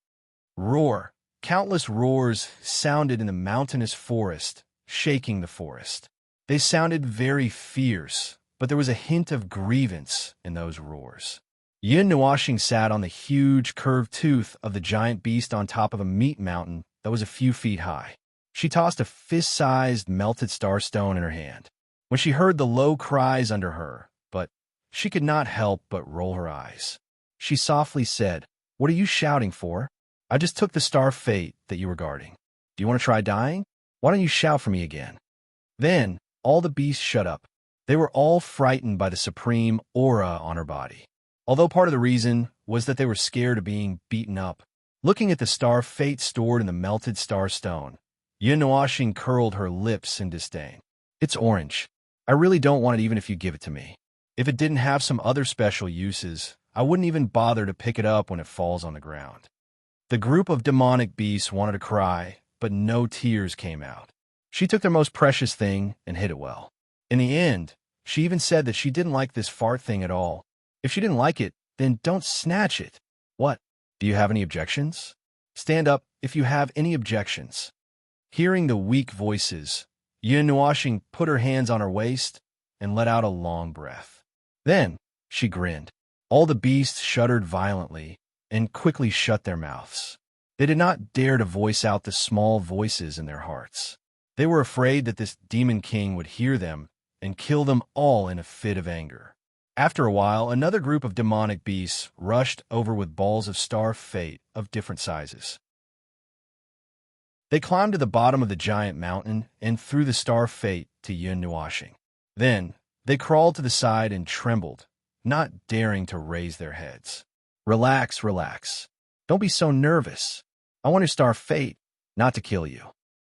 Roar! Countless roars sounded in the mountainous forest, shaking the forest. They sounded very fierce, but there was a hint of grievance in those roars. Yin Nuoxing sat on the huge curved tooth of the giant beast on top of a meat mountain that was a few feet high. She tossed a fist-sized melted starstone in her hand. When she heard the low cries under her, but she could not help but roll her eyes. She softly said, "What are you shouting for? I just took the star fate that you were guarding. Do you want to try dying? Why don't you shout for me again?" Then, all the beasts shut up. They were all frightened by the supreme aura on her body. Although part of the reason was that they were scared of being beaten up. Looking at the star fate stored in the melted star stone, Yin Nuoxing curled her lips in disdain. "It's orange. I really don't want it even if you give it to me. If it didn't have some other special uses, I wouldn't even bother to pick it up when it falls on the ground." The group of demonic beasts wanted to cry, but no tears came out. She took their most precious thing and hid it well. In the end, she even said that she didn't like this fart thing at all. If she didn't like it, then don't snatch it. What? Do you have any objections? Stand up if you have any objections. Hearing the weak voices, Nuashing put her hands on her waist and let out a long breath. Then she grinned. All the beasts shuddered violently and quickly shut their mouths. They did not dare to voice out the small voices in their hearts. They were afraid that this demon king would hear them and kill them all in a fit of anger. After a while, another group of demonic beasts rushed over with balls of star fate of different sizes. They climbed to the bottom of the giant mountain and threw the star fate to Nuashing. Then they crawled to the side and trembled, not daring to raise their heads. Relax, relax. Don't be so nervous. I want to star fate, not to kill you.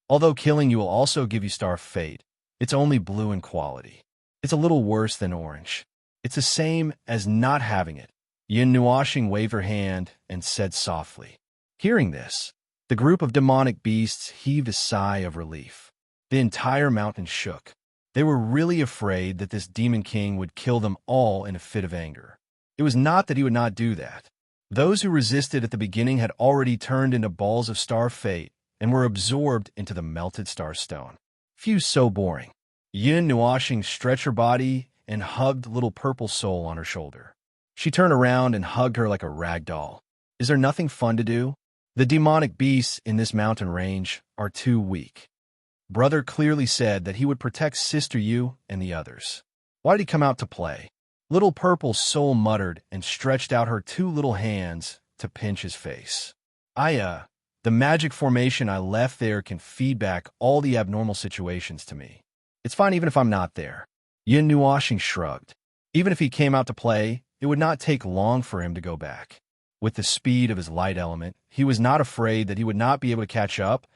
Although killing you will also give you star fate, it's only blue in quality. It's a little worse than orange. It's the same as not having it. Nuashing waved her hand and said softly. Hearing this, the group of demonic beasts heaved a sigh of relief. The entire mountain shook. They were really afraid that this demon king would kill them all in a fit of anger. It was not that he would not do that. Those who resisted at the beginning had already turned into balls of star fate and were absorbed into the melted star stone. Phew, so boring. Nuashing stretched her body and hugged little purple soul on her shoulder. She turned around and hugged her like a rag doll. Is there nothing fun to do? The demonic beasts in this mountain range are too weak. Brother clearly said that he would protect Sister Yu and the others. Why did he come out to play? Little purple soul muttered and stretched out her two little hands to pinch his face. The magic formation I left there can feed back all the abnormal situations to me. It's fine even if I'm not there. Nuashing shrugged. Even if he came out to play, it would not take long for him to go back. With the speed of his light element, he was not afraid that he would not be able to catch up.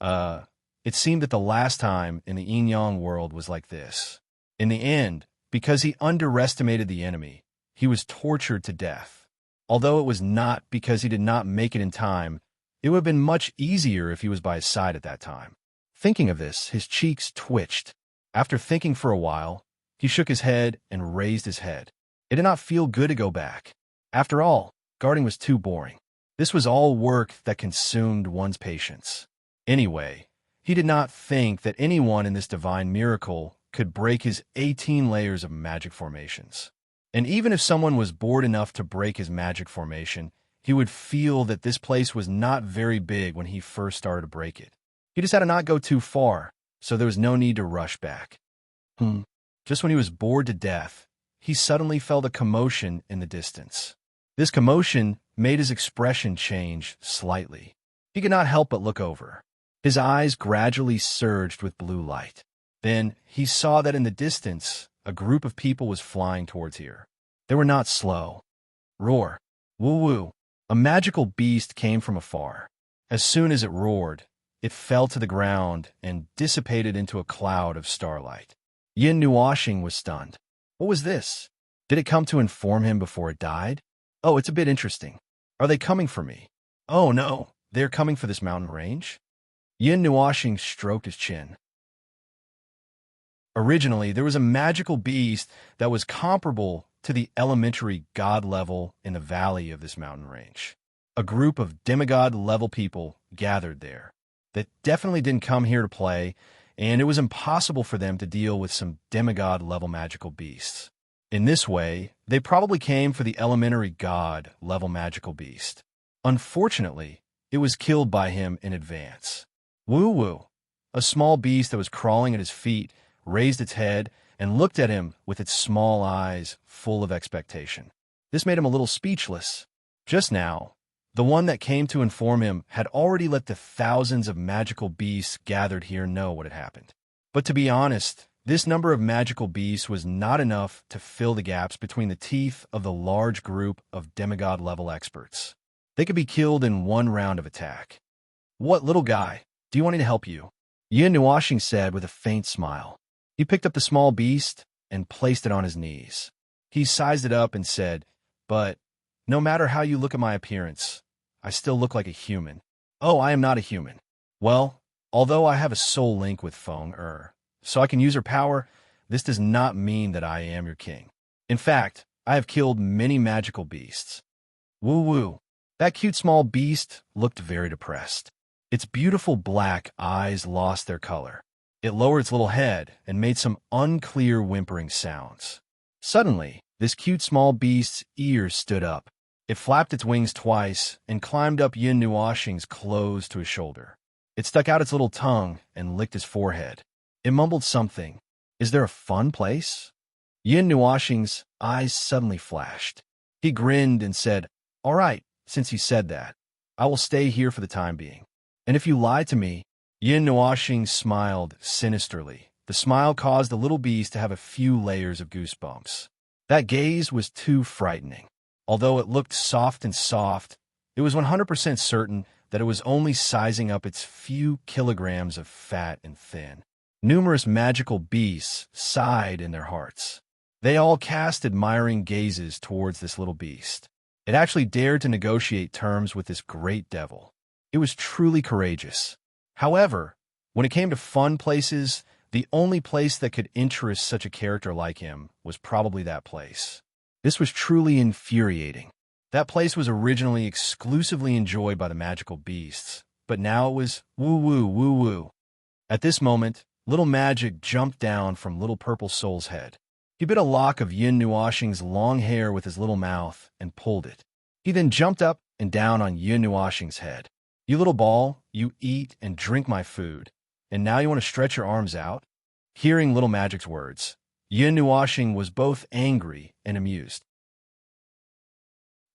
It seemed that the last time in the yin-yang world was like this. In the end, because he underestimated the enemy, he was tortured to death. Although it was not because he did not make it in time, it would have been much easier if he was by his side at that time. Thinking of this, his cheeks twitched. After thinking for a while, he shook his head and raised his head. It did not feel good to go back. After all, guarding was too boring. This was all work that consumed one's patience. Anyway, he did not think that anyone in this divine miracle could break his 18 layers of magic formations. And even if someone was bored enough to break his magic formation, he would feel that this place was not very big when he first started to break it. He just had to not go too far, so there was no need to rush back. Just when he was bored to death, he suddenly felt a commotion in the distance. This commotion made his expression change slightly. He could not help but look over. His eyes gradually surged with blue light. Then he saw that in the distance, a group of people was flying towards here. They were not slow. Roar. Woo-woo. A magical beast came from afar. As soon as it roared, it fell to the ground and dissipated into a cloud of starlight. Nuashing was stunned. What was this? Did it come to inform him before it died? Oh, it's a bit interesting. Are they coming for me? Oh no, they're coming for this mountain range? Nuashing stroked his chin. Originally, there was a magical beast that was comparable to the elementary god level in the valley of this mountain range. A group of demigod-level people gathered there that definitely didn't come here to play, and it was impossible for them to deal with some demigod-level magical beasts. In this way, they probably came for the elementary god-level magical beast. Unfortunately, it was killed by him in advance. Woo-woo, a small beast that was crawling at his feet, raised its head and looked at him with its small eyes full of expectation. This made him a little speechless. Just now, the one that came to inform him had already let the thousands of magical beasts gathered here know what had happened. But to be honest, this number of magical beasts was not enough to fill the gaps between the teeth of the large group of demigod-level experts. They could be killed in one round of attack. What, little guy? Do you want me to help you? Nuashing said with a faint smile. He picked up the small beast and placed it on his knees. He sized it up and said, but no matter how you look at my appearance, I still look like a human. Oh, I am not a human. Well, although I have a soul link with Feng so I can use her power, this does not mean that I am your king. In fact, I have killed many magical beasts. Woo-woo. That cute small beast looked very depressed. Its beautiful black eyes lost their color. It lowered its little head and made some unclear whimpering sounds. Suddenly, this cute small beast's ears stood up. It flapped its wings twice and climbed up Yin Nuoxing's close to his shoulder. It stuck out its little tongue and licked his forehead. It mumbled something. Is there a fun place? Yin Nuoxing's eyes suddenly flashed. He grinned and said, All right, since you said that, I will stay here for the time being. And if you lie to me, Yin Nuoxing smiled sinisterly. The smile caused the little beast to have a few layers of goosebumps. That gaze was too frightening. Although it looked soft, it was 100% certain that it was only sizing up its few kilograms of fat and thin. Numerous magical beasts sighed in their hearts. They all cast admiring gazes towards this little beast. It actually dared to negotiate terms with this great devil. It was truly courageous. However, when it came to fun places, the only place that could interest such a character like him was probably that place. This was truly infuriating. That place was originally exclusively enjoyed by the magical beasts, but now it was woo-woo, woo-woo. At this moment, Little Magic jumped down from Little Purple Soul's head. He bit a lock of Yin Nuoxing's long hair with his little mouth and pulled it. He then jumped up and down on Yin Nuoxing's head. You little ball, you eat and drink my food, and now you want to stretch your arms out? Hearing Little Magic's words, Yin Nuoxing was both angry and amused.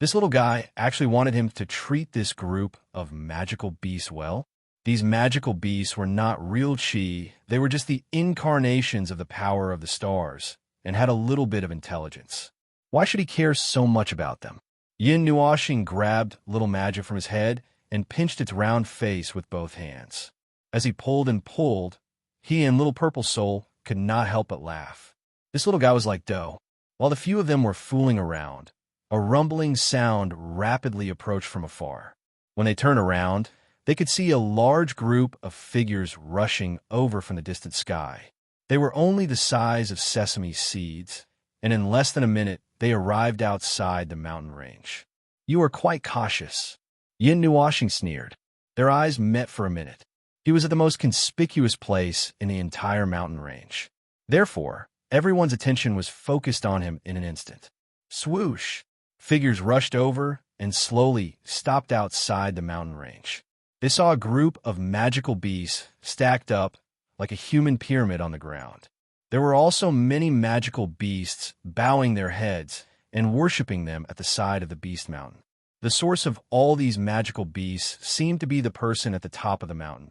This little guy actually wanted him to treat this group of magical beasts well. These magical beasts were not real chi, they were just the incarnations of the power of the stars, and had a little bit of intelligence. Why should he care so much about them? Yin Nuoxing grabbed Little Magic from his head and pinched its round face with both hands. As he pulled and pulled, he and Little Purple Soul could not help but laugh. This little guy was like dough. While the few of them were fooling around, a rumbling sound rapidly approached from afar. When they turned around, they could see a large group of figures rushing over from the distant sky. They were only the size of sesame seeds, and in less than a minute, they arrived outside the mountain range. You are quite cautious. Yin Nuoxing sneered. Their eyes met for a minute. He was at the most conspicuous place in the entire mountain range. Therefore, everyone's attention was focused on him in an instant. Swoosh! Figures rushed over and slowly stopped outside the mountain range. They saw a group of magical beasts stacked up like a human pyramid on the ground. There were also many magical beasts bowing their heads and worshiping them at the side of the beast mountain. The source of all these magical beasts seemed to be the person at the top of the mountain.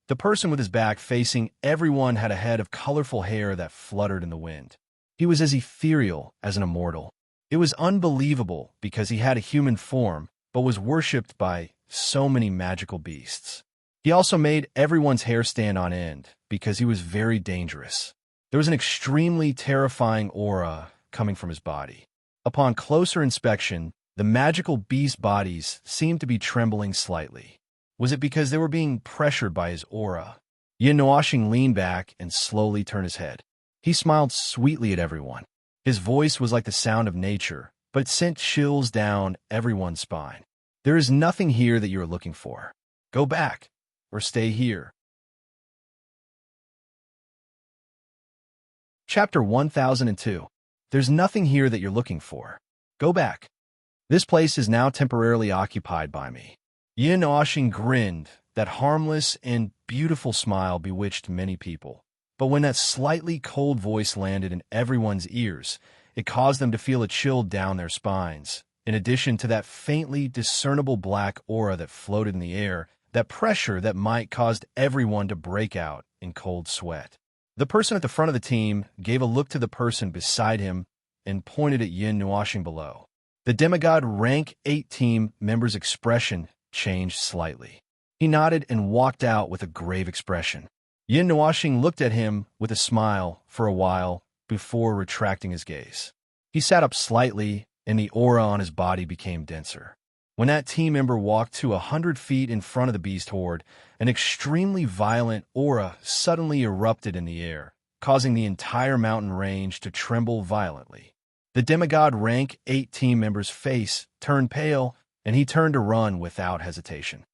The person with his back facing everyone had a head of colorful hair that fluttered in the wind. He was as ethereal as an immortal. It was unbelievable because he had a human form, but was worshipped by so many magical beasts. He also made everyone's hair stand on end because he was very dangerous. There was an extremely terrifying aura coming from his body. Upon closer inspection, the magical beast bodies seemed to be trembling slightly. Was it because they were being pressured by his aura? Yin Nuoxing leaned back and slowly turned his head. He smiled sweetly at everyone. His voice was like the sound of nature, but it sent chills down everyone's spine. There is nothing here that you are looking for. Go back, or stay here. Chapter 1002. There's nothing here that you're looking for. Go back. This place is now temporarily occupied by me. Yin Nuoxing grinned. That harmless and beautiful smile bewitched many people. But when that slightly cold voice landed in everyone's ears, it caused them to feel a chill down their spines. In addition to that faintly discernible black aura that floated in the air, that pressure that might caused everyone to break out in cold sweat. The person at the front of the team gave a look to the person beside him and pointed at Yin Nuoxing below. The demigod rank 8 team member's expression changed slightly. He nodded and walked out with a grave expression. Yin Nuoxing looked at him with a smile for a while before retracting his gaze. He sat up slightly, and the aura on his body became denser. When that team member walked to 100 feet in front of the beast horde, an extremely violent aura suddenly erupted in the air, causing the entire mountain range to tremble violently. The demigod rank 8 team member's face turned pale, and he turned to run without hesitation.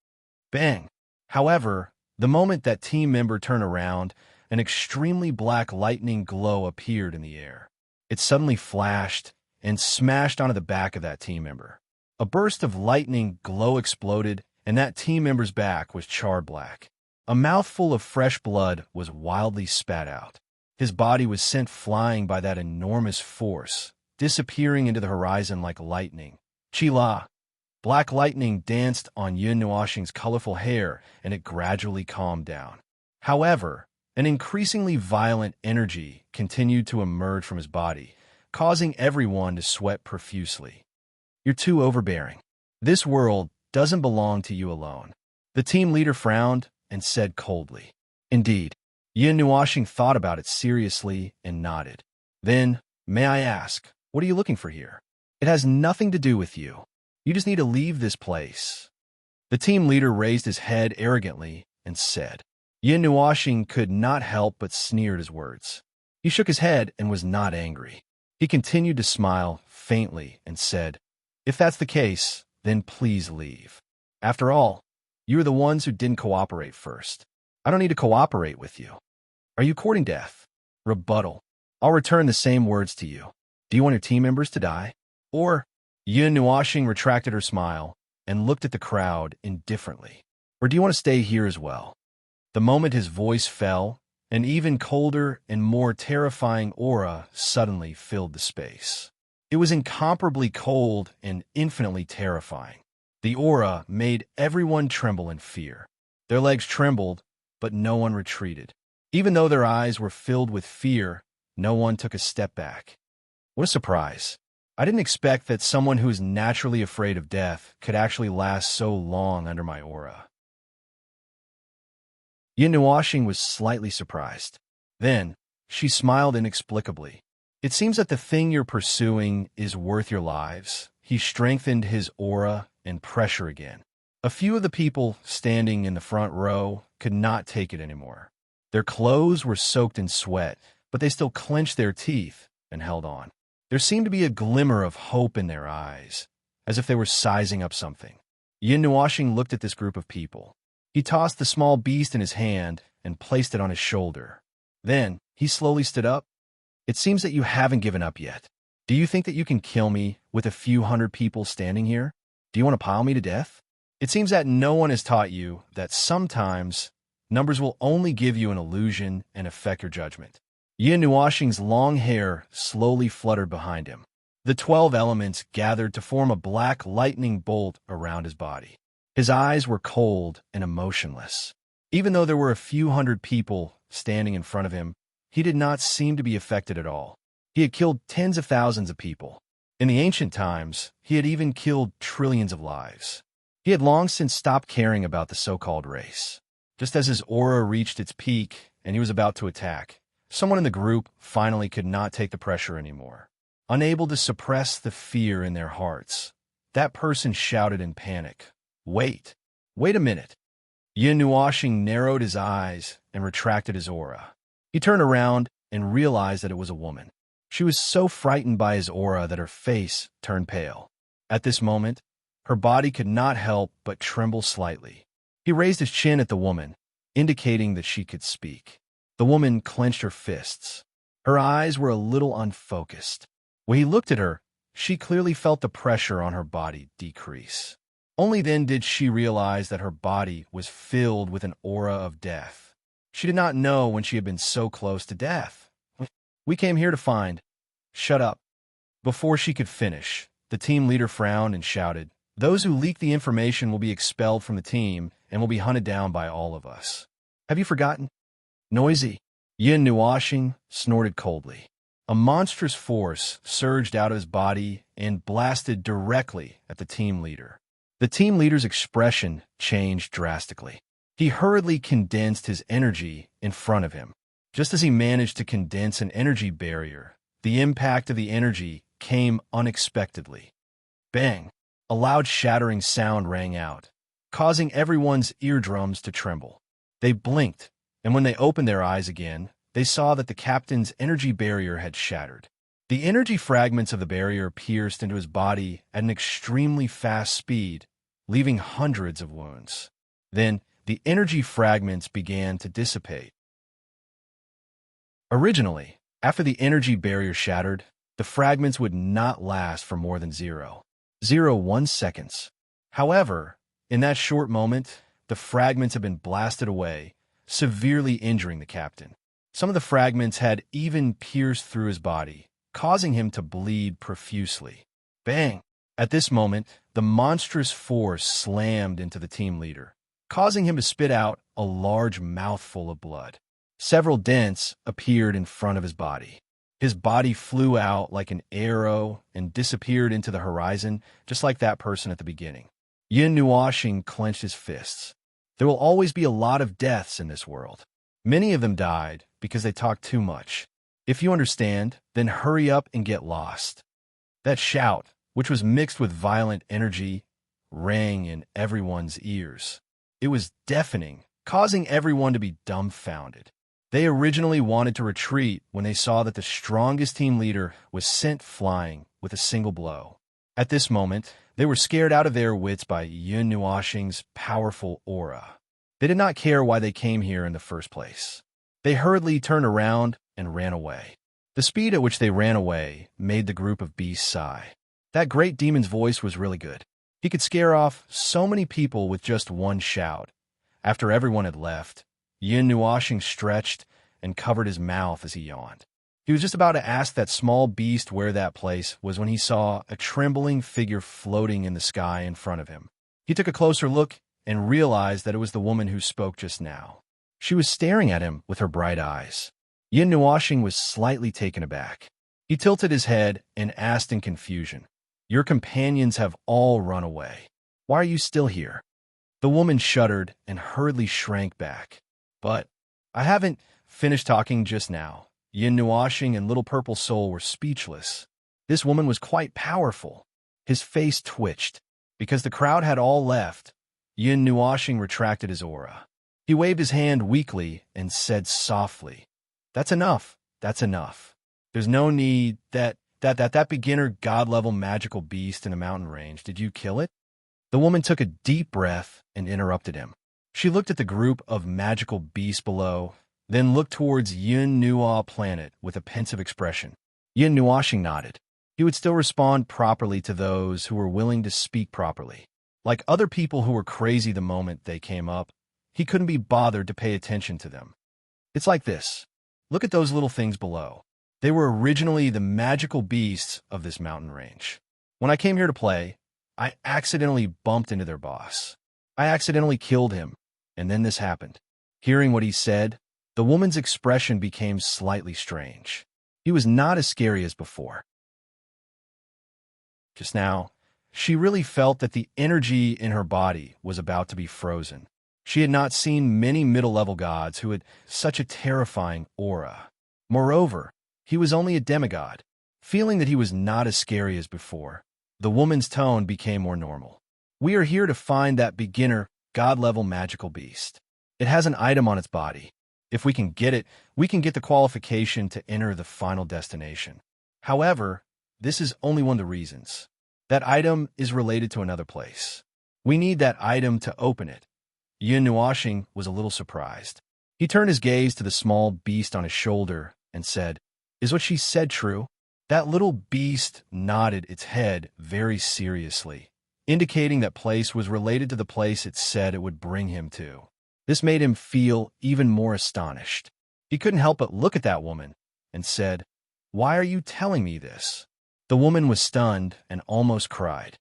Bang! However, the moment that team member turned around, an extremely black lightning glow appeared in the air. It suddenly flashed and smashed onto the back of that team member. A burst of lightning glow exploded, and that team member's back was charred black. A mouthful of fresh blood was wildly spat out. His body was sent flying by that enormous force, disappearing into the horizon like lightning. Chi-la! Black lightning danced on Yin Nuoxing's colorful hair, and it gradually calmed down. However, an increasingly violent energy continued to emerge from his body, causing everyone to sweat profusely. You're too overbearing. This world doesn't belong to you alone. The team leader frowned and said coldly. Indeed. Yin Nuoxing thought about it seriously and nodded. Then, may I ask, what are you looking for here? It has nothing to do with you. You just need to leave this place. The team leader raised his head arrogantly and said. Yin Nuoxing could not help but sneer at his words. He shook his head and was not angry. He continued to smile faintly and said, If that's the case, then please leave. After all, you are the ones who didn't cooperate first. I don't need to cooperate with you. Are you courting death? Rebuttal. I'll return the same words to you. Do you want your team members to die? Or... Yin Nuoxing retracted her smile and looked at the crowd indifferently. Or do you want to stay here as well? The moment his voice fell, an even colder and more terrifying aura suddenly filled the space. It was incomparably cold and infinitely terrifying. The aura made everyone tremble in fear. Their legs trembled, but no one retreated. Even though their eyes were filled with fear, no one took a step back. What a surprise. I didn't expect that someone who is naturally afraid of death could actually last so long under my aura. Yin Nuoxing was slightly surprised. Then, she smiled inexplicably. It seems that the thing you're pursuing is worth your lives. He strengthened his aura and pressure again. A few of the people standing in the front row could not take it anymore. Their clothes were soaked in sweat, but they still clenched their teeth and held on. There seemed to be a glimmer of hope in their eyes, as if they were sizing up something. Yin Nuoxing looked at this group of people. He tossed the small beast in his hand and placed it on his shoulder. Then, he slowly stood up. It seems that you haven't given up yet. Do you think that you can kill me with a few hundred people standing here? Do you want to pile me to death? It seems that no one has taught you that sometimes numbers will only give you an illusion and affect your judgment. Yin Nuoxing's long hair slowly fluttered behind him. The 12 elements gathered to form a black lightning bolt around his body. His eyes were cold and emotionless. Even though there were a few hundred people standing in front of him, he did not seem to be affected at all. He had killed tens of thousands of people. In the ancient times, he had even killed trillions of lives. He had long since stopped caring about the so-called race. Just as his aura reached its peak and he was about to attack, someone in the group finally could not take the pressure anymore. Unable to suppress the fear in their hearts, that person shouted in panic, Wait a minute. Yin Nuoxing narrowed his eyes and retracted his aura. He turned around and realized that it was a woman. She was so frightened by his aura that her face turned pale. At this moment, her body could not help but tremble slightly. He raised his chin at the woman, indicating that she could speak. The woman clenched her fists. Her eyes were a little unfocused. When he looked at her, she clearly felt the pressure on her body decrease. Only then did she realize that her body was filled with an aura of death. She did not know when she had been so close to death. We came here to find. Shut up. Before she could finish, the team leader frowned and shouted, Those who leak the information will be expelled from the team and will be hunted down by all of us. Have you forgotten? Noisy. Yin Nuoxing snorted coldly. A monstrous force surged out of his body and blasted directly at the team leader. The team leader's expression changed drastically. He hurriedly condensed his energy in front of him. Just as he managed to condense an energy barrier, the impact of the energy came unexpectedly. Bang! A loud shattering sound rang out, causing everyone's eardrums to tremble. They blinked, and when they opened their eyes again, they saw that the captain's energy barrier had shattered. The energy fragments of the barrier pierced into his body at an extremely fast speed, leaving hundreds of wounds. Then, the energy fragments began to dissipate. Originally, after the energy barrier shattered, the fragments would not last for more than 0.01 seconds. However, in that short moment, the fragments had been blasted away, severely injuring the captain. Some of the fragments had even pierced through his body, causing him to bleed profusely. Bang! At this moment, the monstrous force slammed into the team leader, causing him to spit out a large mouthful of blood. Several dents appeared in front of his body. His body flew out like an arrow and disappeared into the horizon, just like that person at the beginning. Yin Nuoxing clenched his fists. There will always be a lot of deaths in this world. Many of them died because they talked too much. If you understand, then hurry up and get lost. That shout, which was mixed with violent energy, rang in everyone's ears. It was deafening, causing everyone to be dumbfounded. They originally wanted to retreat when they saw that the strongest team leader was sent flying with a single blow. At this moment, they were scared out of their wits by Yin Nuoxing's powerful aura. They did not care why they came here in the first place. They hurriedly turned around and ran away. The speed at which they ran away made the group of beasts sigh. That great demon's voice was really good. He could scare off so many people with just one shout. After everyone had left, Yin Nuoxing stretched and covered his mouth as he yawned. He was just about to ask that small beast where that place was when he saw a trembling figure floating in the sky in front of him. He took a closer look and realized that it was the woman who spoke just now. She was staring at him with her bright eyes. Yin Nuoxing was slightly taken aback. He tilted his head and asked in confusion, "Your companions have all run away. Why are you still here?" The woman shuddered and hurriedly shrank back. "But I haven't finished talking just now." Yin Nuoxing and Little Purple Soul were speechless. This woman was quite powerful. His face twitched. Because the crowd had all left, Yin Nuoxing retracted his aura. He waved his hand weakly and said softly, "That's enough. That's enough. There's no need that beginner god-level magical beast in the mountain range. Did you kill it?" The woman took a deep breath and interrupted him. She looked at the group of magical beasts below, then looked towards Yin Nuo planet with a pensive expression. Yin Nuoxing nodded. He would still respond properly to those who were willing to speak properly. Like other people who were crazy the moment they came up, he couldn't be bothered to pay attention to them. It's like this. Look at those little things below. They were originally the magical beasts of this mountain range. When I came here to play, I accidentally bumped into their boss. I accidentally killed him, and then this happened. Hearing what he said, the woman's expression became slightly strange. He was not as scary as before. Just now, she really felt that the energy in her body was about to be frozen. She had not seen many middle-level gods who had such a terrifying aura. Moreover, he was only a demigod. Feeling that he was not as scary as before, the woman's tone became more normal. "We are here to find that beginner, god-level magical beast. It has an item on its body. If we can get it, we can get the qualification to enter the final destination. However, this is only one of the reasons. That item is related to another place. We need that item to open it." Yin Nuoxing was a little surprised. He turned his gaze to the small beast on his shoulder and said, "Is what she said true?" That little beast nodded its head very seriously, indicating that place was related to the place it said it would bring him to. This made him feel even more astonished. He couldn't help but look at that woman and said, "Why are you telling me this?" The woman was stunned and almost cried.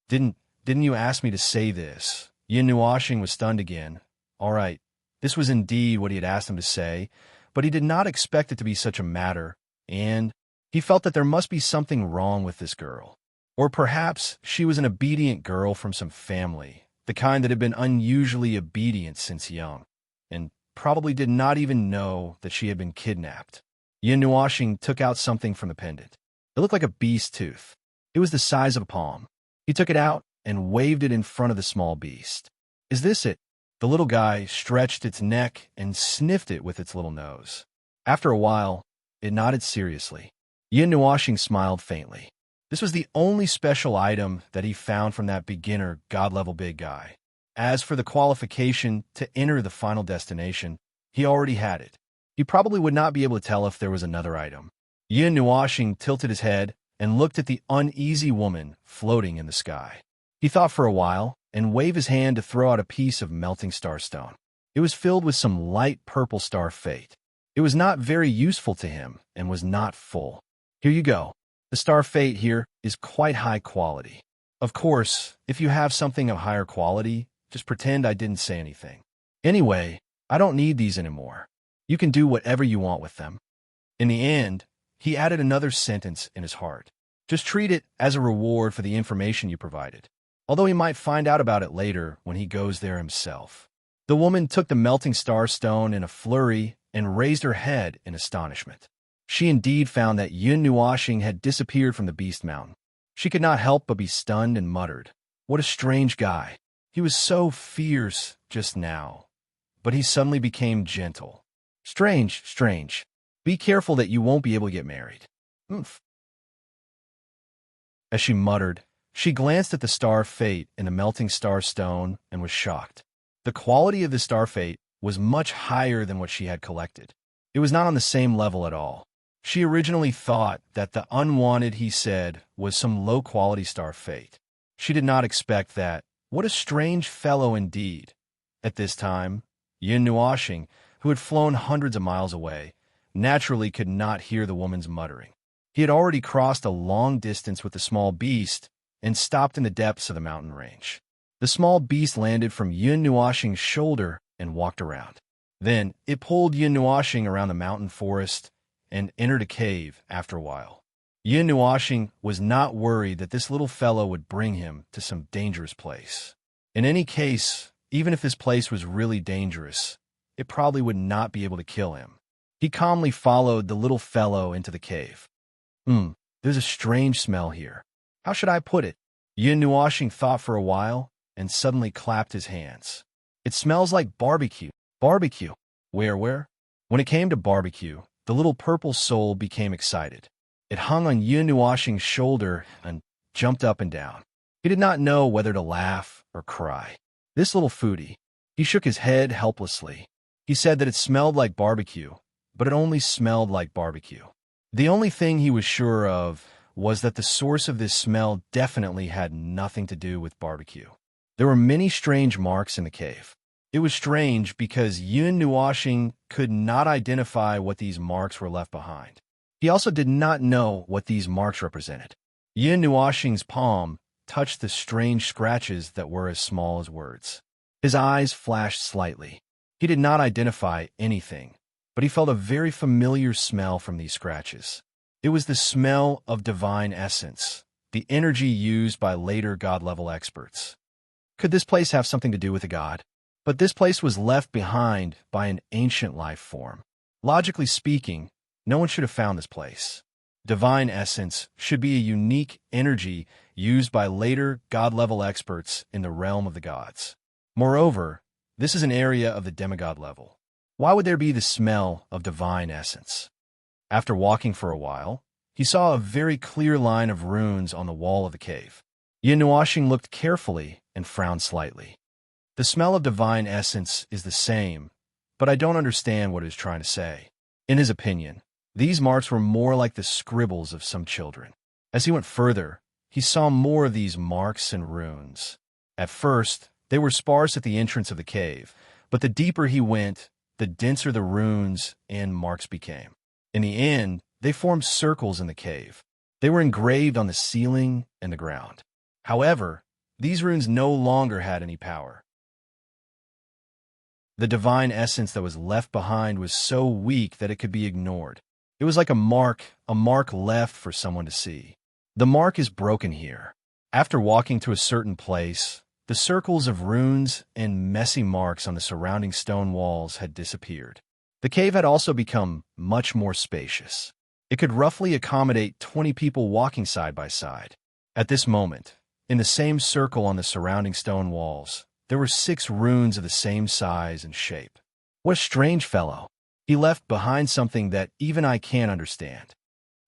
Didn't you ask me to say this?" Yin Nuoxing was stunned again. All right, this was indeed what he had asked him to say, but he did not expect it to be such a matter, and he felt that there must be something wrong with this girl. Or perhaps she was an obedient girl from some family, the kind that had been unusually obedient since young, and probably did not even know that she had been kidnapped. Yin Nuoxing took out something from the pendant. It looked like a beast's tooth. It was the size of a palm. He took it out and waved it in front of the small beast. "Is this it?" The little guy stretched its neck and sniffed it with its little nose. After a while, it nodded seriously. Yin Nuashing smiled faintly. This was the only special item that he found from that beginner god-level big guy. As for the qualification to enter the final destination, he already had it. He probably would not be able to tell if there was another item. Yin Nuashing tilted his head and looked at the uneasy woman floating in the sky. He thought for a while and waved his hand to throw out a piece of melting starstone. It was filled with some light purple star fate. It was not very useful to him and was not full. Here you go. The star fate here is quite high quality. Of course, if you have something of higher quality, just pretend I didn't say anything. Anyway, I don't need these anymore. You can do whatever you want with them. In the end, he added another sentence in his heart. Just treat it as a reward for the information you provided, although he might find out about it later when he goes there himself. The woman took the melting star stone in a flurry and raised her head in astonishment. She indeed found that Yin Nuashing had disappeared from the Beast Mountain. She could not help but be stunned and muttered, "What a strange guy. He was so fierce just now, but he suddenly became gentle. Strange, strange. Be careful that you won't be able to get married." Oomph. As she muttered, she glanced at the star fate in the melting star stone and was shocked. The quality of the star fate was much higher than what she had collected. It was not on the same level at all. She originally thought that the unwanted, he said, was some low-quality star fate. She did not expect that. What a strange fellow indeed. At this time, Yin Nuashing, who had flown hundreds of miles away, naturally could not hear the woman's muttering. He had already crossed a long distance with the small beast and stopped in the depths of the mountain range. The small beast landed from Yin Nuashing's shoulder and walked around. Then it pulled Yin Nuashing around the mountain forest and entered a cave after a while. Yin Nuashing was not worried that this little fellow would bring him to some dangerous place. In any case, even if this place was really dangerous, it probably would not be able to kill him. He calmly followed the little fellow into the cave. There's a strange smell here. How should I put it? Yin Nuashing thought for a while and suddenly clapped his hands. It smells like barbecue. Barbecue. Where? When it came to barbecue, the little purple soul became excited. It hung on Yin Nuashing's shoulder and jumped up and down. He did not know whether to laugh or cry. This little foodie. He shook his head helplessly. He said that it smelled like barbecue, but it only smelled like barbecue. The only thing he was sure of was that the source of this smell definitely had nothing to do with barbecue. There were many strange marks in the cave. It was strange because Yin Nuashing could not identify what these marks were left behind. He also did not know what these marks represented. Yin Nuashing's palm touched the strange scratches that were as small as words. His eyes flashed slightly. He did not identify anything, but he felt a very familiar smell from these scratches. It was the smell of divine essence, the energy used by later god-level experts. Could this place have something to do with a god? But this place was left behind by an ancient life form. Logically speaking, no one should have found this place. Divine essence should be a unique energy used by later god-level experts in the realm of the gods. Moreover, this is an area of the demigod level. Why would there be the smell of divine essence? After walking for a while, he saw a very clear line of runes on the wall of the cave. Yin Nuashing looked carefully and frowned slightly. The smell of divine essence is the same, but I don't understand what it is trying to say. In his opinion, these marks were more like the scribbles of some children. As he went further, he saw more of these marks and runes. At first, they were sparse at the entrance of the cave, but the deeper he went, the denser the runes and marks became. In the end, they formed circles in the cave. They were engraved on the ceiling and the ground. However, these runes no longer had any power. The divine essence that was left behind was so weak that it could be ignored. It was like a mark left for someone to see. The mark is broken here. After walking to a certain place, the circles of runes and messy marks on the surrounding stone walls had disappeared. The cave had also become much more spacious. It could roughly accommodate 20 people walking side by side. At this moment, in the same circle on the surrounding stone walls, there were 6 runes of the same size and shape. What a strange fellow. He left behind something that even I can't understand.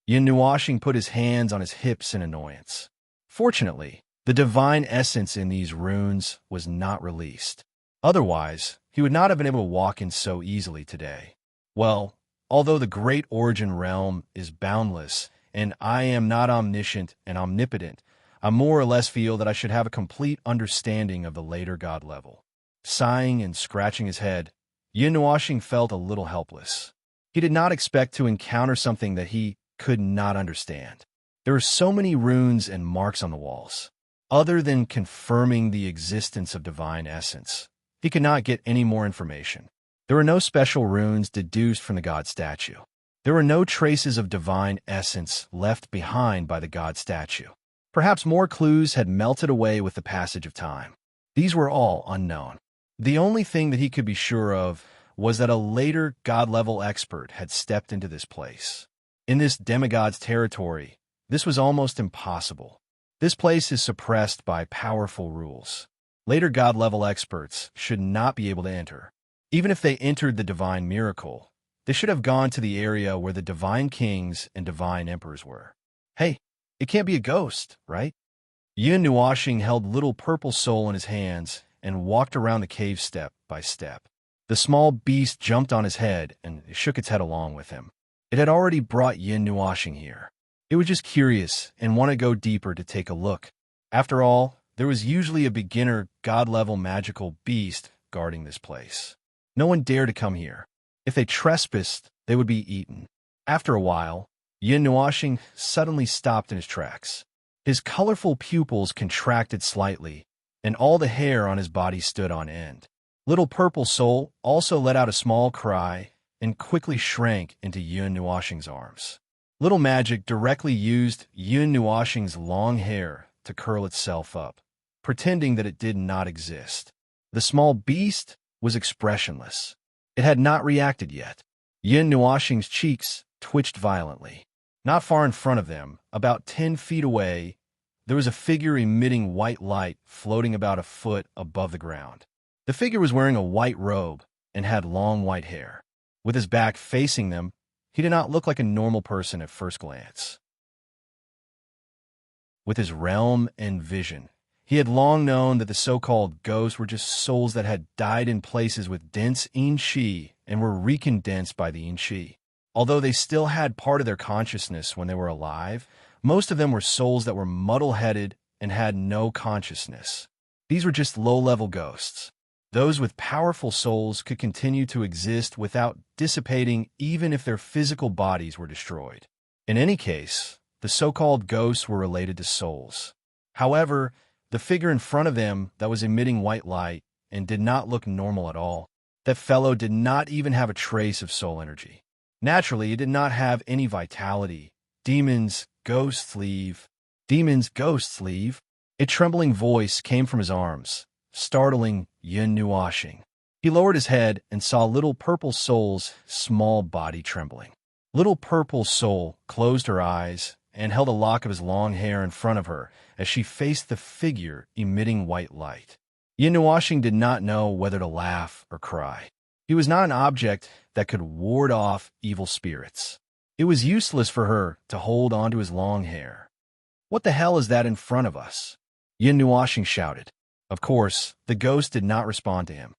Yin Nuashing put his hands on his hips in annoyance. Fortunately, the divine essence in these runes was not released. Otherwise, he would not have been able to walk in so easily today. Well, although the great origin realm is boundless, and I am not omniscient and omnipotent, I more or less feel that I should have a complete understanding of the later God level. Sighing and scratching his head, Yin Nuashing felt a little helpless. He did not expect to encounter something that he could not understand. There were so many runes and marks on the walls. Other than confirming the existence of divine essence, he could not get any more information. There were no special runes deduced from the god statue. There were no traces of divine essence left behind by the god statue. Perhaps more clues had melted away with the passage of time. These were all unknown. The only thing that he could be sure of was that a later god-level expert had stepped into this place. In this demigod's territory, this was almost impossible. This place is suppressed by powerful rules. Later god-level experts should not be able to enter. Even if they entered the divine miracle, they should have gone to the area where the divine kings and divine emperors were. Hey, it can't be a ghost, right? Yin Nuashing held little purple soul in his hands and walked around the cave step by step. The small beast jumped on his head and shook its head along with him. It had already brought Yin Nuashing here. It was just curious and wanted to go deeper to take a look. After all, there was usually a beginner god-level magical beast guarding this place. No one dared to come here. If they trespassed, they would be eaten. After a while, Yin Nuashing suddenly stopped in his tracks. His colorful pupils contracted slightly, and all the hair on his body stood on end. Little Purple Soul also let out a small cry and quickly shrank into Yin Nuashing's arms. Little Magic directly used Yin Nuashing's long hair to curl itself up, pretending that it did not exist. The small beast was expressionless. It had not reacted yet. Yin Nuashing's cheeks twitched violently. Not far in front of them, about 10 feet away, there was a figure emitting white light floating about a foot above the ground. The figure was wearing a white robe and had long white hair. With his back facing them, he did not look like a normal person at first glance. With his realm and vision, he had long known that the so-called ghosts were just souls that had died in places with dense yin-chi and were recondensed by the yin-chi. Although they still had part of their consciousness when they were alive, most of them were souls that were muddle-headed and had no consciousness. These were just low-level ghosts. Those with powerful souls could continue to exist without dissipating even if their physical bodies were destroyed. In any case, the so-called ghosts were related to souls. However, the figure in front of them that was emitting white light and did not look normal at all, that fellow did not even have a trace of soul energy. Naturally, it did not have any vitality. Demons, ghosts leave. Demons, ghosts leave. A trembling voice came from his arms, startling Yin Nuashing. He lowered his head and saw Little Purple Soul's small body trembling. Little Purple Soul closed her eyes and held a lock of his long hair in front of her as she faced the figure emitting white light. Yin Nuashing did not know whether to laugh or cry. He was not an object that could ward off evil spirits. It was useless for her to hold onto his long hair. "What the hell is that in front of us?" Yin Nuashing shouted. Of course, the ghost did not respond to him.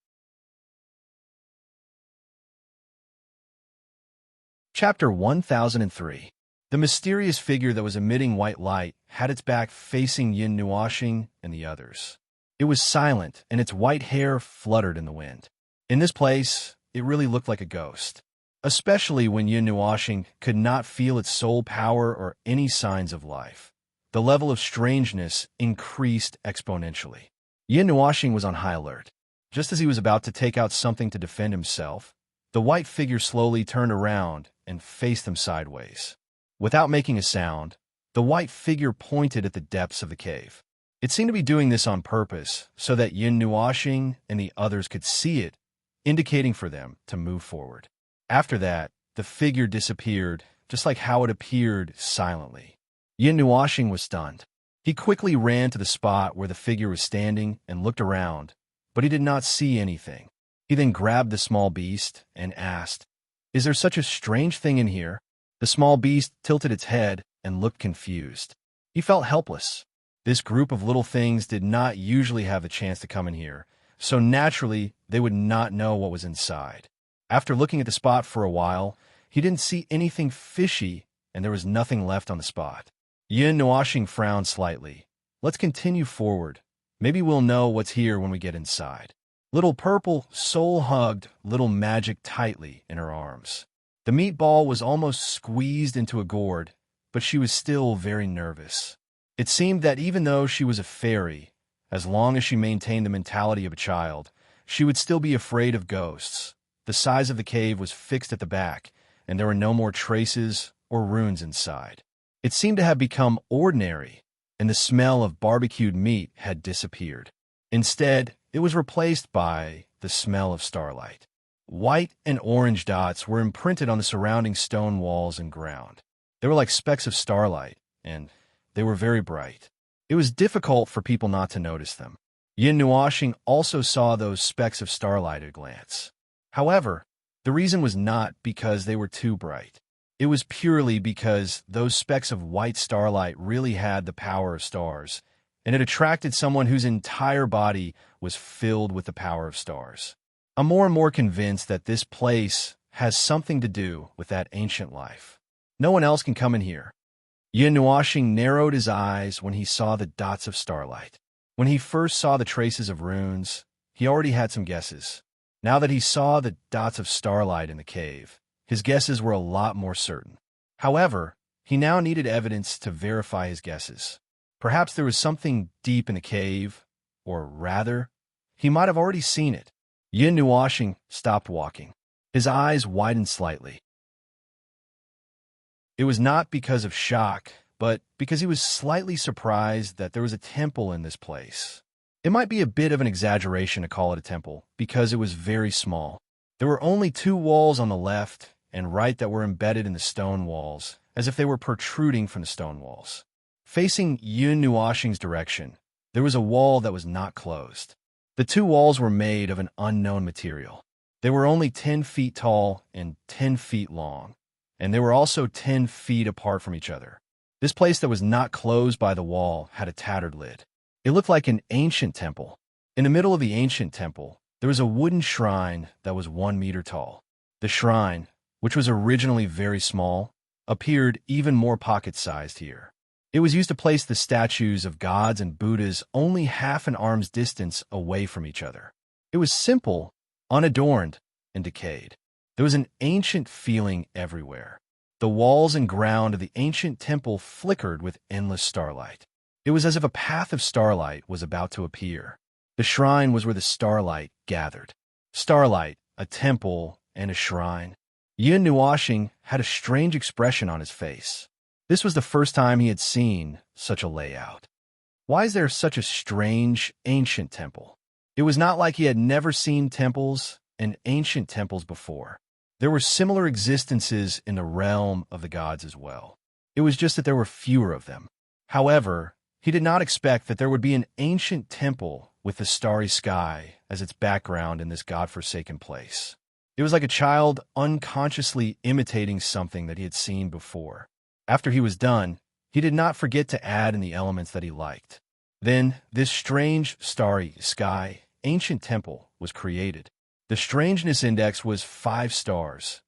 Chapter 1003. The mysterious figure that was emitting white light had its back facing Yin Nuashing and the others. It was silent, and its white hair fluttered in the wind. In this place, it really looked like a ghost, especially when Yin Nuashing could not feel its soul power or any signs of life. The level of strangeness increased exponentially. Yin Nuashing was on high alert. Just as he was about to take out something to defend himself, the white figure slowly turned around and faced him sideways. Without making a sound, the white figure pointed at the depths of the cave. It seemed to be doing this on purpose so that Yin Nuashing and the others could see it, indicating for them to move forward. After that, the figure disappeared, just like how it appeared silently. Yin Nuashing was stunned. He quickly ran to the spot where the figure was standing and looked around, but he did not see anything. He then grabbed the small beast and asked, "Is there such a strange thing in here?" The small beast tilted its head and looked confused. He felt helpless. This group of little things did not usually have the chance to come in here, so naturally they would not know what was inside. After looking at the spot for a while, he didn't see anything fishy, and there was nothing left on the spot. Yin Nuoxing frowned slightly. Let's continue forward. Maybe we'll know what's here when we get inside. Little Purple soul-hugged Little Magic tightly in her arms. The meatball was almost squeezed into a gourd, but she was still very nervous. It seemed that even though she was a fairy, as long as she maintained the mentality of a child, she would still be afraid of ghosts. The size of the cave was fixed at the back, and there were no more traces or runes inside. It seemed to have become ordinary, and the smell of barbecued meat had disappeared. Instead, it was replaced by the smell of starlight. White and orange dots were imprinted on the surrounding stone walls and ground. They were like specks of starlight, and they were very bright. It was difficult for people not to notice them. Yin Nuoxing also saw those specks of starlight at a glance. However, the reason was not because they were too bright. It was purely because those specks of white starlight really had the power of stars, and it attracted someone whose entire body was filled with the power of stars. I'm more and more convinced that this place has something to do with that ancient life. No one else can come in here. Yin Nuoxing narrowed his eyes when he saw the dots of starlight. When he first saw the traces of runes, he already had some guesses. Now that he saw the dots of starlight in the cave, his guesses were a lot more certain. However, he now needed evidence to verify his guesses. Perhaps there was something deep in the cave, or rather, he might have already seen it. Yin Nuoxing stopped walking. His eyes widened slightly. It was not because of shock, but because he was slightly surprised that there was a temple in this place. It might be a bit of an exaggeration to call it a temple, because it was very small. There were only 2 walls on the left and right that were embedded in the stone walls, as if they were protruding from the stone walls. Facing Yin Nuoxing's direction, there was a wall that was not closed. The 2 walls were made of an unknown material. They were only 10 feet tall and 10 feet long, and they were also 10 feet apart from each other. This place that was not closed by the wall had a tattered lid. It looked like an ancient temple. In the middle of the ancient temple, there was a wooden shrine that was 1 meter tall. The shrine, which was originally very small, appeared even more pocket-sized here. It was used to place the statues of gods and Buddhas only half an arm's distance away from each other. It was simple, unadorned, and decayed. There was an ancient feeling everywhere. The walls and ground of the ancient temple flickered with endless starlight. It was as if a path of starlight was about to appear. The shrine was where the starlight gathered. Starlight, a temple, and a shrine. Yin Nuoxing had a strange expression on his face. This was the first time he had seen such a layout. Why is there such a strange, ancient temple? It was not like he had never seen temples and ancient temples before. There were similar existences in the realm of the gods as well. It was just that there were fewer of them. However, he did not expect that there would be an ancient temple with the starry sky as its background in this godforsaken place. It was like a child unconsciously imitating something that he had seen before. After he was done, he did not forget to add in the elements that he liked. Then, this strange, starry sky, ancient temple was created. The strangeness index was 5 stars.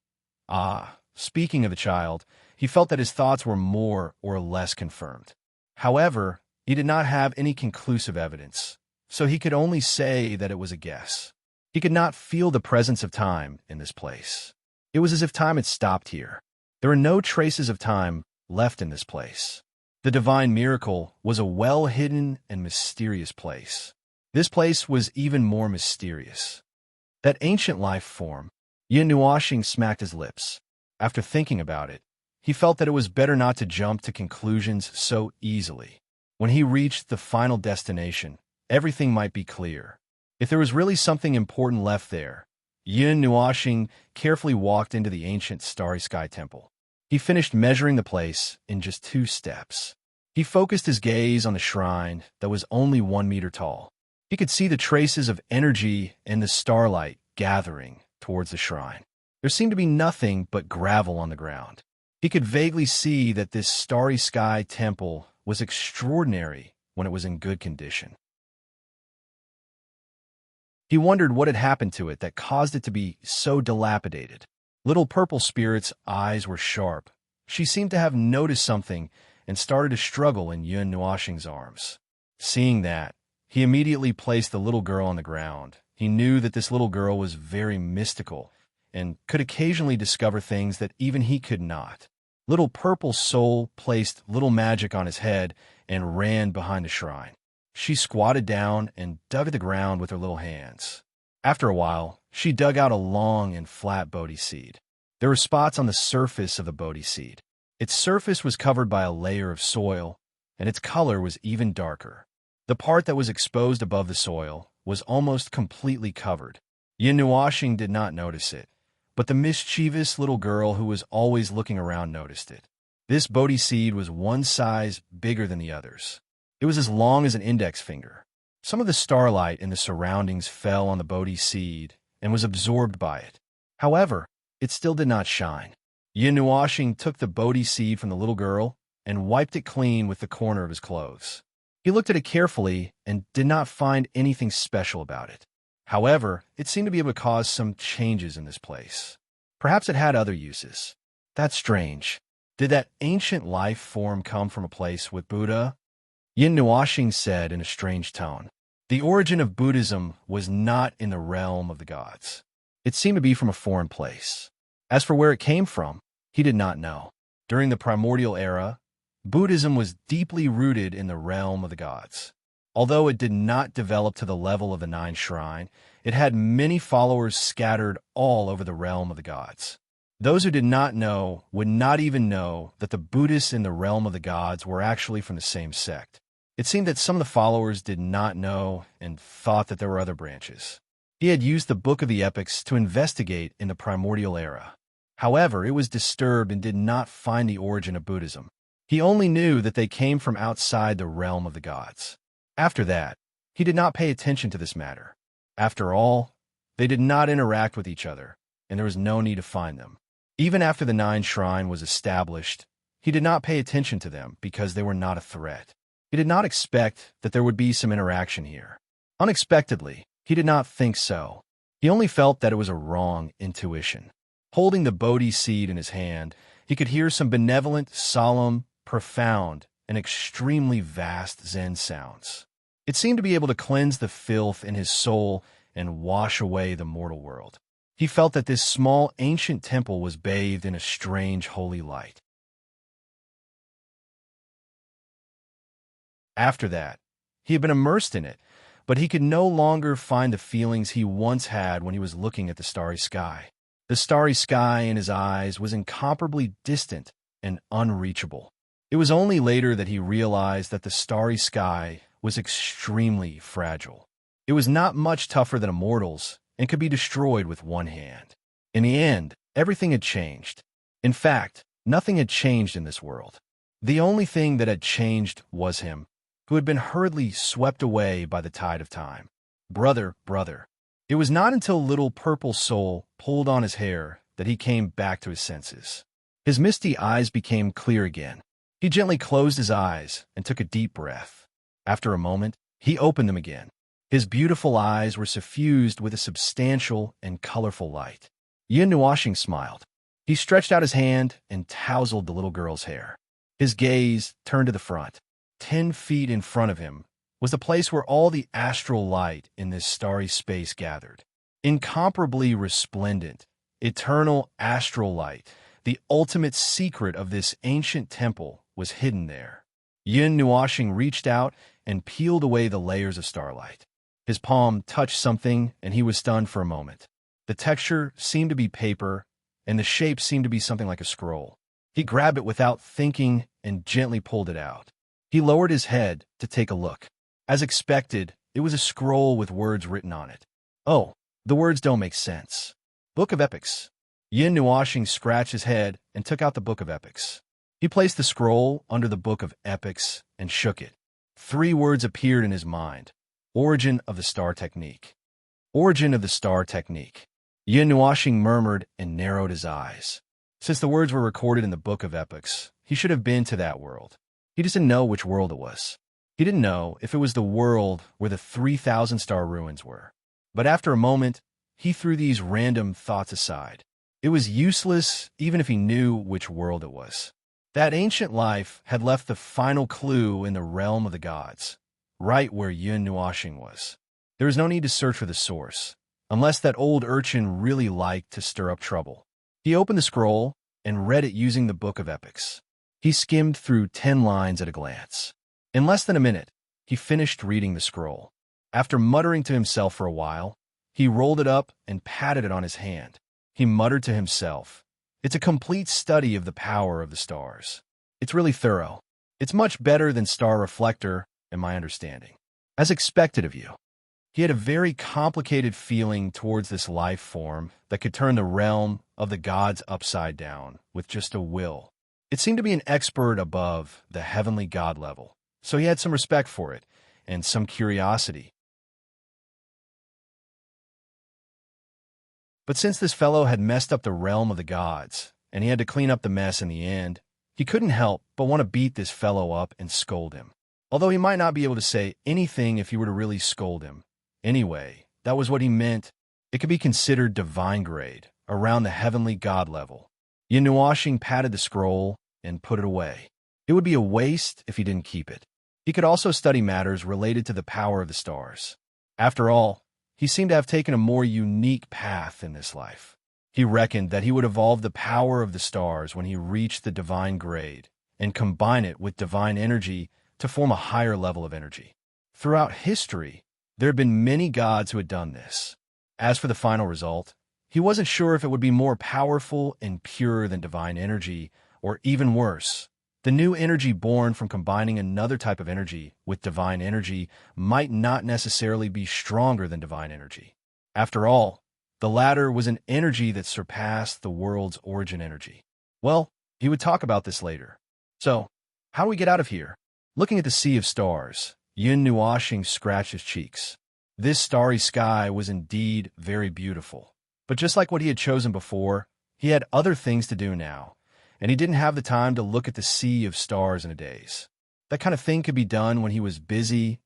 Speaking of the child, he felt that his thoughts were more or less confirmed. However, he did not have any conclusive evidence, so he could only say that it was a guess. He could not feel the presence of time in this place. It was as if time had stopped here. There were no traces of time left in this place. The divine miracle was a well-hidden and mysterious place. This place was even more mysterious. That ancient life form. Yin Nuoxing smacked his lips. After thinking about it, he felt that it was better not to jump to conclusions so easily. When he reached the final destination, everything might be clear. If there was really something important left there, Yin Nuoxing carefully walked into the ancient starry sky temple. He finished measuring the place in just 2 steps. He focused his gaze on the shrine that was only 1 meter tall. He could see the traces of energy and the starlight gathering towards the shrine. There seemed to be nothing but gravel on the ground. He could vaguely see that this starry sky temple was extraordinary when it was in good condition. He wondered what had happened to it that caused it to be so dilapidated. Little Purple Spirit's eyes were sharp. She seemed to have noticed something and started to struggle in Yun Nuoxing's arms. Seeing that, he immediately placed the little girl on the ground. He knew that this little girl was very mystical and could occasionally discover things that even he could not. Little Purple Soul placed little magic on his head and ran behind the shrine. She squatted down and dug at the ground with her little hands. After a while, she dug out a long and flat Bodhi seed. There were spots on the surface of the Bodhi seed. Its surface was covered by a layer of soil, and its color was even darker. The part that was exposed above the soil was almost completely covered. Yin Nuoxing did not notice it, but the mischievous little girl who was always looking around noticed it. This Bodhi seed was one size bigger than the others. It was as long as an index finger. Some of the starlight in the surroundings fell on the Bodhi seed and was absorbed by it. However, it still did not shine. Yin Nuoxing took the Bodhi seed from the little girl and wiped it clean with the corner of his clothes. He looked at it carefully and did not find anything special about it. However, it seemed to be able to cause some changes in this place. Perhaps it had other uses. That's strange. Did that ancient life form come from a place with Buddha? Yin Nuoxing said in a strange tone. The origin of Buddhism was not in the realm of the gods. It seemed to be from a foreign place. As for where it came from, he did not know. During the primordial era, Buddhism was deeply rooted in the realm of the gods. Although it did not develop to the level of the Nine Shrine, it had many followers scattered all over the realm of the gods. Those who did not know would not even know that the Buddhists in the realm of the gods were actually from the same sect. It seemed that some of the followers did not know and thought that there were other branches. He had used the Book of the Epics to investigate in the primordial era. However, it was disturbed and did not find the origin of Buddhism. He only knew that they came from outside the realm of the gods. After that, he did not pay attention to this matter. After all, they did not interact with each other, and there was no need to find them. Even after the Nine Shrine was established, he did not pay attention to them because they were not a threat. He did not expect that there would be some interaction here. Unexpectedly, he did not think so. He only felt that it was a wrong intuition. Holding the Bodhi seed in his hand, he could hear some benevolent, solemn, profound, and extremely vast Zen sounds. It seemed to be able to cleanse the filth in his soul and wash away the mortal world. He felt that this small ancient temple was bathed in a strange holy light. After that, he had been immersed in it, but he could no longer find the feelings he once had when he was looking at the starry sky. The starry sky in his eyes was incomparably distant and unreachable. It was only later that he realized that the starry sky was extremely fragile. It was not much tougher than a mortal's and could be destroyed with one hand. In the end, everything had changed. In fact, nothing had changed in this world. The only thing that had changed was him, who had been hurriedly swept away by the tide of time. Brother. It was not until Little Purple Soul pulled on his hair that he came back to his senses. His misty eyes became clear again. He gently closed his eyes and took a deep breath. After a moment, he opened them again. His beautiful eyes were suffused with a substantial and colorful light. Yin Nuoxing smiled. He stretched out his hand and tousled the little girl's hair. His gaze turned to the front. 10 feet in front of him was the place where all the astral light in this starry space gathered. Incomparably resplendent, eternal astral light, the ultimate secret of this ancient temple, was hidden there. Yin Nuoxing reached out and peeled away the layers of starlight. His palm touched something, and he was stunned for a moment. The texture seemed to be paper, and the shape seemed to be something like a scroll. He grabbed it without thinking and gently pulled it out. He lowered his head to take a look. As expected, it was a scroll with words written on it. Oh, the words don't make sense. Book of Epics. Yin Nuoxing scratched his head and took out the Book of Epics. He placed the scroll under the Book of Epics and shook it. 3 words appeared in his mind. Origin of the Star Technique. Origin of the Star Technique. Yin Nuoxing murmured and narrowed his eyes. Since the words were recorded in the Book of Epics, he should have been to that world. He just didn't know which world it was. He didn't know if it was the world where the 3,000-star ruins were. But after a moment, he threw these random thoughts aside. It was useless even if he knew which world it was. That ancient life had left the final clue in the realm of the gods, right where Yun Nuashing was. There was no need to search for the source, unless that old urchin really liked to stir up trouble. He opened the scroll and read it using the Book of Epics. He skimmed through 10 lines at a glance. In less than a minute, he finished reading the scroll. After muttering to himself for a while, he rolled it up and patted it on his hand. He muttered to himself, "It's a complete study of the power of the stars. It's really thorough. It's much better than Star Reflector, in my understanding. As expected of you." He had a very complicated feeling towards this life form that could turn the realm of the gods upside down with just a will. It seemed to be an expert above the heavenly god level, so he had some respect for it and some curiosity. But since this fellow had messed up the realm of the gods, and he had to clean up the mess in the end, he couldn't help but want to beat this fellow up and scold him. Although he might not be able to say anything if he were to really scold him. Anyway, that was what he meant. It could be considered divine grade, around the heavenly god level. Yun Nuashing patted the scroll and put it away. It would be a waste if he didn't keep it. He could also study matters related to the power of the stars. After all, he seemed to have taken a more unique path in this life. He reckoned that he would evolve the power of the stars when he reached the divine grade and combine it with divine energy to form a higher level of energy. Throughout history, there had been many gods who had done this. As for the final result, he wasn't sure if it would be more powerful and pure than divine energy, or even worse. The new energy born from combining another type of energy with divine energy might not necessarily be stronger than divine energy. After all, the latter was an energy that surpassed the world's origin energy. Well, he would talk about this later. So, how do we get out of here? Looking at the sea of stars, Yun Nuashing scratched his cheeks. This starry sky was indeed very beautiful. But just like what he had chosen before, he had other things to do now, and he didn't have the time to look at the sea of stars in a daze. That kind of thing could be done when he was busy,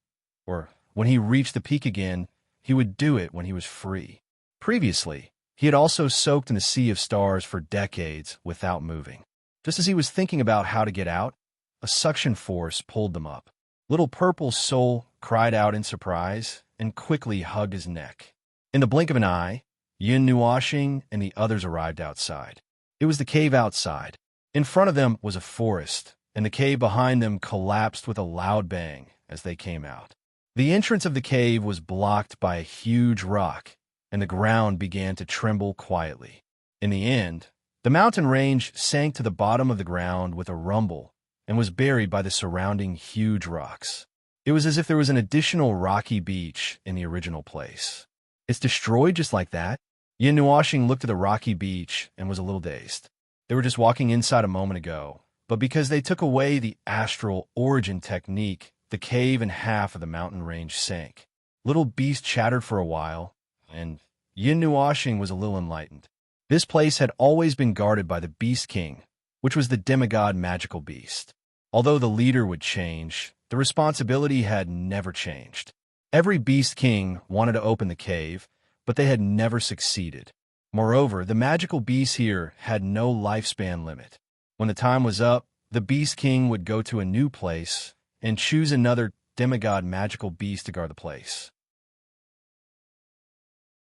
or when he reached the peak again, he would do it when he was free. Previously, he had also soaked in the sea of stars for decades without moving. Just as he was thinking about how to get out, a suction force pulled them up. Little Purple Soul cried out in surprise and quickly hugged his neck. In the blink of an eye, Yun Nuashing and the others arrived outside. It was the cave outside. In front of them was a forest, and the cave behind them collapsed with a loud bang as they came out. The entrance of the cave was blocked by a huge rock, and the ground began to tremble quietly. In the end, the mountain range sank to the bottom of the ground with a rumble and was buried by the surrounding huge rocks. It was as if there was an additional rocky beach in the original place. It's destroyed just like that? Yun Nuashing looked at the rocky beach and was a little dazed. They were just walking inside a moment ago, but because they took away the astral origin technique, the cave and half of the mountain range sank. Little Beast chattered for a while, and Yun Nuashing was a little enlightened. This place had always been guarded by the Beast King, which was the demigod magical beast. Although the leader would change, the responsibility had never changed. Every Beast King wanted to open the cave, but they had never succeeded. Moreover, the magical beast here had no lifespan limit. When the time was up, the Beast King would go to a new place and choose another demigod magical beast to guard the place.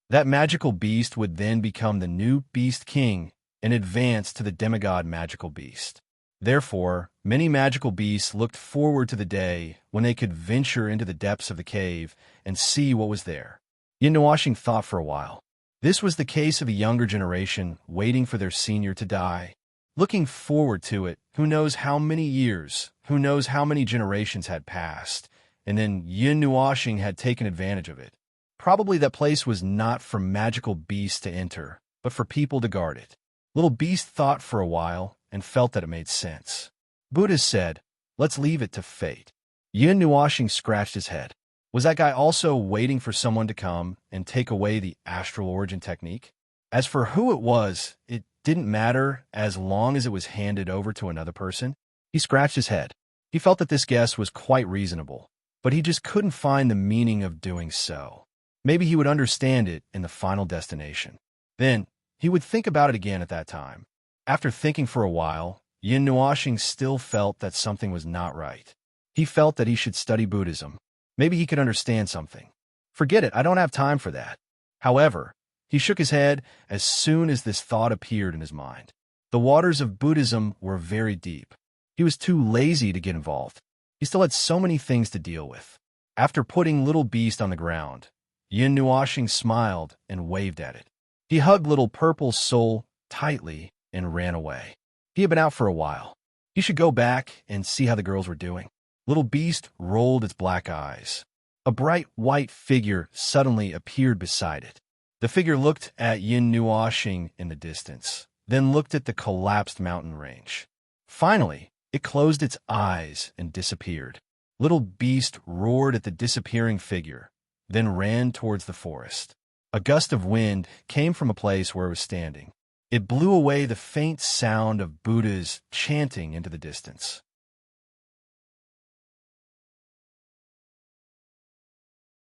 That magical beast would then become the new Beast King and advance to the demigod magical beast. Therefore, many magical beasts looked forward to the day when they could venture into the depths of the cave and see what was there. Yun Nuashing thought for a while. This was the case of a younger generation waiting for their senior to die. Looking forward to it, who knows how many years, who knows how many generations had passed, and then Yun Nuashing had taken advantage of it. Probably that place was not for magical beasts to enter, but for people to guard it. Little Beast thought for a while and felt that it made sense. Buddha said, "Let's leave it to fate." Yun Nuashing scratched his head. Was that guy also waiting for someone to come and take away the astral origin technique? As for who it was, it didn't matter as long as it was handed over to another person. He scratched his head. He felt that this guess was quite reasonable, but he just couldn't find the meaning of doing so. Maybe he would understand it in the final destination. Then, he would think about it again at that time. After thinking for a while, Yin Nuoxing still felt that something was not right. He felt that he should study Buddhism. Maybe he could understand something. Forget it, I don't have time for that. However, he shook his head as soon as this thought appeared in his mind. The waters of Buddhism were very deep. He was too lazy to get involved. He still had so many things to deal with. After putting Little Beast on the ground, Yin Nuoxing smiled and waved at it. He hugged Little Purple Soul tightly and ran away. He had been out for a while. He should go back and see how the girls were doing. Little Beast rolled its black eyes. A bright white figure suddenly appeared beside it. The figure looked at Yin Nuoxing in the distance, then looked at the collapsed mountain range. Finally, it closed its eyes and disappeared. Little Beast roared at the disappearing figure, then ran towards the forest. A gust of wind came from a place where it was standing. It blew away the faint sound of Buddhas chanting into the distance.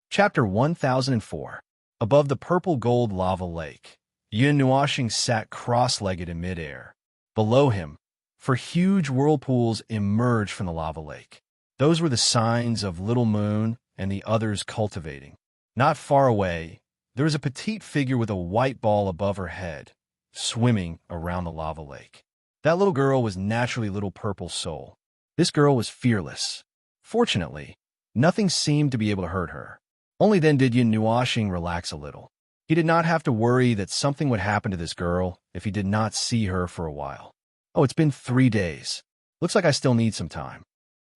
Chapter 1004. Above the purple gold lava lake, Yin Nuoxing sat cross-legged in midair. Below him, for huge whirlpools emerged from the lava lake. Those were the signs of Little Moon and the others cultivating. Not far away, there was a petite figure with a white ball above her head, swimming around the lava lake. That little girl was naturally Little Purple Soul. This girl was fearless. Fortunately, nothing seemed to be able to hurt her. Only then did Yin Nuoxing relax a little. He did not have to worry that something would happen to this girl if he did not see her for a while. Oh, it's been 3 days. Looks like I still need some time.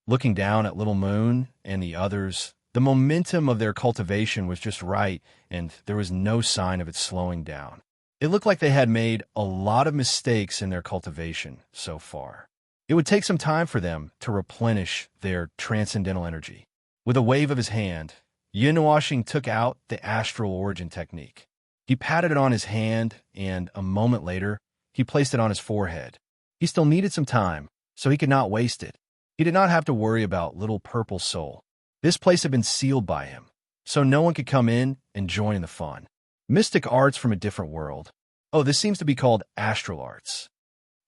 Looking down at Little Moon and the others, the momentum of their cultivation was just right, and there was no sign of it slowing down. It looked like they had made a lot of mistakes in their cultivation so far. It would take some time for them to replenish their transcendental energy. With a wave of his hand, Yin Nuoxing took out the astral origin technique. He patted it on his hand, and a moment later, he placed it on his forehead. He still needed some time, so he could not waste it. He did not have to worry about Little Purple Soul. This place had been sealed by him, so no one could come in and join in the fun. Mystic arts from a different world. Oh, this seems to be called astral arts.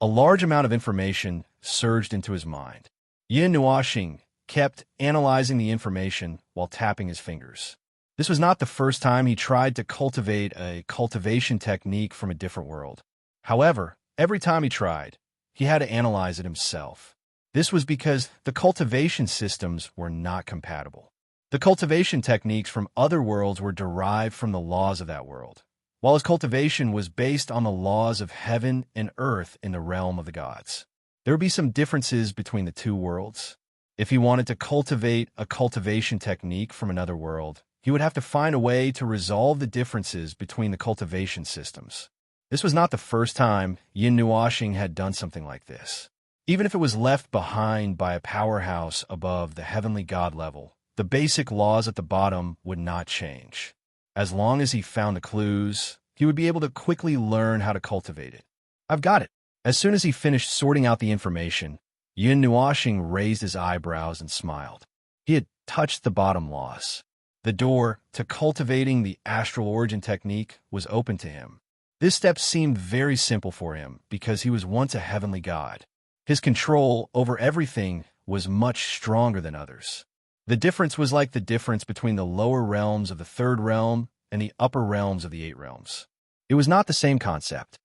A large amount of information surged into his mind. Yin Nuoxing kept analyzing the information while tapping his fingers. This was not the first time he tried to cultivate a cultivation technique from a different world. However, every time he tried, he had to analyze it himself. This was because the cultivation systems were not compatible. The cultivation techniques from other worlds were derived from the laws of that world, while his cultivation was based on the laws of heaven and earth in the realm of the gods. There would be some differences between the two worlds. If he wanted to cultivate a cultivation technique from another world, he would have to find a way to resolve the differences between the cultivation systems. This was not the first time Yin Nuoxing had done something like this. Even if it was left behind by a powerhouse above the heavenly god level, the basic laws at the bottom would not change. As long as he found the clues, he would be able to quickly learn how to cultivate it. I've got it. As soon as he finished sorting out the information, Yin Nuoxing raised his eyebrows and smiled. He had touched the bottom laws. The door to cultivating the astral origin technique was open to him. This step seemed very simple for him because he was once a heavenly god. His control over everything was much stronger than others. The difference was like the difference between the lower realms of the third realm and the upper realms of the 8 realms. It was not the same concept.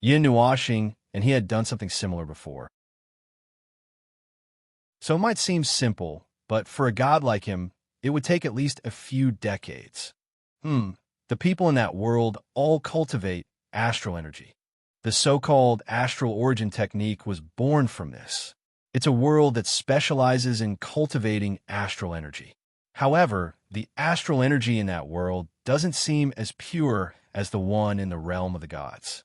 Yin Nuoxing, and he had done something similar before. So it might seem simple, but for a god like him, it would take at least a few decades. The people in that world all cultivate astral energy. The so-called astral origin technique was born from this. It's a world that specializes in cultivating astral energy. However, the astral energy in that world doesn't seem as pure as the one in the realm of the gods.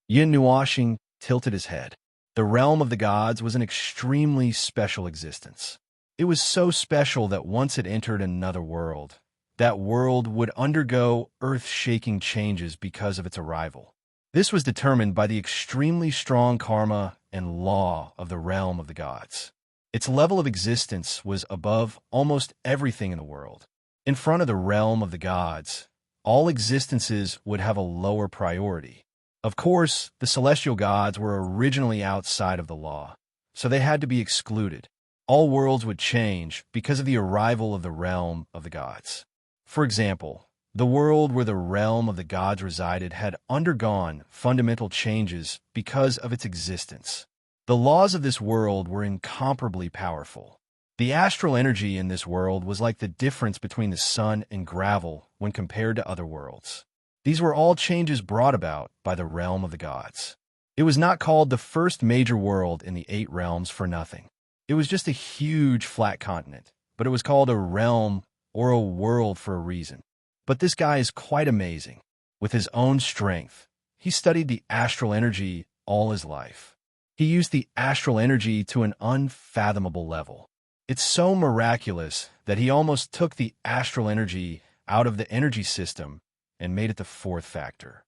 Yin Nuoxing tilted his head. The realm of the gods was an extremely special existence. It was so special that once it entered another world, that world would undergo earth-shaking changes because of its arrival. This was determined by the extremely strong karma and law of the realm of the gods. Its level of existence was above almost everything in the world. In front of the realm of the gods, all existences would have a lower priority. Of course, the celestial gods were originally outside of the law, so they had to be excluded. All worlds would change because of the arrival of the realm of the gods. For example, the world where the realm of the gods resided had undergone fundamental changes because of its existence. The laws of this world were incomparably powerful. The astral energy in this world was like the difference between the sun and gravel when compared to other worlds. These were all changes brought about by the realm of the gods. It was not called the first major world in the 8 realms for nothing. It was just a huge flat continent, but it was called a realm or a world for a reason. But this guy is quite amazing. With his own strength, he studied the astral energy all his life. He used the astral energy to an unfathomable level. It's so miraculous that he almost took the astral energy out of the energy system and made it the 4th factor.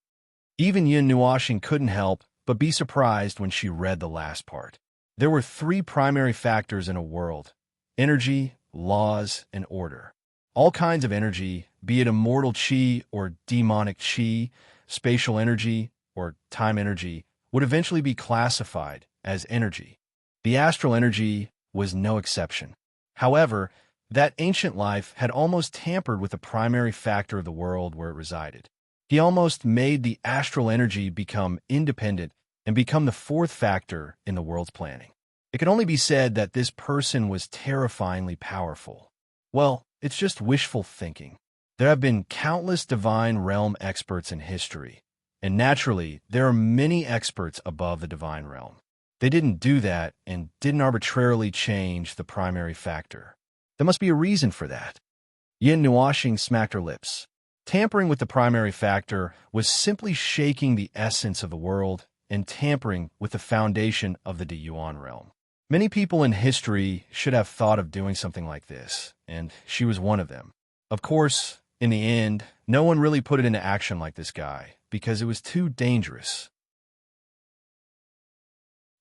Even Yin Nuoxing couldn't help but be surprised when she read the last part. There were 3 primary factors in a world: energy, laws, and order. All kinds of energy, be it immortal chi or demonic chi, spatial energy or time energy, would eventually be classified as energy. The astral energy was no exception. However, that ancient life had almost tampered with the primary factor of the world where it resided. He almost made the astral energy become independent and become the 4th factor in the world's planning. It could only be said that this person was terrifyingly powerful. Well, it's just wishful thinking. There have been countless divine realm experts in history, and naturally, there are many experts above the divine realm. They didn't do that and didn't arbitrarily change the primary factor. There must be a reason for that. Yin Nuoxing smacked her lips. Tampering with the primary factor was simply shaking the essence of the world and tampering with the foundation of the Yuan realm. Many people in history should have thought of doing something like this, and she was one of them. Of course, in the end, no one really put it into action like this guy, because it was too dangerous.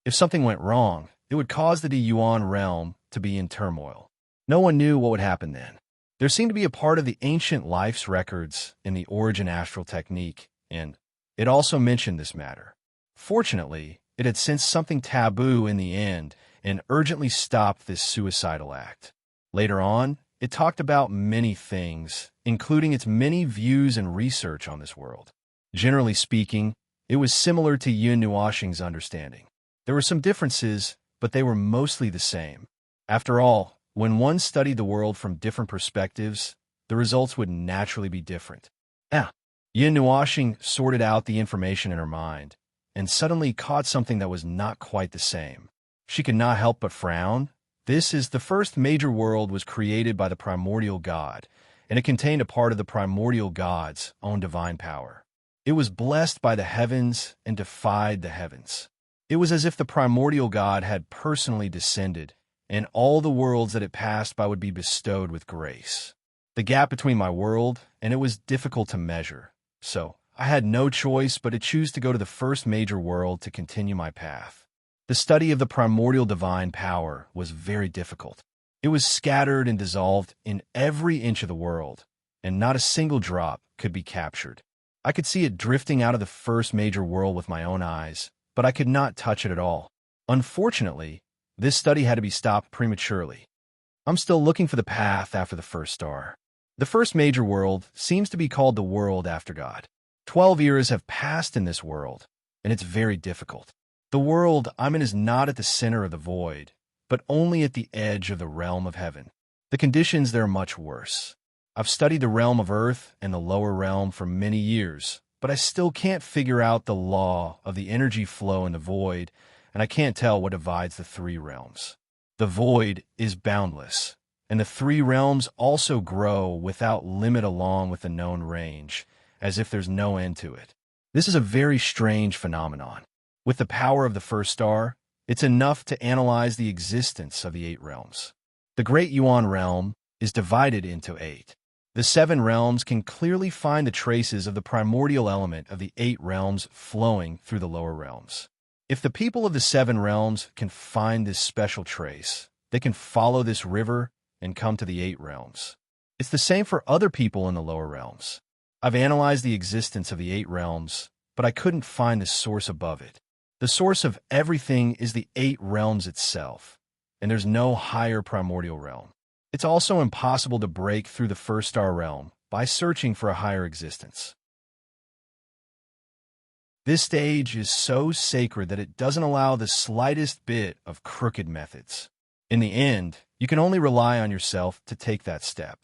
If something went wrong, it would cause the Yuan realm to be in turmoil. No one knew what would happen then. There seemed to be a part of the ancient life's records in the origin astral technique, and it also mentioned this matter. Fortunately, it had sensed something taboo in the end and urgently stopped this suicidal act. Later on, it talked about many things, including its many views and research on this world. Generally speaking, it was similar to Yin Nuoxing's understanding. There were some differences, but they were mostly the same. After all, when one studied the world from different perspectives, the results would naturally be different. Yin Nuoxing sorted out the information in her mind, and suddenly caught something that was not quite the same. She could not help but frown. This is the first major world was created by the primordial god, and it contained a part of the primordial god's own divine power. It was blessed by the heavens and defied the heavens. It was as if the primordial god had personally descended, and all the worlds that it passed by would be bestowed with grace. The gap between my world and it was difficult to measure, so I had no choice but to choose to go to the first major world to continue my path. The study of the primordial divine power was very difficult. It was scattered and dissolved in every inch of the world, and not a single drop could be captured. I could see it drifting out of the first major world with my own eyes, but I could not touch it at all. Unfortunately, this study had to be stopped prematurely. I'm still looking for the path after the first star. The first major world seems to be called the world after God. 12 years have passed in this world, and it's very difficult. The world I'm in is not at the center of the void, but only at the edge of the realm of heaven. The conditions there are much worse. I've studied the realm of earth and the lower realm for many years, but I still can't figure out the law of the energy flow in the void, and I can't tell what divides the 3 realms. The void is boundless, and the 3 realms also grow without limit along with the known range, as if there's no end to it. This is a very strange phenomenon. With the power of the first star, it's enough to analyze the existence of the 8 realms. The Great Yuan realm is divided into 8. The 7 realms can clearly find the traces of the primordial element of the 8 realms flowing through the lower realms. If the people of the 7 realms can find this special trace, they can follow this river and come to the 8 realms. It's the same for other people in the lower realms. I've analyzed the existence of the 8 realms, but I couldn't find the source above it. The source of everything is the 8 realms itself, and there's no higher primordial realm. It's also impossible to break through the first star realm by searching for a higher existence. This stage is so sacred that it doesn't allow the slightest bit of crooked methods. In the end, you can only rely on yourself to take that step.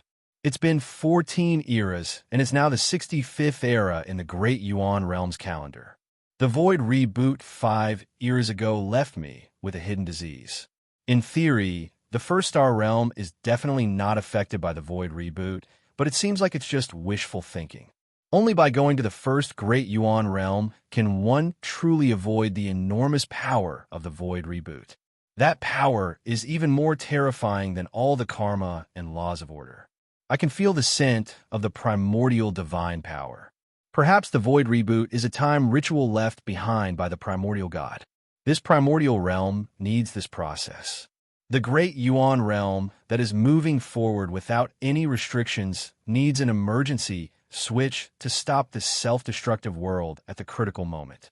It's been 14 eras, and it's now the 65th era in the Great Yuan Realms calendar. The Void reboot 5 eras ago left me with a hidden disease. In theory, the first star realm is definitely not affected by the Void reboot, but it seems like it's just wishful thinking. Only by going to the first Great Yuan realm can one truly avoid the enormous power of the Void reboot. That power is even more terrifying than all the karma and laws of order. I can feel the scent of the primordial divine power. Perhaps the Void reboot is a time ritual left behind by the primordial god. This primordial realm needs this process. The Great Yuan realm that is moving forward without any restrictions needs an emergency switch to stop this self-destructive world at the critical moment.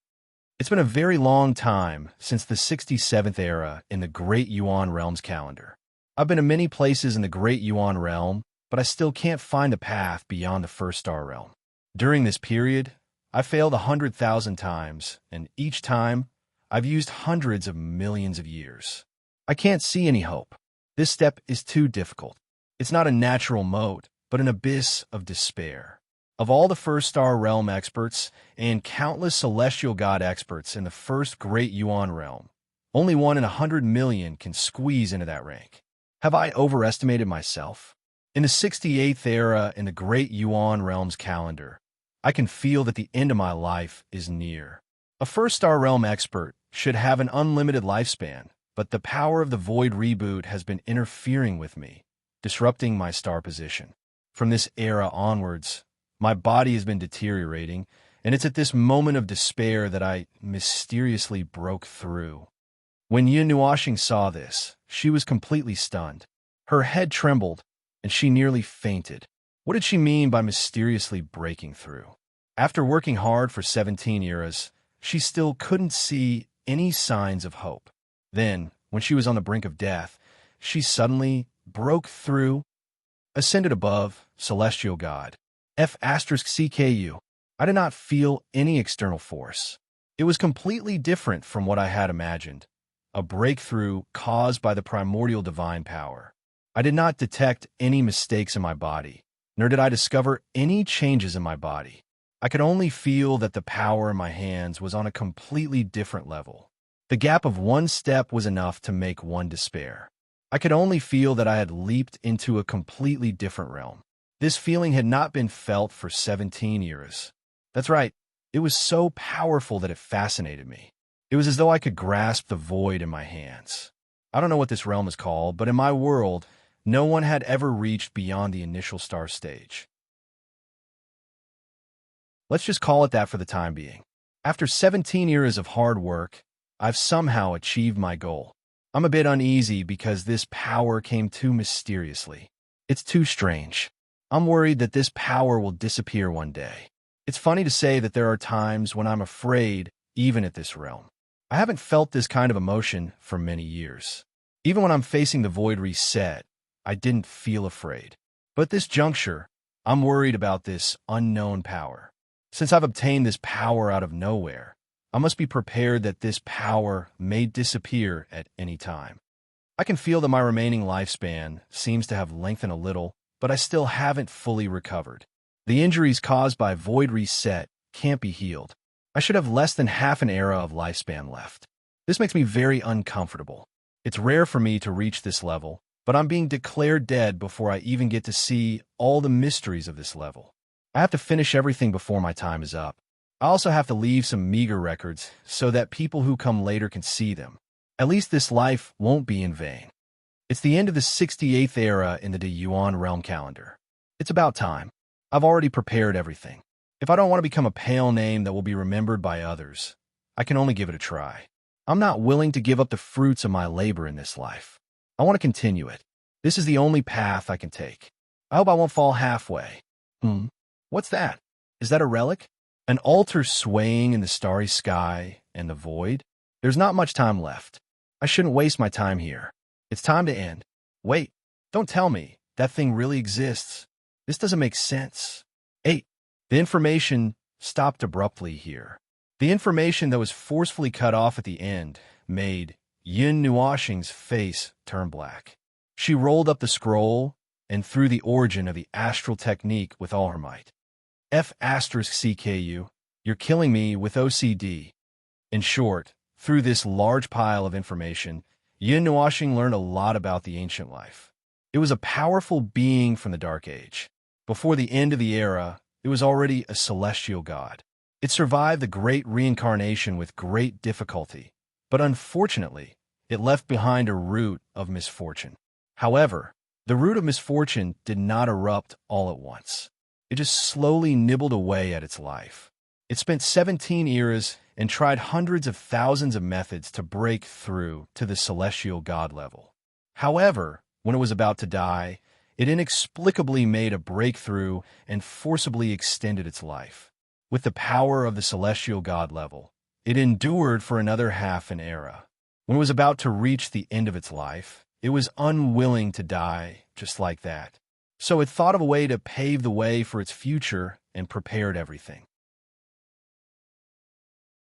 It's been a very long time since the 67th era in the Great Yuan Realms calendar. I've been to many places in the Great Yuan realm, but I still can't find the path beyond the first star realm. During this period, I failed 100,000 times, and each time, I've used hundreds of millions of years. I can't see any hope. This step is too difficult. It's not a natural moat, but an abyss of despair. Of all the first star realm experts and countless celestial god experts in the first Great Yuan realm, only 1 in 100 million can squeeze into that rank. Have I overestimated myself? In the 68th era in the Great Yuan Realms calendar, I can feel that the end of my life is near. A first star realm expert should have an unlimited lifespan, but the power of the Void reboot has been interfering with me, disrupting my star position. From this era onwards, my body has been deteriorating, and it's at this moment of despair that I mysteriously broke through. When Yin Nuashing saw this, she was completely stunned. Her head trembled, and she nearly fainted. What did she mean by mysteriously breaking through? After working hard for 17 eras, she still couldn't see any signs of hope. Then, when she was on the brink of death, she suddenly broke through, ascended above, celestial god. F*CKU. I did not feel any external force. It was completely different from what I had imagined. A breakthrough caused by the primordial divine power. I did not detect any mistakes in my body, nor did I discover any changes in my body. I could only feel that the power in my hands was on a completely different level. The gap of one step was enough to make one despair. I could only feel that I had leaped into a completely different realm. This feeling had not been felt for 17 years. That's right, it was so powerful that it fascinated me. It was as though I could grasp the void in my hands. I don't know what this realm is called, but in my world, no one had ever reached beyond the initial star stage. Let's just call it that for the time being. After 17 years of hard work, I've somehow achieved my goal. I'm a bit uneasy because this power came too mysteriously. It's too strange. I'm worried that this power will disappear one day. It's funny to say that there are times when I'm afraid, even at this realm. I haven't felt this kind of emotion for many years. Even when I'm facing the Void reset, I didn't feel afraid. But at this juncture, I'm worried about this unknown power. Since I've obtained this power out of nowhere, I must be prepared that this power may disappear at any time. I can feel that my remaining lifespan seems to have lengthened a little, but I still haven't fully recovered. The injuries caused by Void reset can't be healed. I should have less than half an era of lifespan left. This makes me very uncomfortable. It's rare for me to reach this level, but I'm being declared dead before I even get to see all the mysteries of this level. I have to finish everything before my time is up. I also have to leave some meager records so that people who come later can see them. At least this life won't be in vain. It's the end of the 68th era in the Yuan realm calendar. It's about time. I've already prepared everything. If I don't want to become a pale name that will be remembered by others, I can only give it a try. I'm not willing to give up the fruits of my labor in this life. I want to continue it. This is the only path I can take. I hope I won't fall halfway. What's that? Is that a relic? An altar swaying in the starry sky and the void? There's not much time left. I shouldn't waste my time here. It's time to end. Wait, don't tell me that thing really exists. This doesn't make sense. 8. The information stopped abruptly here. The information that was forcefully cut off at the end made Yin Nuoxing's face turn black. She rolled up the scroll and threw the origin of the astral technique with all her might. F*CKU, you're killing me with OCD. In short, through this large pile of information, Yin Nuoxing learned a lot about the ancient life. It was a powerful being from the Dark Age. Before the end of the era, it was already a celestial god. It survived the great reincarnation with great difficulty, but unfortunately, it left behind a root of misfortune. However, the root of misfortune did not erupt all at once. It just slowly nibbled away at its life. It spent 17 eras and tried hundreds of thousands of methods to break through to the celestial god level. However, when it was about to die, it inexplicably made a breakthrough and forcibly extended its life. With the power of the celestial god level, it endured for another half an era. When it was about to reach the end of its life, it was unwilling to die just like that. So it thought of a way to pave the way for its future and prepared everything.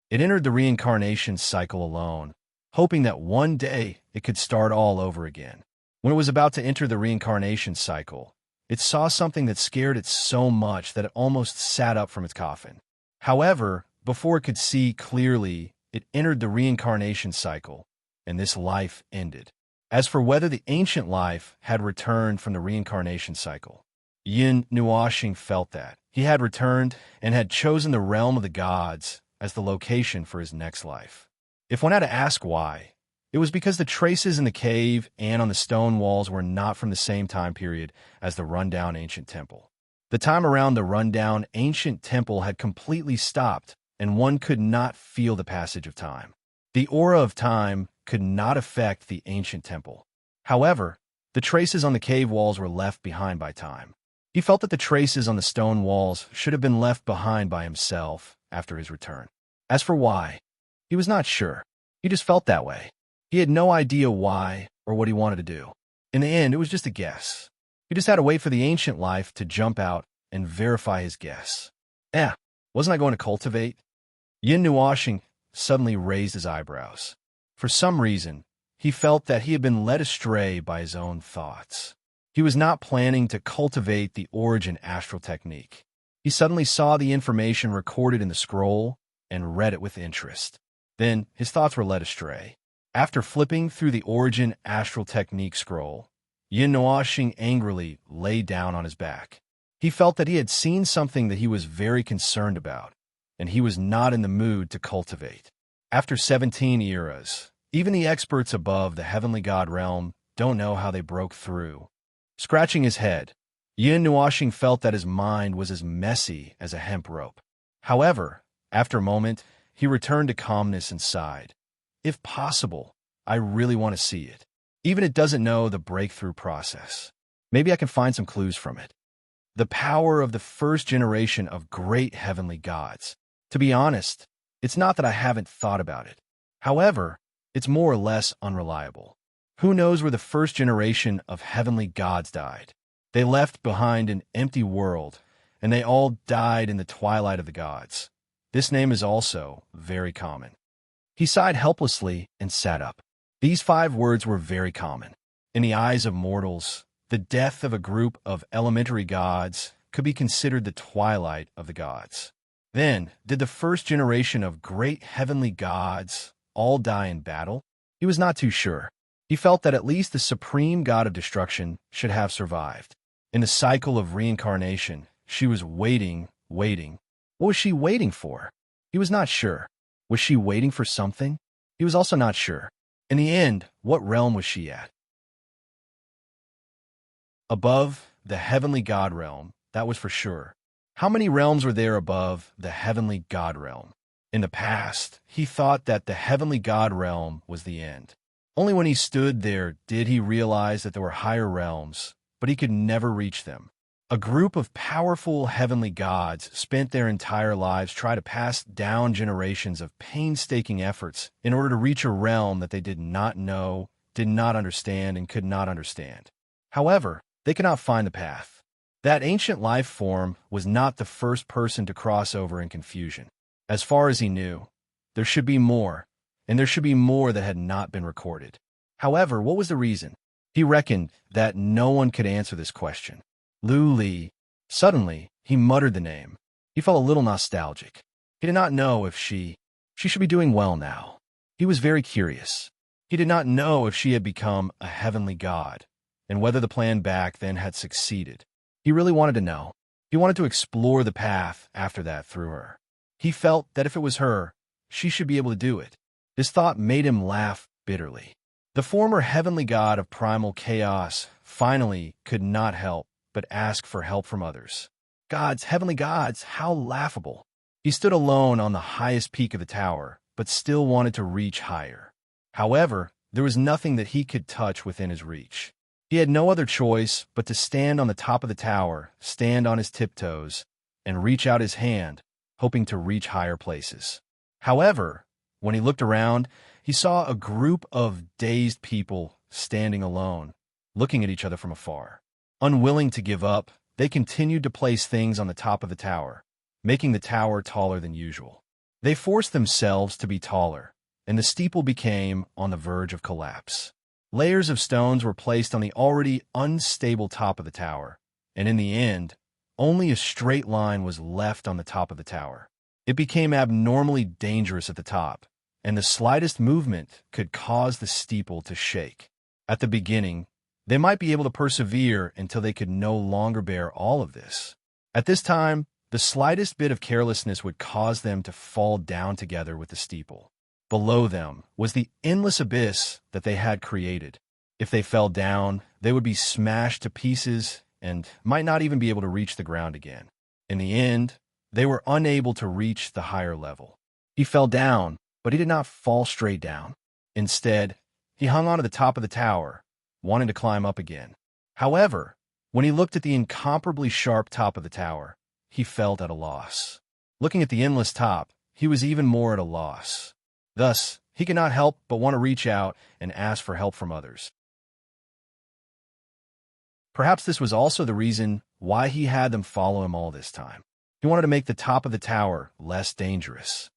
It entered the reincarnation cycle alone, hoping that one day it could start all over again. When it was about to enter the reincarnation cycle, it saw something that scared it so much that it almost sat up from its coffin. However, before it could see clearly, it entered the reincarnation cycle, and this life ended. As for whether the ancient life had returned from the reincarnation cycle, Yin Nuoxing felt that he had returned and had chosen the realm of the gods as the location for his next life. If one had to ask why, it was because the traces in the cave and on the stone walls were not from the same time period as the rundown ancient temple. The time around the rundown ancient temple had completely stopped, and one could not feel the passage of time. The aura of time could not affect the ancient temple. However, the traces on the cave walls were left behind by time. He felt that the traces on the stone walls should have been left behind by himself after his return. As for why, he was not sure. He just felt that way. He had no idea why or what he wanted to do. In the end, it was just a guess. He just had to wait for the ancient life to jump out and verify his guess. Wasn't I going to cultivate? Yin Nuoxing suddenly raised his eyebrows. For some reason, he felt that he had been led astray by his own thoughts. He was not planning to cultivate the origin astral technique. He suddenly saw the information recorded in the scroll and read it with interest. Then his thoughts were led astray. After flipping through the origin astral technique scroll, Yin Nuoxing angrily lay down on his back. He felt that he had seen something that he was very concerned about, and he was not in the mood to cultivate. After 17 eras, even the experts above the heavenly god realm don't know how they broke through. Scratching his head, Yin Nuoxing felt that his mind was as messy as a hemp rope. However, after a moment, he returned to calmness and sighed. If possible, I really want to see it. Even it doesn't know the breakthrough process. Maybe I can find some clues from it. The power of the first generation of great heavenly gods. To be honest, it's not that I haven't thought about it. However, it's more or less unreliable. Who knows where the first generation of heavenly gods died? They left behind an empty world, and they all died in the twilight of the gods. This name is also very common. He sighed helplessly and sat up. These 5 words were very common. In the eyes of mortals, the death of a group of elementary gods could be considered the twilight of the gods. Then, did the first generation of great heavenly gods all die in battle? He was not too sure. He felt that at least the supreme god of destruction should have survived. In the cycle of reincarnation, she was waiting. What was she waiting for? He was not sure. Was she waiting for something? He was also not sure. In the end, what realm was she at? Above, the heavenly God realm, that was for sure. How many realms were there above the heavenly God realm? In the past, he thought that the heavenly God realm was the end. Only when he stood there did he realize that there were higher realms, but he could never reach them. A group of powerful heavenly gods spent their entire lives trying to pass down generations of painstaking efforts in order to reach a realm that they did not know, did not understand, and could not understand. However, they could not find the path. That ancient life form was not the first person to cross over in confusion. As far as he knew, there should be more, and there should be more that had not been recorded. However, what was the reason? He reckoned that no one could answer this question. Lu Li. Suddenly, he muttered the name. He felt a little nostalgic. He did not know if she should be doing well now. He was very curious. He did not know if she had become a heavenly god, and whether the plan back then had succeeded. He really wanted to know. He wanted to explore the path after that through her. He felt that if it was her, she should be able to do it. This thought made him laugh bitterly. The former heavenly god of primal chaos finally could not help but ask for help from others. Gods, heavenly gods, how laughable. He stood alone on the highest peak of the tower, but still wanted to reach higher. However, there was nothing that he could touch within his reach. He had no other choice but to stand on the top of the tower, stand on his tiptoes, and reach out his hand, hoping to reach higher places. However, when he looked around, he saw a group of dazed people standing alone, looking at each other from afar. Unwilling to give up, they continued to place things on the top of the tower, making the tower taller than usual. They forced themselves to be taller, and the steeple became on the verge of collapse. Layers of stones were placed on the already unstable top of the tower, and in the end, only a straight line was left on the top of the tower. It became abnormally dangerous at the top, and the slightest movement could cause the steeple to shake. At the beginning, they might be able to persevere until they could no longer bear all of this. At this time, the slightest bit of carelessness would cause them to fall down together with the steeple. Below them was the endless abyss that they had created. If they fell down, they would be smashed to pieces and might not even be able to reach the ground again. In the end, they were unable to reach the higher level. He fell down, but he did not fall straight down. Instead, he hung onto the top of the tower, wanting to climb up again. However, when he looked at the incomparably sharp top of the tower, he felt at a loss. Looking at the endless top, he was even more at a loss. Thus, he could not help but want to reach out and ask for help from others. Perhaps this was also the reason why he had them follow him all this time. He wanted to make the top of the tower less dangerous.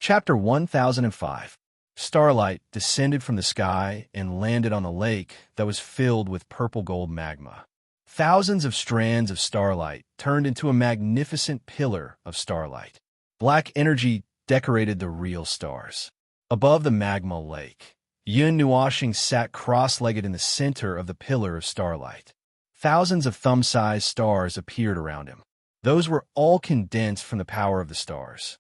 Chapter 1005. Starlight descended from the sky and landed on the lake that was filled with purple-gold magma. Thousands of strands of starlight turned into a magnificent pillar of starlight. Black energy decorated the real stars. Above the magma lake, Yun Nuoshing sat cross-legged in the center of the pillar of starlight. Thousands of thumb-sized stars appeared around him. Those were all condensed from the power of the stars.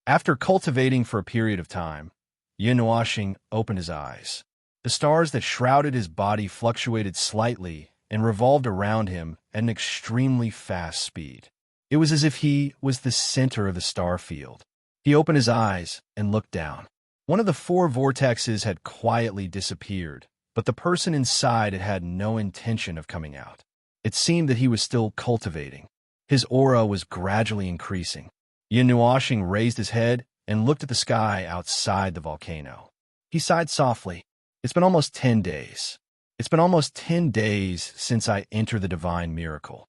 After cultivating for a period of time, Yun Nuoshing opened his eyes. The stars that shrouded his body fluctuated slightly and revolved around him at an extremely fast speed. It was as if he was the center of the star field. He opened his eyes and looked down. One of the 4 vortexes had quietly disappeared, but the person inside had no intention of coming out. It seemed that he was still cultivating. His aura was gradually increasing. Yun Nuoshing raised his head and looked at the sky outside the volcano. He sighed softly. It's been almost 10 days. It's been almost 10 days since I entered the divine miracle.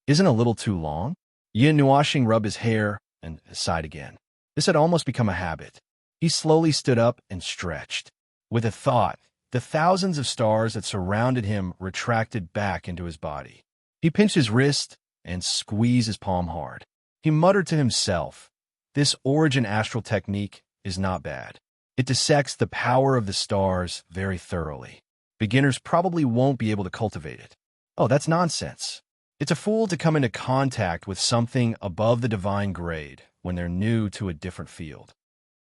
Isn't a little too long? Yun Nuoshing rubbed his hair and sighed again. This had almost become a habit. He slowly stood up and stretched. With a thought, the thousands of stars that surrounded him retracted back into his body. He pinched his wrist and squeezed his palm hard. He muttered to himself, "This origin astral technique is not bad. It dissects the power of the stars very thoroughly. Beginners probably won't be able to cultivate it. Oh, that's nonsense. It's a fool to come into contact with something above the divine grade when they're new to a different field."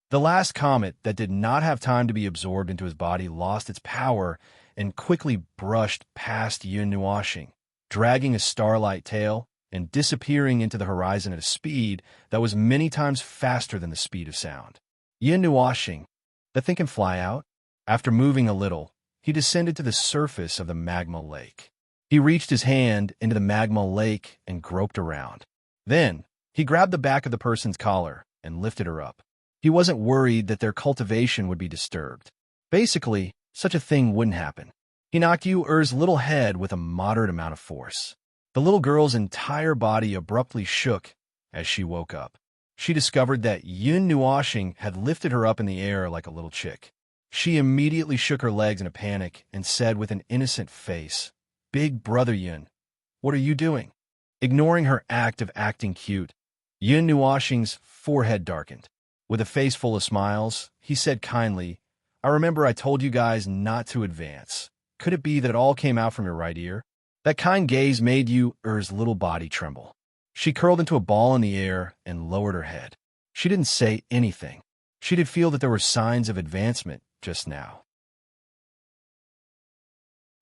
The last comet that did not have time to be absorbed into his body lost its power and quickly brushed past Yun Nuashing, dragging a starlight tail and disappearing into the horizon at a speed that was many times faster than the speed of sound. Yun Nuashing, that thing can fly out? After moving a little, he descended to the surface of the magma lake. He reached his hand into the magma lake and groped around. Then, he grabbed the back of the person's collar and lifted her up. He wasn't worried that their cultivation would be disturbed. Basically, such a thing wouldn't happen. He knocked Yu-Er's little head with a moderate amount of force. The little girl's entire body abruptly shook as she woke up. She discovered that Yun Nuashing had lifted her up in the air like a little chick. She immediately shook her legs in a panic and said with an innocent face, "Big brother Yun, what are you doing?" Ignoring her act of acting cute, Yun Nuashing's forehead darkened. With a face full of smiles, he said kindly, "I remember I told you guys not to advance. Could it be that it all came out from your right ear?" That kind gaze made Yu-Er's little body tremble. She curled into a ball in the air and lowered her head. She didn't say anything. She did feel that there were signs of advancement just now.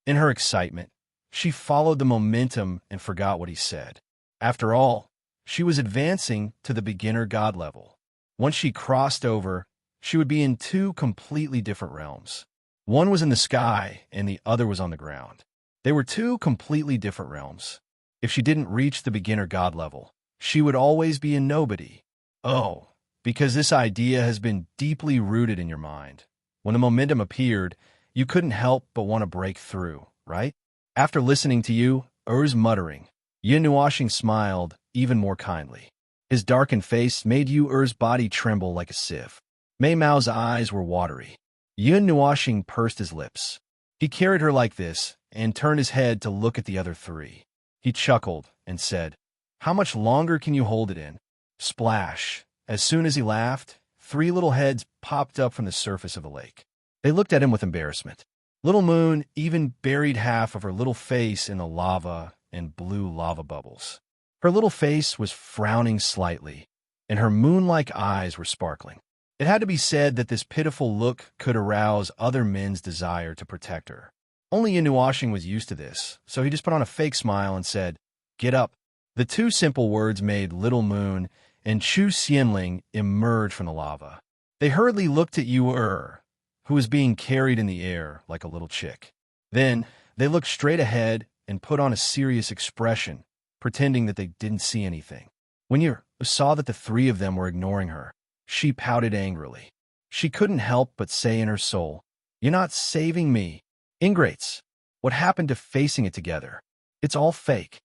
In her excitement, she followed the momentum and forgot what he said. After all, she was advancing to the beginner god level. Once she crossed over, she would be in two completely different realms. One was in the sky and the other was on the ground. They were two completely different realms. If she didn't reach the beginner god level, she would always be a nobody. Oh, because this idea has been deeply rooted in your mind. When the momentum appeared, you couldn't help but want to break through, right? After listening to Yu-Er's muttering, Yun Nuashing smiled even more kindly. His darkened face made Yu-Er's body tremble like a sieve. Mei Mao's eyes were watery. Yun Nuashing pursed his lips. He carried her like this and turned his head to look at the other three. He chuckled and said, "How much longer can you hold it in?" Splash! As soon as he laughed, three little heads popped up from the surface of the lake. They looked at him with embarrassment. Little Moon even buried half of her little face in the lava and blue lava bubbles. Her little face was frowning slightly, and her moon-like eyes were sparkling. It had to be said that this pitiful look could arouse other men's desire to protect her. Only Yun Nuashing was used to this, so he just put on a fake smile and said, "Get up." The two simple words made Little Moon and Chu Xianling emerge from the lava. They hurriedly looked at Yu-Er, who was being carried in the air like a little chick. Then they looked straight ahead and put on a serious expression, pretending that they didn't see anything. When Yu saw that the three of them were ignoring her, she pouted angrily. She couldn't help but say in her soul, "You're not saving me. Ingrates. What happened to facing it together? It's all fake."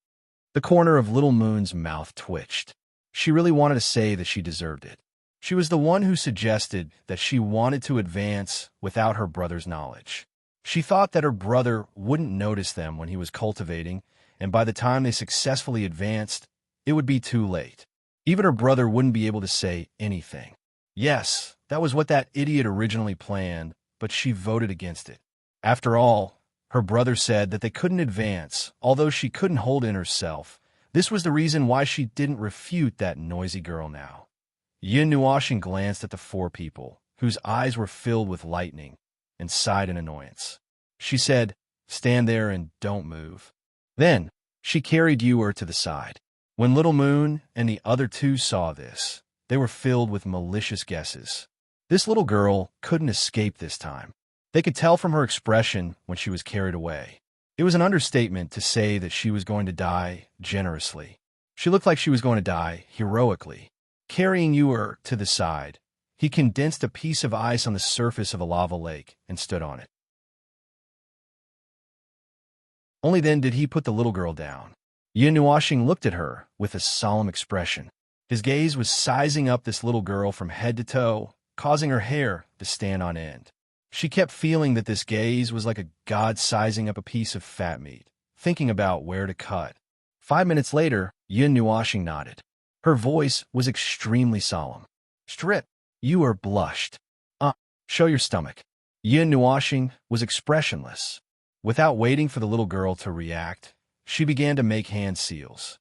The corner of Little Moon's mouth twitched. She really wanted to say that she deserved it. She was the one who suggested that she wanted to advance without her brother's knowledge. She thought that her brother wouldn't notice them when he was cultivating, and by the time they successfully advanced, it would be too late. Even her brother wouldn't be able to say anything. Yes, that was what that idiot originally planned, but she voted against it. After all, her brother said that they couldn't advance, although she couldn't hold in herself. This was the reason why she didn't refute that noisy girl now. Yun Nuashing glanced at the four people, whose eyes were filled with lightning, and sighed in annoyance. She said, "Stand there and don't move." Then, she carried Yu-Er to the side. When Little Moon and the other two saw this, they were filled with malicious guesses. This little girl couldn't escape this time. They could tell from her expression when she was carried away. It was an understatement to say that she was going to die generously. She looked like she was going to die heroically. Carrying Yu-Er to the side, he condensed a piece of ice on the surface of a lava lake and stood on it. Only then did he put the little girl down. Yun Nuashing looked at her with a solemn expression. His gaze was sizing up this little girl from head to toe, causing her hair to stand on end. She kept feeling that this gaze was like a god sizing up a piece of fat meat, thinking about where to cut. 5 minutes later, Yun Nuashing nodded. Her voice was extremely solemn. "Strip." Yu-Er blushed. Show your stomach." Yun Nuashing was expressionless. Without waiting for the little girl to react, she began to make hand seals.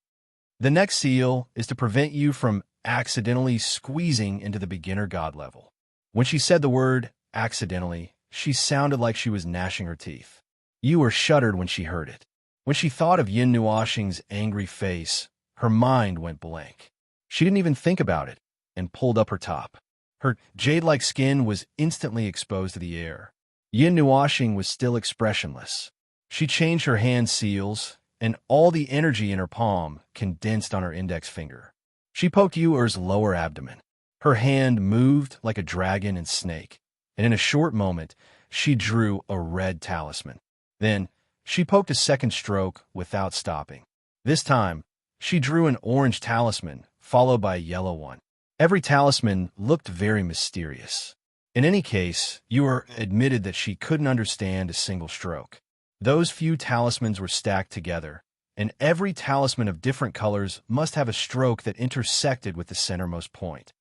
The next seal is to prevent you from accidentally squeezing into the beginner god level. When she said the word accidentally, she sounded like she was gnashing her teeth. Yu shuddered when she heard it. When she thought of Yin Nuoxing's angry face, her mind went blank. She didn't even think about it, and pulled up her top. Her jade-like skin was instantly exposed to the air. Yin Nuoxing was still expressionless. She changed her hand seals, and all the energy in her palm condensed on her index finger. She poked Yu's lower abdomen. Her hand moved like a dragon and snake, and in a short moment, she drew a red talisman. Then, she poked a second stroke without stopping. This time, she drew an orange talisman, followed by a yellow one. Every talisman looked very mysterious. In any case, Yu admitted that she couldn't understand a single stroke. Those few talismans were stacked together, and every talisman of different colors must have a stroke that intersected with the centermost point.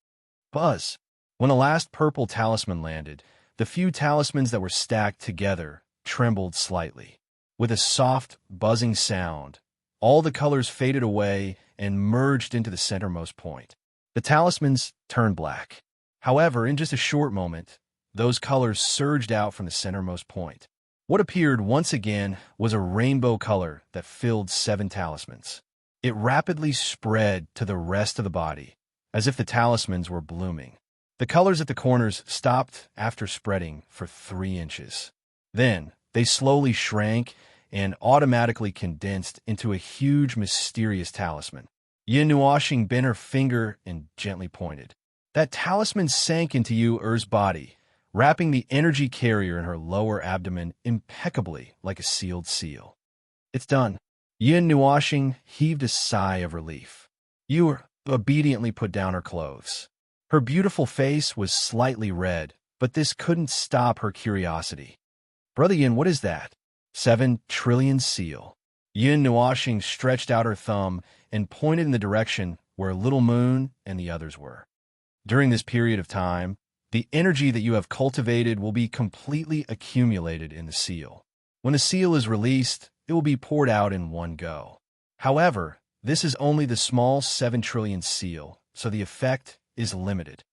Buzz! When the last purple talisman landed, the few talismans that were stacked together trembled slightly. With a soft, buzzing sound, all the colors faded away and merged into the centermost point. The talismans turned black. However, in just a short moment, those colors surged out from the centermost point. What appeared once again was a rainbow color that filled 7 talismans. It rapidly spread to the rest of the body, as if the talismans were blooming. The colors at the corners stopped after spreading for 3 inches. Then, they slowly shrank and automatically condensed into a huge, mysterious talisman. Yin Nuoxing bent her finger and gently pointed. That talisman sank into Yu's body, wrapping the energy carrier in her lower abdomen impeccably like a sealed seal. It's done. Yin Nuoxing heaved a sigh of relief. Yu obediently put down her clothes. Her beautiful face was slightly red, but this couldn't stop her curiosity. Brother Yin, what is that? 7 trillion seal. Yin Nuoxing stretched out her thumb and pointed in the direction where Little Moon and the others were. During this period of time, the energy that you have cultivated will be completely accumulated in the seal. When the seal is released, it will be poured out in one go. However, this is only the small 7 trillion seal, so the effect is limited.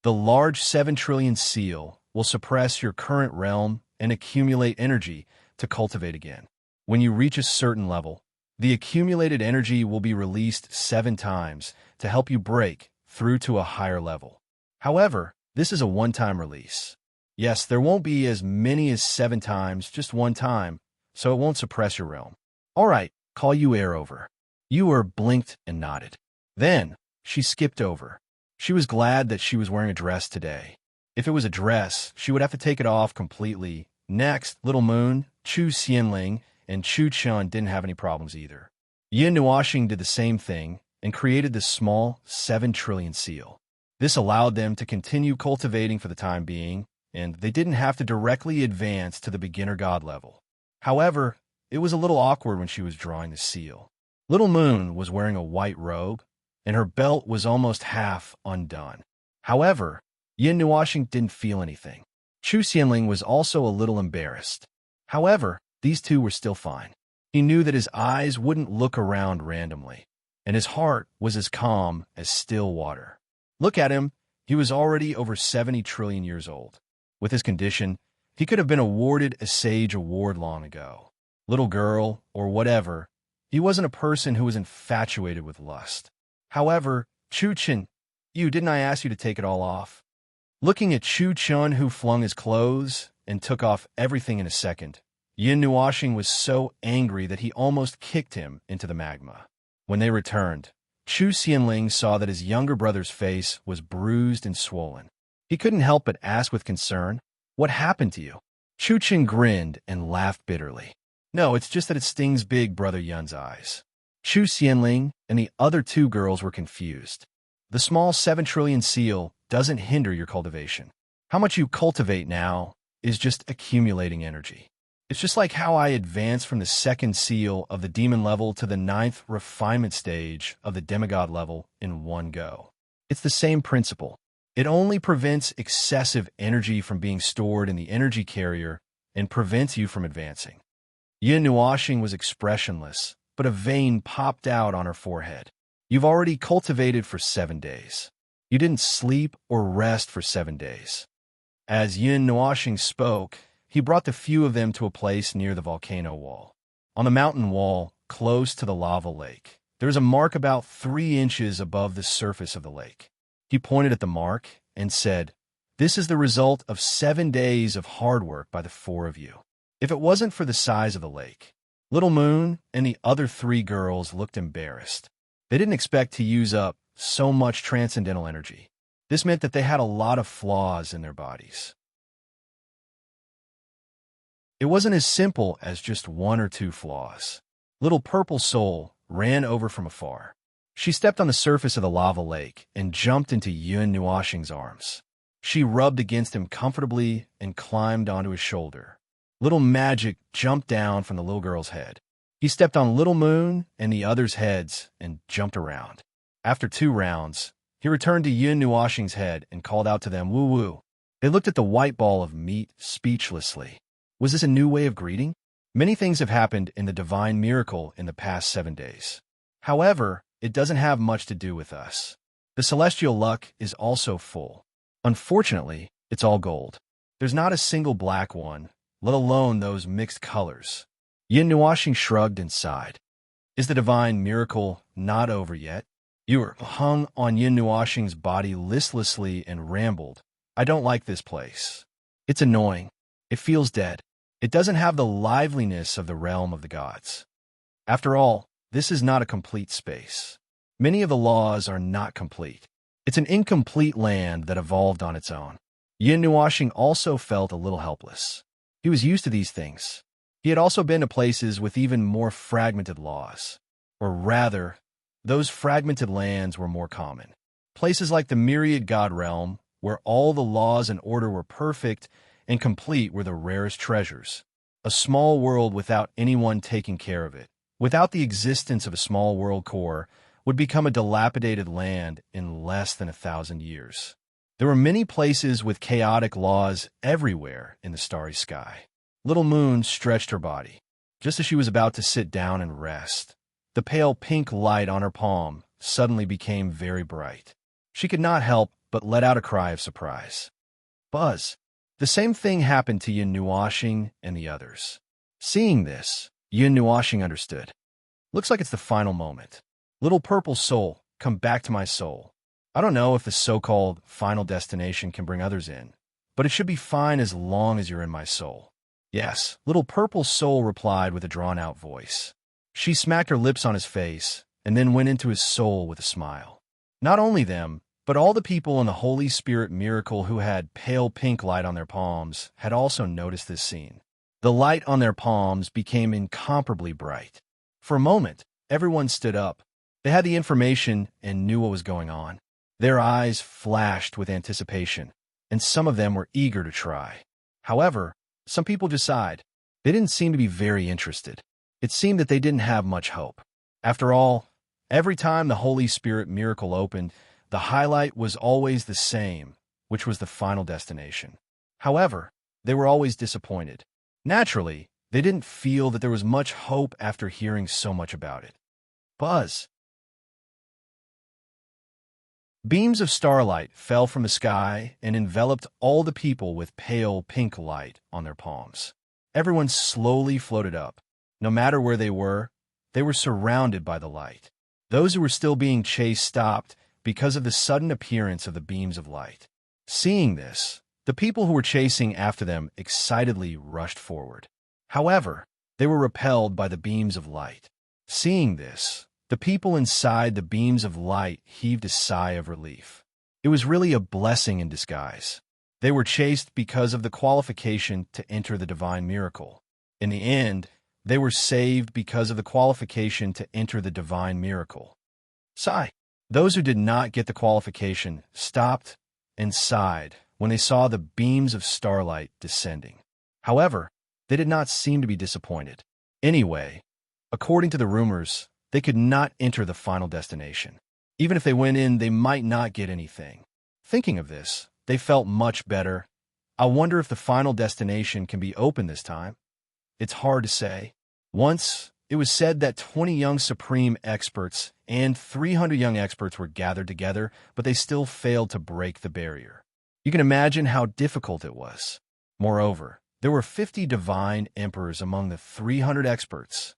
The large 7 trillion seal will suppress your current realm and accumulate energy to cultivate again. When you reach a certain level, the accumulated energy will be released 7 times to help you break through to a higher level. However, this is a one-time release. Yes, there won't be as many as 7 times, just one time, so it won't suppress your realm. All right, call Yu over. Yu blinked and nodded. Then, she skipped over. She was glad that she was wearing a dress today. If it was a dress, she would have to take it off completely. Next, Little Moon, Chu Xianling, and Chu Chun didn't have any problems either. Yin Nuoxing did the same thing and created this small 7 trillion seal. This allowed them to continue cultivating for the time being, and they didn't have to directly advance to the beginner god level. However, it was a little awkward when she was drawing the seal. Little Moon was wearing a white robe, and her belt was almost half undone. However, Yin Nuoxing didn't feel anything. Chu Xianling was also a little embarrassed. However, these two were still fine. He knew that his eyes wouldn't look around randomly, and his heart was as calm as still water. Look at him. He was already over 70 trillion years old. With his condition, he could have been awarded a Sage Award long ago. Little girl, or whatever, he wasn't a person who was infatuated with lust. However, Chu Chun, didn't I ask you to take it all off? Looking at Chu Chun, who flung his clothes and took off everything in a second, Yin Nuoxing was so angry that he almost kicked him into the magma. When they returned, Chu Xianling saw that his younger brother's face was bruised and swollen. He couldn't help but ask with concern, "What happened to you?" Chu Chun grinned and laughed bitterly. "No, it's just that it stings big, Brother Yun's eyes." Chu Xianling and the other 2 girls were confused. The small 7 trillion seal doesn't hinder your cultivation. How much you cultivate now is just accumulating energy. It's just like how I advance from the 2nd seal of the demon level to the 9th refinement stage of the demigod level in one go. It's the same principle. It only prevents excessive energy from being stored in the energy carrier and prevents you from advancing. Yin Nuoxing was expressionless, but a vein popped out on her forehead. You've already cultivated for 7 days. You didn't sleep or rest for 7 days. As Yin Nuoxing spoke, he brought the few of them to a place near the volcano wall. On the mountain wall, close to the lava lake, there is a mark about 3 inches above the surface of the lake. He pointed at the mark and said, "This is the result of 7 days of hard work by the 4 of you." If it wasn't for the size of the lake, Little Moon and the other 3 girls looked embarrassed. They didn't expect to use up so much transcendental energy. This meant that they had a lot of flaws in their bodies. It wasn't as simple as just 1 or 2 flaws. Little Purple Soul ran over from afar. She stepped on the surface of the lava lake and jumped into Yun Nuoxing's arms. She rubbed against him comfortably and climbed onto his shoulder. Little Magic jumped down from the little girl's head. He stepped on Little Moon and the others' heads and jumped around. After 2 rounds, he returned to Yun Nuoxing's head and called out to them, "Woo woo." They looked at the white ball of meat speechlessly. Was this a new way of greeting? Many things have happened in the divine miracle in the past 7 days. However, it doesn't have much to do with us. The celestial luck is also full. Unfortunately, it's all gold. There's not a single black one, let alone those mixed colors. Yin Nuoxing shrugged and sighed. Is the divine miracle not over yet? You hung on Yin Nuoxing's body listlessly and rambled. "I don't like this place. It's annoying. It feels dead. It doesn't have the liveliness of the realm of the gods. After all, this is not a complete space. Many of the laws are not complete. It's an incomplete land that evolved on its own." Yin Nuoxing also felt a little helpless. He was used to these things. He had also been to places with even more fragmented laws. Or rather, those fragmented lands were more common. Places like the myriad god realm, where all the laws and order were perfect and complete, were the rarest treasures. A small world without anyone taking care of it, without the existence of a small world core, would become a dilapidated land in less than 1,000 years. There were many places with chaotic laws everywhere in the starry sky. Little Moon stretched her body. Just as she was about to sit down and rest, the pale pink light on her palm suddenly became very bright. She could not help but let out a cry of surprise. Buzz! The same thing happened to Yin Nuoxing and the others. Seeing this, Yin Nuoxing understood. Looks like it's the final moment. Little Purple Soul, come back to my soul. I don't know if the so-called final destination can bring others in, but it should be fine as long as you're in my soul. Yes, Little Purple Soul replied with a drawn-out voice. She smacked her lips on his face and then went into his soul with a smile. Not only them, but all the people in the Holy Spirit miracle who had pale pink light on their palms had also noticed this scene. The light on their palms became incomparably bright. For a moment, everyone stood up. They had the information and knew what was going on. Their eyes flashed with anticipation, and some of them were eager to try. However, some people just sighed. They didn't seem to be very interested. It seemed that they didn't have much hope. After all, every time the Holy Spirit miracle opened, the highlight was always the same, which was the final destination. However, they were always disappointed. Naturally, they didn't feel that there was much hope after hearing so much about it. Buzz! Beams of starlight fell from the sky and enveloped all the people with pale pink light on their palms. Everyone slowly floated up. No matter where they were surrounded by the light. Those who were still being chased stopped because of the sudden appearance of the beams of light. Seeing this, the people who were chasing after them excitedly rushed forward. However, they were repelled by the beams of light. Seeing this, the people inside the beams of light heaved a sigh of relief. It was really a blessing in disguise. They were chased because of the qualification to enter the divine miracle. In the end, they were saved because of the qualification to enter the divine miracle. Sigh. Those who did not get the qualification stopped and sighed when they saw the beams of starlight descending. However, they did not seem to be disappointed. Anyway, according to the rumors, they could not enter the final destination. Even if they went in, they might not get anything. Thinking of this, they felt much better. I wonder if the final destination can be open this time. It's hard to say. Once, It was said that 20 young supreme experts and 300 young experts were gathered together, but they still failed to break the barrier. You can imagine how difficult it was. Moreover, there were 50 divine emperors among the 300 experts.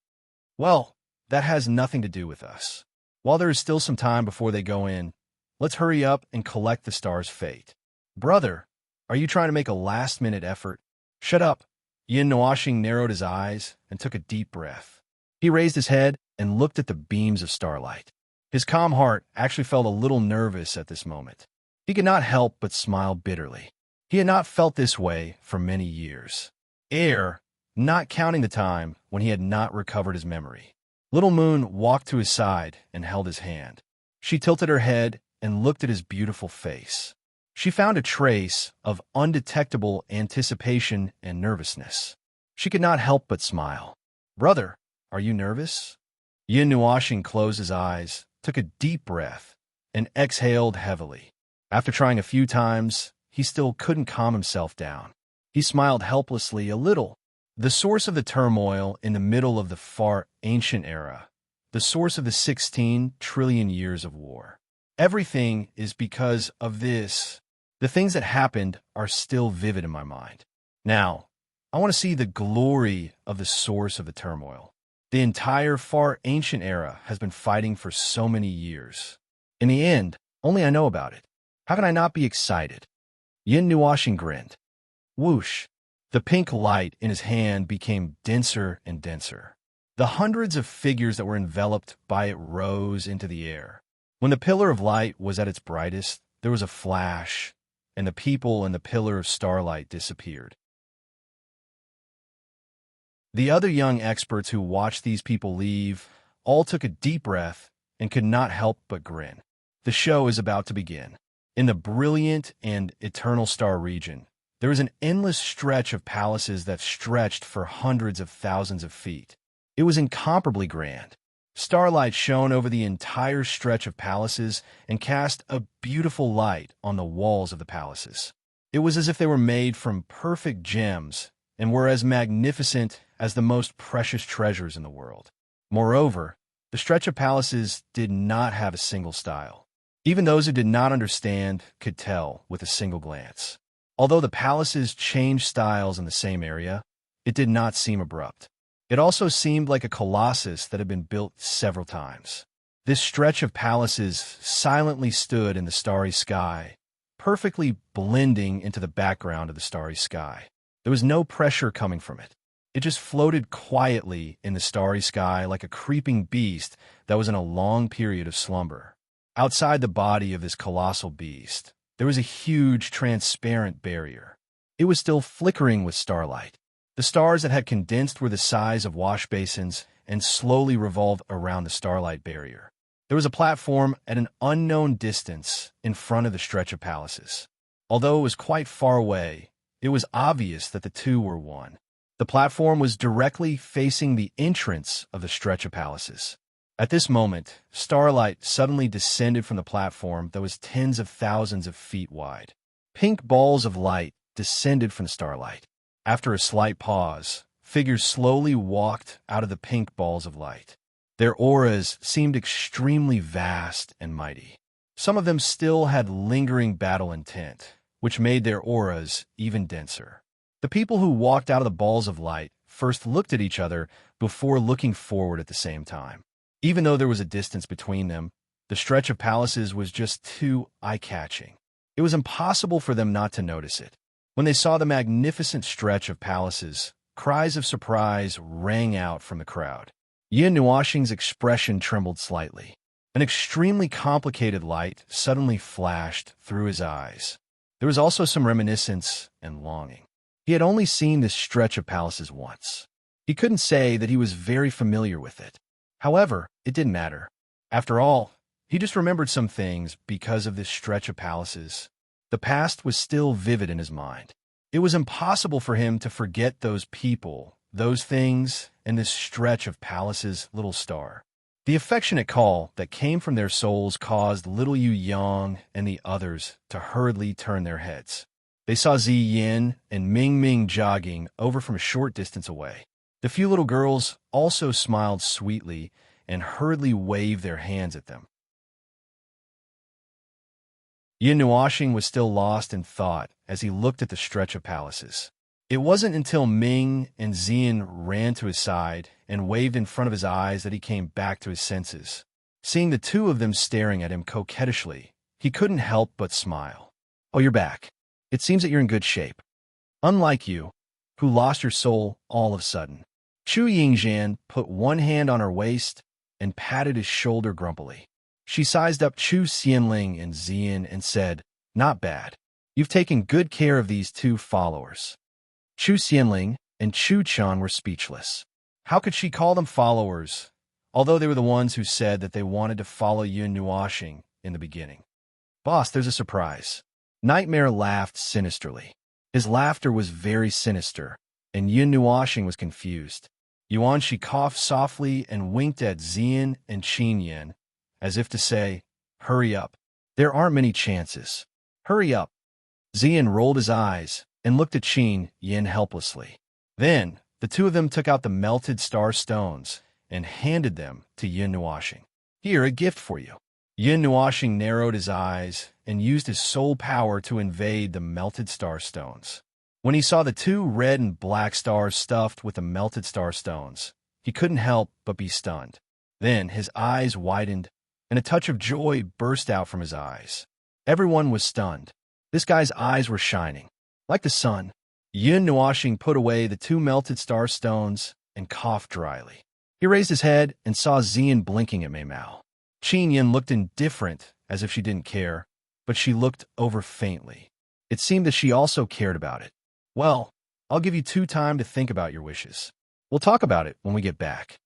Well, that has nothing to do with us. While there is still some time before they go in, let's hurry up and collect the star's fate. Brother, are you trying to make a last-minute effort? Shut up. Yin Nuoxing narrowed his eyes and took a deep breath. He raised his head and looked at the beams of starlight. His calm heart actually felt a little nervous at this moment. He could not help but smile bitterly. He had not felt this way for many years. Not counting the time when he had not recovered his memory. Little Moon walked to his side and held his hand. She tilted her head and looked at his beautiful face. She found a trace of undetectable anticipation and nervousness. She could not help but smile. Brother, are you nervous? Yin Nuoxing closed his eyes, took a deep breath, and exhaled heavily. After trying a few times, he still couldn't calm himself down. He smiled helplessly a little. The source of the turmoil in the middle of the far ancient era, the source of the 16 trillion years of war. Everything is because of this. The things that happened are still vivid in my mind. Now, I want to see the glory of the source of the turmoil. The entire far ancient era has been fighting for so many years. In the end, only I know about it. How can I not be excited? Yin Nuoxing grinned. Whoosh! The pink light in his hand became denser and denser. The hundreds of figures that were enveloped by it rose into the air. When the pillar of light was at its brightest, there was a flash, and the people in the pillar of starlight disappeared. The other young experts who watched these people leave all took a deep breath and could not help but grin. The show is about to begin. In the brilliant and eternal star region, there is an endless stretch of palaces that stretched for hundreds of thousands of feet. It was incomparably grand. Starlight shone over the entire stretch of palaces and cast a beautiful light on the walls of the palaces. It was as if they were made from perfect gems and were as magnificent as the most precious treasures in the world. Moreover, the stretch of palaces did not have a single style. Even those who did not understand could tell with a single glance. Although the palaces changed styles in the same area, it did not seem abrupt. It also seemed like a colossus that had been built several times. This stretch of palaces silently stood in the starry sky, perfectly blending into the background of the starry sky. There was no pressure coming from it. It just floated quietly in the starry sky like a creeping beast that was in a long period of slumber. Outside the body of this colossal beast, there was a huge transparent barrier. It was still flickering with starlight. The stars that had condensed were the size of wash basins and slowly revolved around the starlight barrier. There was a platform at an unknown distance in front of the stretch of palaces. Although it was quite far away, it was obvious that the two were one. The platform was directly facing the entrance of the stretch of palaces. At this moment, starlight suddenly descended from the platform that was tens of thousands of feet wide. Pink balls of light descended from the starlight. After a slight pause, figures slowly walked out of the pink balls of light. Their auras seemed extremely vast and mighty. Some of them still had lingering battle intent, which made their auras even denser. The people who walked out of the balls of light first looked at each other before looking forward at the same time. Even though there was a distance between them, the stretch of palaces was just too eye-catching. It was impossible for them not to notice it. When they saw the magnificent stretch of palaces, cries of surprise rang out from the crowd. Yin Nuoxing's expression trembled slightly. An extremely complicated light suddenly flashed through his eyes. There was also some reminiscence and longing. He had only seen this stretch of palaces once. He couldn't say that he was very familiar with it. However, it didn't matter. After all, he just remembered some things because of this stretch of palaces. The past was still vivid in his mind. It was impossible for him to forget those people, those things, and this stretch of palaces' little star. The affectionate call that came from their souls caused little Yu Yang and the others to hurriedly turn their heads. They saw Zi Yin and Ming Ming jogging over from a short distance away. The few little girls also smiled sweetly and hurriedly waved their hands at them. Yin Nuoxing was still lost in thought as he looked at the stretch of palaces. It wasn't until Ming and Xian ran to his side and waved in front of his eyes that he came back to his senses. Seeing the two of them staring at him coquettishly, he couldn't help but smile. "Oh, you're back. It seems that you're in good shape. Unlike you, who lost your soul all of a sudden." Chu Yingxian put one hand on her waist and patted his shoulder grumpily. She sized up Chu Xianling and Xian and said, "Not bad. You've taken good care of these two followers." Chu Xianling and Chu Chan were speechless. How could she call them followers, although they were the ones who said that they wanted to follow Yin Nuoxing in the beginning? "Boss, there's a surprise." Nightmare laughed sinisterly. His laughter was very sinister, and Yin Nuoxing was confused. Yuanxi coughed softly and winked at Xian and Qin Yin, as if to say, "Hurry up. There aren't many chances. Hurry up." Xian rolled his eyes and looked at Qin Yin helplessly. Then, the two of them took out the melted star stones and handed them to Yin Nuoxing. "Here, a gift for you." Yin Nuoxing narrowed his eyes and used his soul power to invade the melted star stones. When he saw the two red and black stars stuffed with the melted star stones, he couldn't help but be stunned. Then his eyes widened, and a touch of joy burst out from his eyes. Everyone was stunned. This guy's eyes were shining, like the sun. Yin Nuoxing put away the two melted star stones and coughed dryly. He raised his head and saw Xian blinking at Mei Mao. Qin Yin looked indifferent, as if she didn't care, but she looked over faintly. It seemed that she also cared about it. "Well, I'll give you time to think about your wishes. We'll talk about it when we get back."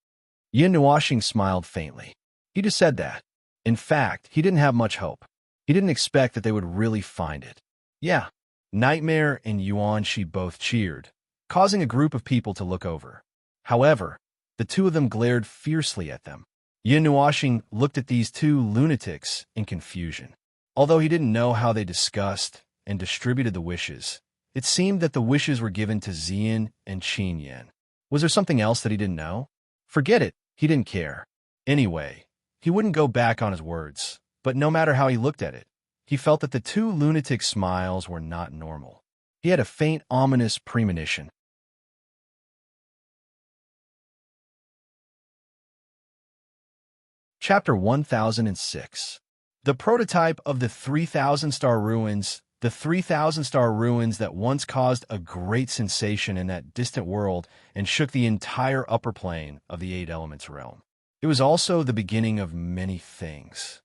Yin Nuoxing smiled faintly. He just said that. In fact, he didn't have much hope. He didn't expect that they would really find it. "Yeah." Nightmare and Yuanxi both cheered, causing a group of people to look over. However, the two of them glared fiercely at them. Yin Nuoxing looked at these two lunatics in confusion. Although he didn't know how they discussed and distributed the wishes, it seemed that the wishes were given to Xian and Qin Yin. Was there something else that he didn't know? Forget it, he didn't care. Anyway, he wouldn't go back on his words, but no matter how he looked at it, he felt that the two lunatic smiles were not normal. He had a faint, ominous premonition. Chapter 1006. The prototype of the 3,000-star ruins. The 3,000-star ruins that once caused a great sensation in that distant world and shook the entire upper plane of the Eight Elements realm. It was also the beginning of many things.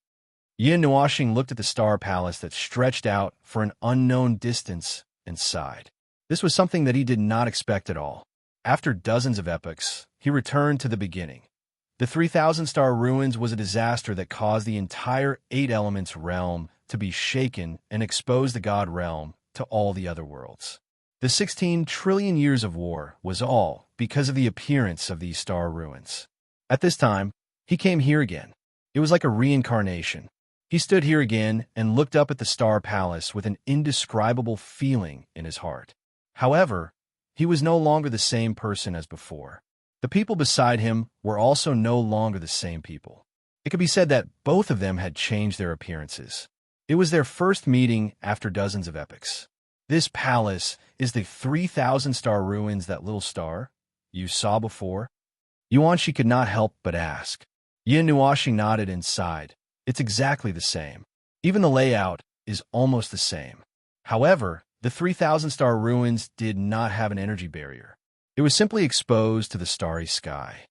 Yin Nuoxing looked at the star palace that stretched out for an unknown distance and sighed. This was something that he did not expect at all. After dozens of epochs, he returned to the beginning. The 3,000-star ruins was a disaster that caused the entire Eight Elements realm to be shaken and expose the God realm to all the other worlds. The 16 trillion years of war was all because of the appearance of these star ruins. At this time, he came here again. It was like a reincarnation. He stood here again and looked up at the star palace with an indescribable feeling in his heart. However, he was no longer the same person as before. The people beside him were also no longer the same people. It could be said that both of them had changed their appearances. It was their first meeting after dozens of epochs. "This palace is the 3,000-star ruins, that little star you saw before?" Yuanxi could not help but ask. Yin Nuoxing nodded and sighed. "It's exactly the same. Even the layout is almost the same. However, the 3,000-star ruins did not have an energy barrier. It was simply exposed to the starry sky."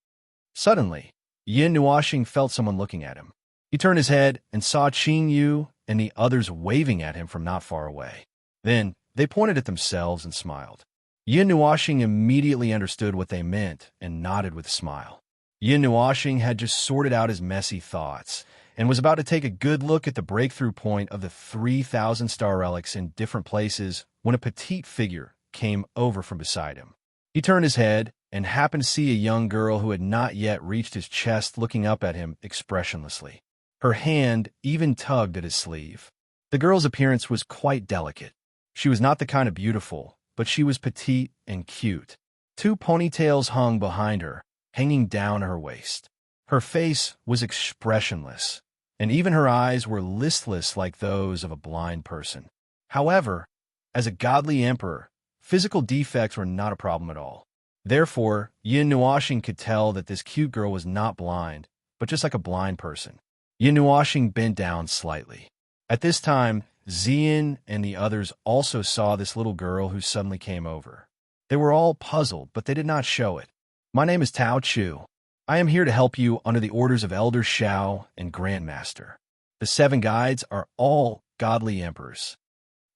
Suddenly, Yin Nuoxing felt someone looking at him. He turned his head and saw Qin Yu and the others waving at him from not far away. Then, they pointed at themselves and smiled. Yin Nuoxing immediately understood what they meant and nodded with a smile. Yin Nuoxing had just sorted out his messy thoughts and was about to take a good look at the breakthrough point of the 3,000-star relics in different places when a petite figure came over from beside him. He turned his head and happened to see a young girl who had not yet reached his chest looking up at him expressionlessly. Her hand even tugged at his sleeve. The girl's appearance was quite delicate. She was not the kind of beautiful, but she was petite and cute. Two ponytails hung behind her, hanging down her waist. Her face was expressionless, and even her eyes were listless like those of a blind person. However, as a godly emperor, physical defects were not a problem at all. Therefore, Yin Nuoxing could tell that this cute girl was not blind, but just like a blind person. Yin Nuoxing bent down slightly. At this time, Zian and the others also saw this little girl who suddenly came over. They were all puzzled, but they did not show it. My name is Tao Chu. I am here to help you under the orders of Elder Shao and Grandmaster. The 7 guides are all godly emperors.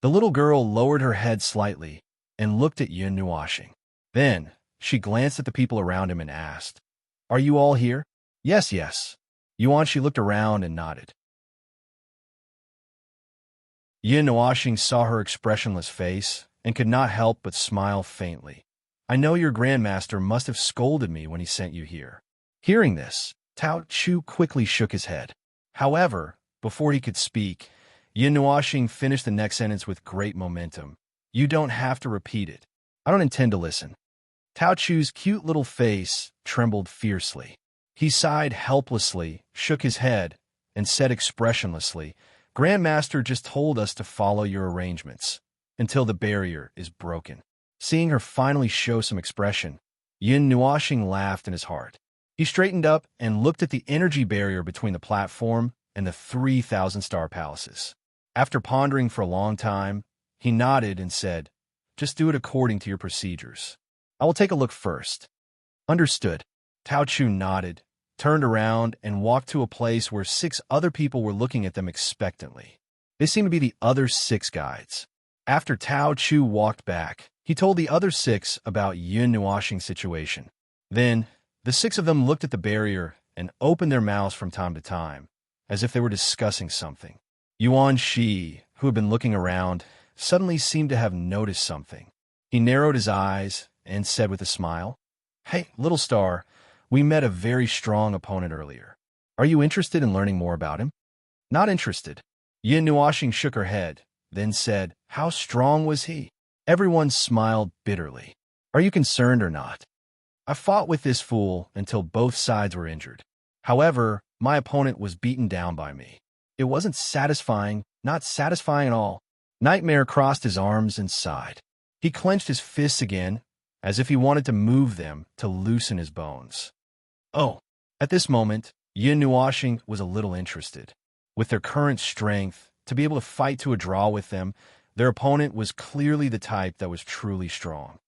The little girl lowered her head slightly and looked at Yin Nuoxing. Then, she glanced at the people around him and asked, "Are you all here?" Yes, yes. Yuanshi looked around and nodded. Yin Nuoxing saw her expressionless face and could not help but smile faintly. I know your grandmaster must have scolded me when he sent you here. Hearing this, Tao Chu quickly shook his head. However, before he could speak, Yin Nuoxing finished the next sentence with great momentum. You don't have to repeat it. I don't intend to listen. Tao Chu's cute little face trembled fiercely. He sighed helplessly, shook his head, and said expressionlessly, Grandmaster just told us to follow your arrangements until the barrier is broken. Seeing her finally show some expression, Yin Nuoxing laughed in his heart. He straightened up and looked at the energy barrier between the platform and the 3,000 star palaces. After pondering for a long time, he nodded and said, Just do it according to your procedures. I will take a look first. Understood. Tao Chu nodded, turned around, and walked to a place where 6 other people were looking at them expectantly. They seemed to be the other 6 guides. After Tao Chu walked back, he told the other 6 about Yin Nuoxing's situation. Then, the 6 of them looked at the barrier and opened their mouths from time to time, as if they were discussing something. Yuan Shi, who had been looking around, suddenly seemed to have noticed something. He narrowed his eyes and said with a smile, Hey, little star, we met a very strong opponent earlier. Are you interested in learning more about him? Not interested. Yin Nuoxing shook her head, then said, How strong was he? Everyone smiled bitterly. Are you concerned or not? I fought with this fool until both sides were injured. However, my opponent was beaten down by me. It wasn't satisfying, not satisfying at all. Nightmare crossed his arms and sighed. He clenched his fists again, as if he wanted to move them to loosen his bones. Oh, at this moment, Yin Nuoxing was a little interested. With their current strength, to be able to fight to a draw with them, their opponent was clearly the type that was truly strong.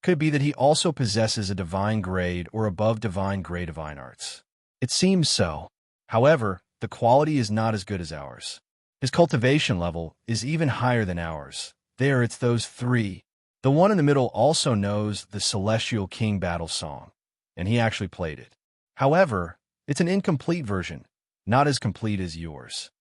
Could be that he also possesses a divine grade or above divine grade divine arts. It seems so. However, the quality is not as good as ours. His cultivation level is even higher than ours. There, it's those 3. The one in the middle also knows the Celestial King battle song, and he actually played it. However, it's an incomplete version, not as complete as yours.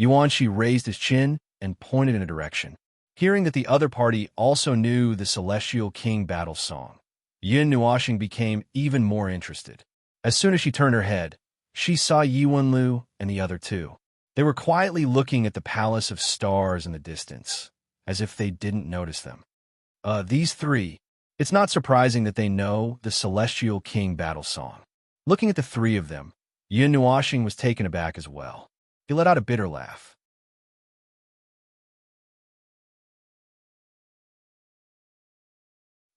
Yuanshi raised his chin and pointed in a direction. Hearing that the other party also knew the Celestial King battle song, Yin Nuoxing became even more interested. As soon as she turned her head, she saw Yuanlu and the other 2. They were quietly looking at the palace of stars in the distance, as if they didn't notice them. These 3, it's not surprising that they know the Celestial King battle song. Looking at the 3 of them, Yin Nuoxing was taken aback as well. He let out a bitter laugh.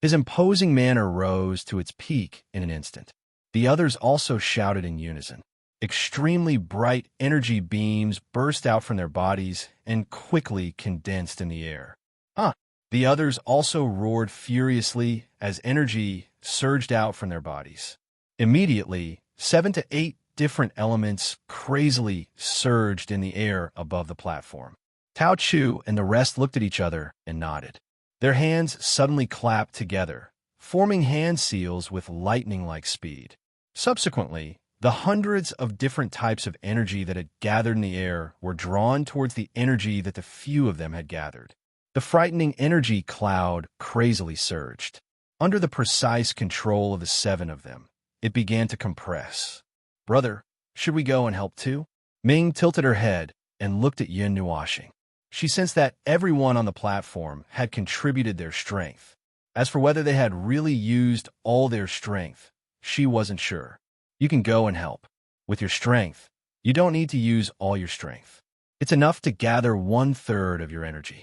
His imposing manner rose to its peak in an instant. The others also shouted in unison. Extremely bright energy beams burst out from their bodies and quickly condensed in the air. The others also roared furiously as energy surged out from their bodies. Immediately, 7 to 8 different elements crazily surged in the air above the platform. Tao Chu and the rest looked at each other and nodded. Their hands suddenly clapped together, forming hand seals with lightning-like speed. Subsequently, the hundreds of different types of energy that had gathered in the air were drawn towards the energy that the few of them had gathered. The frightening energy cloud crazily surged. Under the precise control of the 7 of them, it began to compress. Brother, should we go and help too? Ming tilted her head and looked at Yin Nuoxing. She sensed that everyone on the platform had contributed their strength. As for whether they had really used all their strength, she wasn't sure. You can go and help. With your strength, you don't need to use all your strength. It's enough to gather 1/3 of your energy.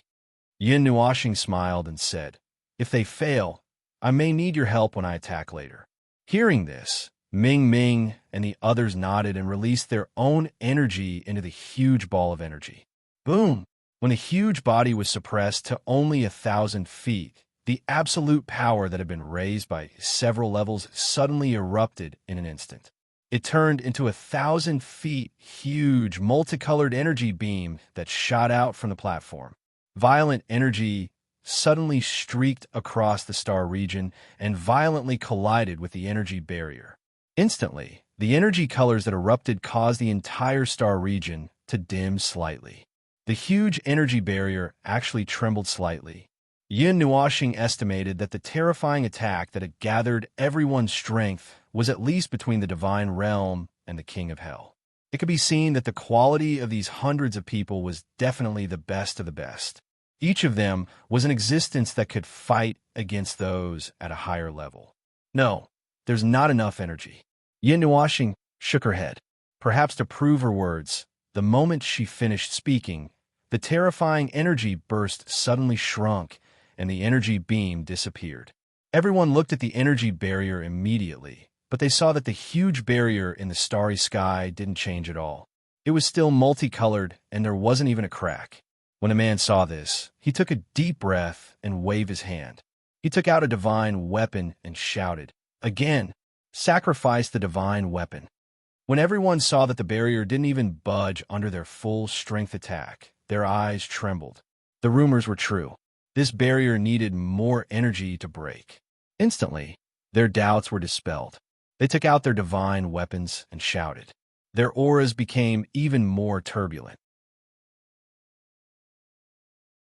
Yin Nuoxing smiled and said, if they fail, I may need your help when I attack later. Hearing this, Ming Ming and the others nodded and released their own energy into the huge ball of energy. Boom! When the huge body was suppressed to only 1,000 feet, the absolute power that had been raised by several levels suddenly erupted in an instant. It turned into 1,000 feet huge, multicolored energy beam that shot out from the platform. Violent energy suddenly streaked across the star region and violently collided with the energy barrier. Instantly, the energy colors that erupted caused the entire star region to dim slightly. The huge energy barrier actually trembled slightly. Yin Nuoxing estimated that the terrifying attack that had gathered everyone's strength was at least between the divine realm and the king of hell. It could be seen that the quality of these hundreds of people was definitely the best of the best. Each of them was an existence that could fight against those at a higher level. No, there's not enough energy. Yin Nuoxing shook her head. Perhaps to prove her words, the moment she finished speaking, the terrifying energy burst suddenly shrunk, and the energy beam disappeared. Everyone looked at the energy barrier immediately, but they saw that the huge barrier in the starry sky didn't change at all. It was still multicolored, and there wasn't even a crack. When a man saw this, he took a deep breath and waved his hand. He took out a divine weapon and shouted, again, sacrifice the divine weapon. When everyone saw that the barrier didn't even budge under their full strength attack, their eyes trembled. The rumors were true. This barrier needed more energy to break. Instantly, their doubts were dispelled. They took out their divine weapons and shouted. Their auras became even more turbulent.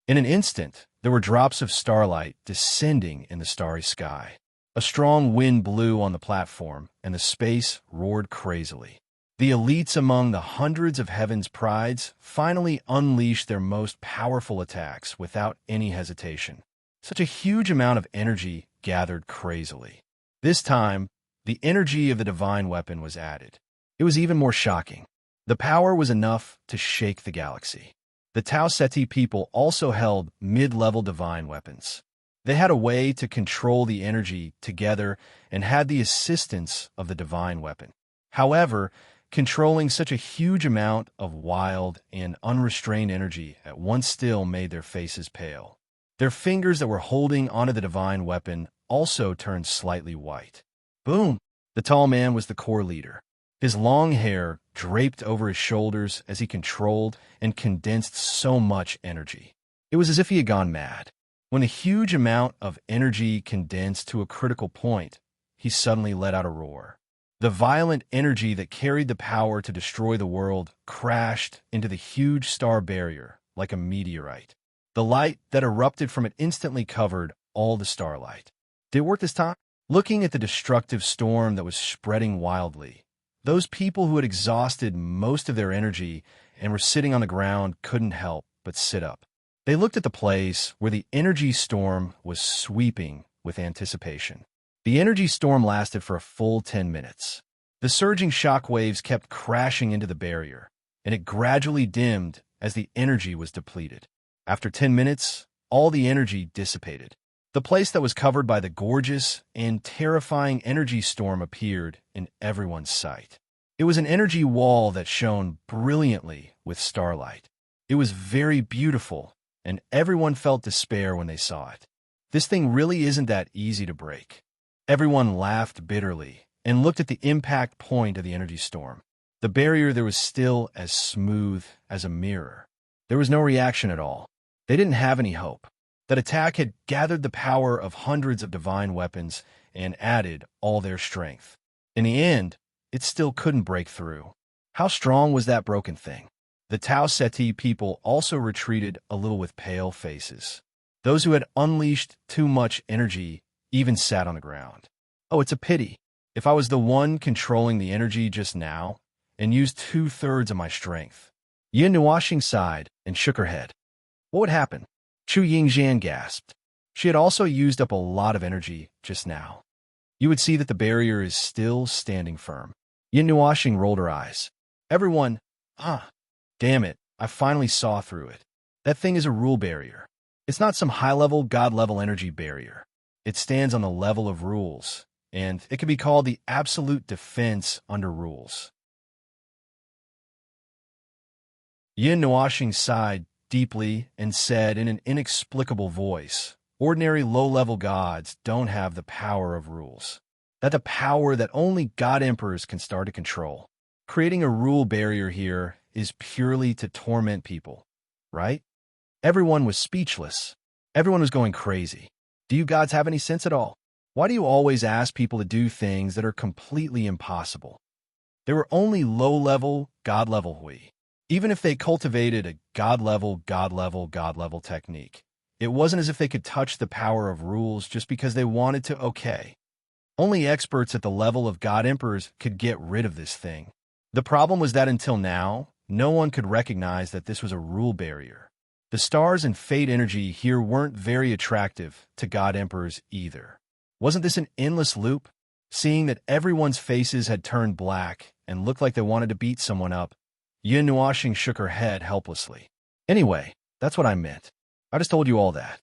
In an instant, there were drops of starlight descending in the starry sky. A strong wind blew on the platform, and the space roared crazily. The elites among the hundreds of heaven's prides finally unleashed their most powerful attacks without any hesitation. Such a huge amount of energy gathered crazily. This time, the energy of the divine weapon was added. It was even more shocking. The power was enough to shake the galaxy. The Tau Ceti people also held mid-level divine weapons. They had a way to control the energy together and had the assistance of the divine weapon. However, controlling such a huge amount of wild and unrestrained energy at once still made their faces pale. Their fingers that were holding onto the divine weapon also turned slightly white. Boom! The tall man was the core leader. His long hair draped over his shoulders as he controlled and condensed so much energy. It was as if he had gone mad. When the huge amount of energy condensed to a critical point, he suddenly let out a roar. The violent energy that carried the power to destroy the world crashed into the huge star barrier like a meteorite. The light that erupted from it instantly covered all the starlight. Did it work this time? Looking at the destructive storm that was spreading wildly, those people who had exhausted most of their energy and were sitting on the ground couldn't help but sit up. They looked at the place where the energy storm was sweeping with anticipation. The energy storm lasted for a full 10 minutes. The surging shock waves kept crashing into the barrier, and it gradually dimmed as the energy was depleted. After 10 minutes, all the energy dissipated. The place that was covered by the gorgeous and terrifying energy storm appeared in everyone's sight. It was an energy wall that shone brilliantly with starlight. It was very beautiful, and everyone felt despair when they saw it. This thing really isn't that easy to break. Everyone laughed bitterly and looked at the impact point of the energy storm. The barrier there was still as smooth as a mirror. There was no reaction at all. They didn't have any hope. That attack had gathered the power of hundreds of divine weapons and added all their strength. In the end, it still couldn't break through. How strong was that broken thing? The Tau Ceti people also retreated a little with pale faces. Those who had unleashed too much energy even sat on the ground. Oh, it's a pity. If I was the one controlling the energy just now and used 2/3 of my strength. Yin Nuoxing sighed and shook her head. What would happen? Chu Yingxian gasped. She had also used up a lot of energy just now. You would see that the barrier is still standing firm. Yin Nuoxing rolled her eyes. Everyone, damn it, I finally saw through it. That thing is a rule barrier. It's not some high-level, God-level energy barrier. It stands on the level of rules, and it can be called the absolute defense under rules. Yin Nuoxing sighed deeply and said in an inexplicable voice, ordinary low-level gods don't have the power of rules. That's a power that only God Emperors can start to control. Creating a rule barrier here is purely to torment people, right? Everyone was speechless. Everyone was going crazy. Do you gods have any sense at all? Why do you always ask people to do things that are completely impossible? They were only low-level, God-level Hui. Even if they cultivated a God-level technique, it wasn't as if they could touch the power of rules just because they wanted to, okay. Only experts at the level of God Emperors could get rid of this thing. The problem was that until now, no one could recognize that this was a rule barrier. The stars and fate energy here weren't very attractive to God Emperors either. Wasn't this an endless loop? Seeing that everyone's faces had turned black and looked like they wanted to beat someone up, Yin Nuoxing shook her head helplessly. Anyway, that's what I meant. I just told you all that.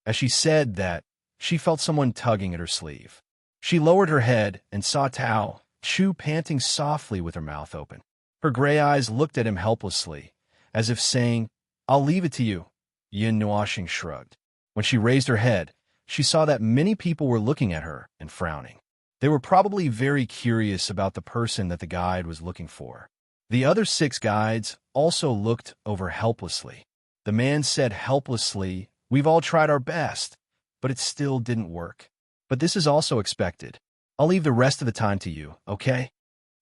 As she said that, she felt someone tugging at her sleeve. She lowered her head and saw Tao Chu panting softly with her mouth open. Her gray eyes looked at him helplessly, as if saying, I'll leave it to you. Yin Nuoxing shrugged. When she raised her head, she saw that many people were looking at her and frowning. They were probably very curious about the person that the guide was looking for. The other 6 guides also looked over helplessly. The man said helplessly, We've all tried our best, but it still didn't work. But this is also expected. I'll leave the rest of the time to you, okay?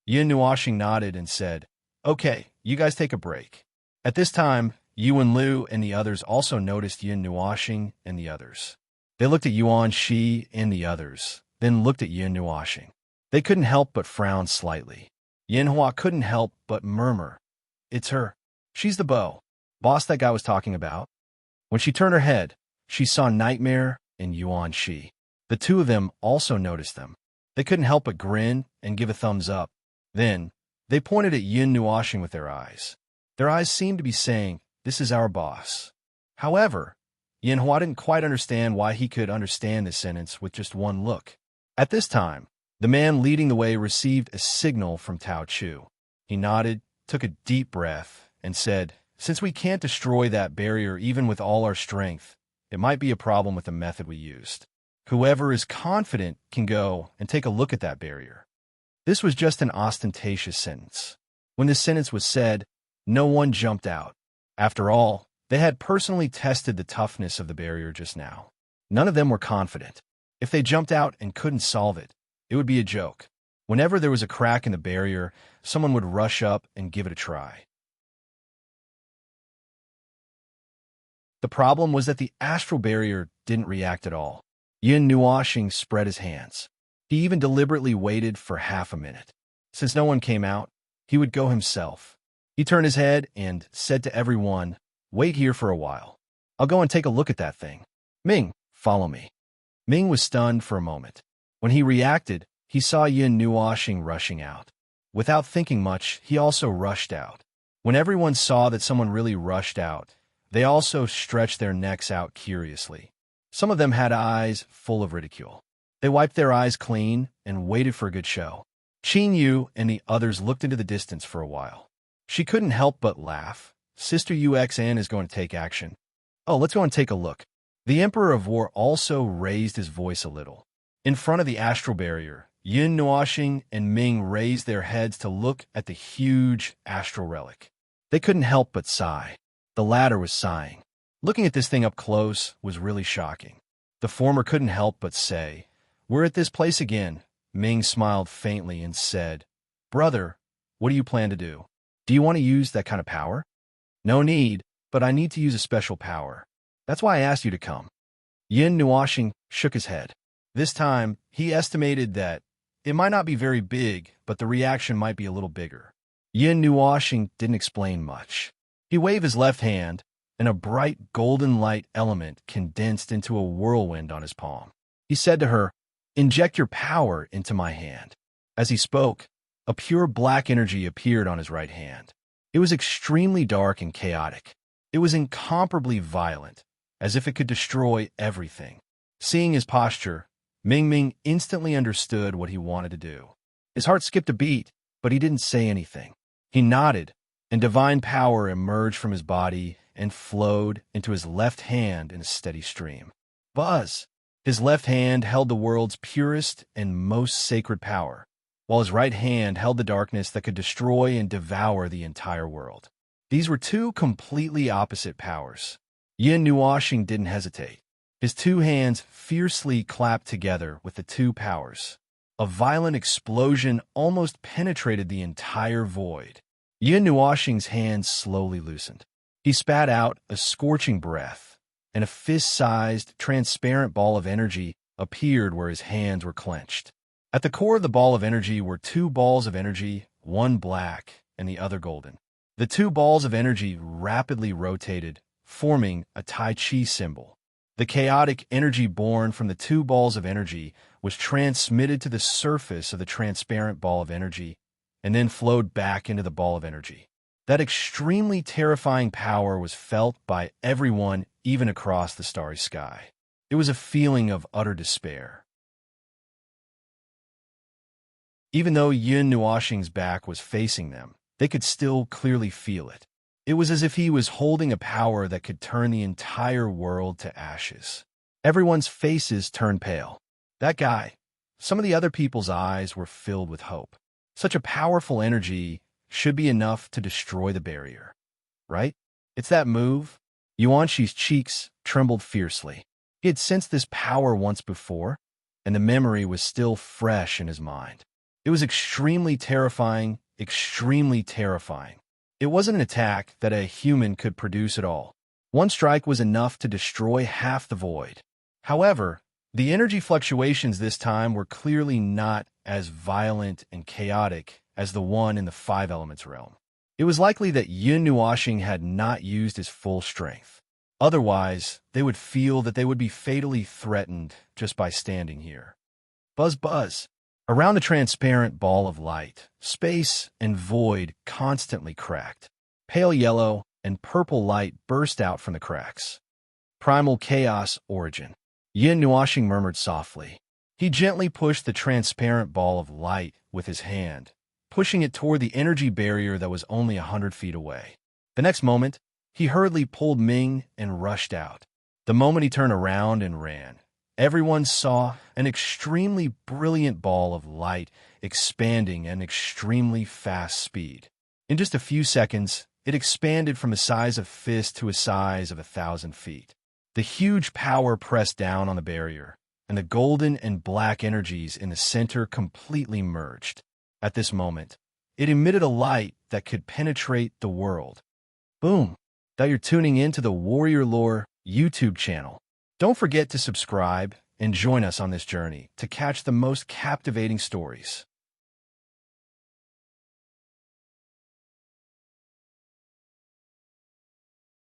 Yin Nuoxing nodded and said, Okay, you guys take a break. At this time, Yuan Lu and the others also noticed Yin Nuoxing and the others. They looked at Yuan Shi and the others, then looked at Yin Nuoxing. They couldn't help but frown slightly. Yin Hua couldn't help but murmur, It's her. She's the boss that guy was talking about. When she turned her head, she saw Nightmare and Yuan Shi. The two of them also noticed them. They couldn't help but grin and give a thumbs up. Then, they pointed at Yin Nuoxing with their eyes. Their eyes seemed to be saying, This is our boss. However, Yin Hua didn't quite understand why he could understand this sentence with just one look. At this time, the man leading the way received a signal from Tao Chu. He nodded, took a deep breath, and said, Since we can't destroy that barrier even with all our strength, it might be a problem with the method we used. Whoever is confident can go and take a look at that barrier. This was just an ostentatious sentence. When this sentence was said, no one jumped out. After all, they had personally tested the toughness of the barrier just now. None of them were confident. If they jumped out and couldn't solve it, it would be a joke. Whenever there was a crack in the barrier, someone would rush up and give it a try. The problem was that the astral barrier didn't react at all. Yin Nuoxing spread his hands. He even deliberately waited for half a minute. Since no one came out, he would go himself. He turned his head and said to everyone, Wait here for a while. I'll go and take a look at that thing. Ming, follow me. Ming was stunned for a moment. When he reacted, he saw Yin Nuoxing rushing out. Without thinking much, he also rushed out. When everyone saw that someone really rushed out, they also stretched their necks out curiously. Some of them had eyes full of ridicule. They wiped their eyes clean and waited for a good show. Qin Yu and the others looked into the distance for a while. She couldn't help but laugh. Sister UXN is going to take action. Oh, let's go and take a look. The Emperor of War also raised his voice a little. In front of the astral barrier, Yin Nuoxing and Ming raised their heads to look at the huge astral relic. They couldn't help but sigh. The latter was sighing. Looking at this thing up close was really shocking. The former couldn't help but say, We're at this place again. Ming smiled faintly and said, Brother, what do you plan to do? Do you want to use that kind of power? No need, but I need to use a special power. That's why I asked you to come. Yin Nuoxing shook his head. This time, he estimated that it might not be very big, but the reaction might be a little bigger. Yin Nuoxing didn't explain much. He waved his left hand, and a bright golden light element condensed into a whirlwind on his palm. He said to her, "Inject your power into my hand." As he spoke, a pure black energy appeared on his right hand. It was extremely dark and chaotic. It was incomparably violent, as if it could destroy everything. Seeing his posture, Ming instantly understood what he wanted to do. His heart skipped a beat, but he didn't say anything. He nodded, and divine power emerged from his body and flowed into his left hand in a steady stream. Buzz! His left hand held the world's purest and most sacred power, while his right hand held the darkness that could destroy and devour the entire world. These were two completely opposite powers. Yin Nuoxing didn't hesitate. His two hands fiercely clapped together with the two powers. A violent explosion almost penetrated the entire void. Yin Nuoxing's hands slowly loosened. He spat out a scorching breath, and a fist-sized, transparent ball of energy appeared where his hands were clenched. At the core of the ball of energy were two balls of energy, one black and the other golden. The two balls of energy rapidly rotated, forming a Tai Chi symbol. The chaotic energy born from the two balls of energy was transmitted to the surface of the transparent ball of energy and then flowed back into the ball of energy. That extremely terrifying power was felt by everyone, even across the starry sky. It was a feeling of utter despair. Even though Yin Nuoxing's back was facing them, they could still clearly feel it. It was as if he was holding a power that could turn the entire world to ashes. Everyone's faces turned pale. That guy, some of the other people's eyes were filled with hope. Such a powerful energy should be enough to destroy the barrier, right? It's that move. Yuanxi's cheeks trembled fiercely. He had sensed this power once before, and the memory was still fresh in his mind. It was extremely terrifying, extremely terrifying. It wasn't an attack that a human could produce at all. One strike was enough to destroy half the void. However, the energy fluctuations this time were clearly not as violent and chaotic as the one in the five elements realm. It was likely that Yin Nuoxing had not used his full strength. Otherwise, they would feel that they would be fatally threatened just by standing here. Buzz, buzz. Around the transparent ball of light, space and void constantly cracked. Pale yellow and purple light burst out from the cracks. Primal chaos origin. Yin Nuoxing murmured softly. He gently pushed the transparent ball of light with his hand, pushing it toward the energy barrier that was only 100 feet away. The next moment, he hurriedly pulled Ming and rushed out. The moment he turned around and ran, everyone saw an extremely brilliant ball of light expanding at an extremely fast speed. In just a few seconds, it expanded from the size of a fist to a size of 1,000 feet. The huge power pressed down on the barrier, and the golden and black energies in the center completely merged. At this moment, it emitted a light that could penetrate the world. Boom! Now you're tuning in to the Warrior Lore YouTube channel. Don't forget to subscribe and join us on this journey to catch the most captivating stories.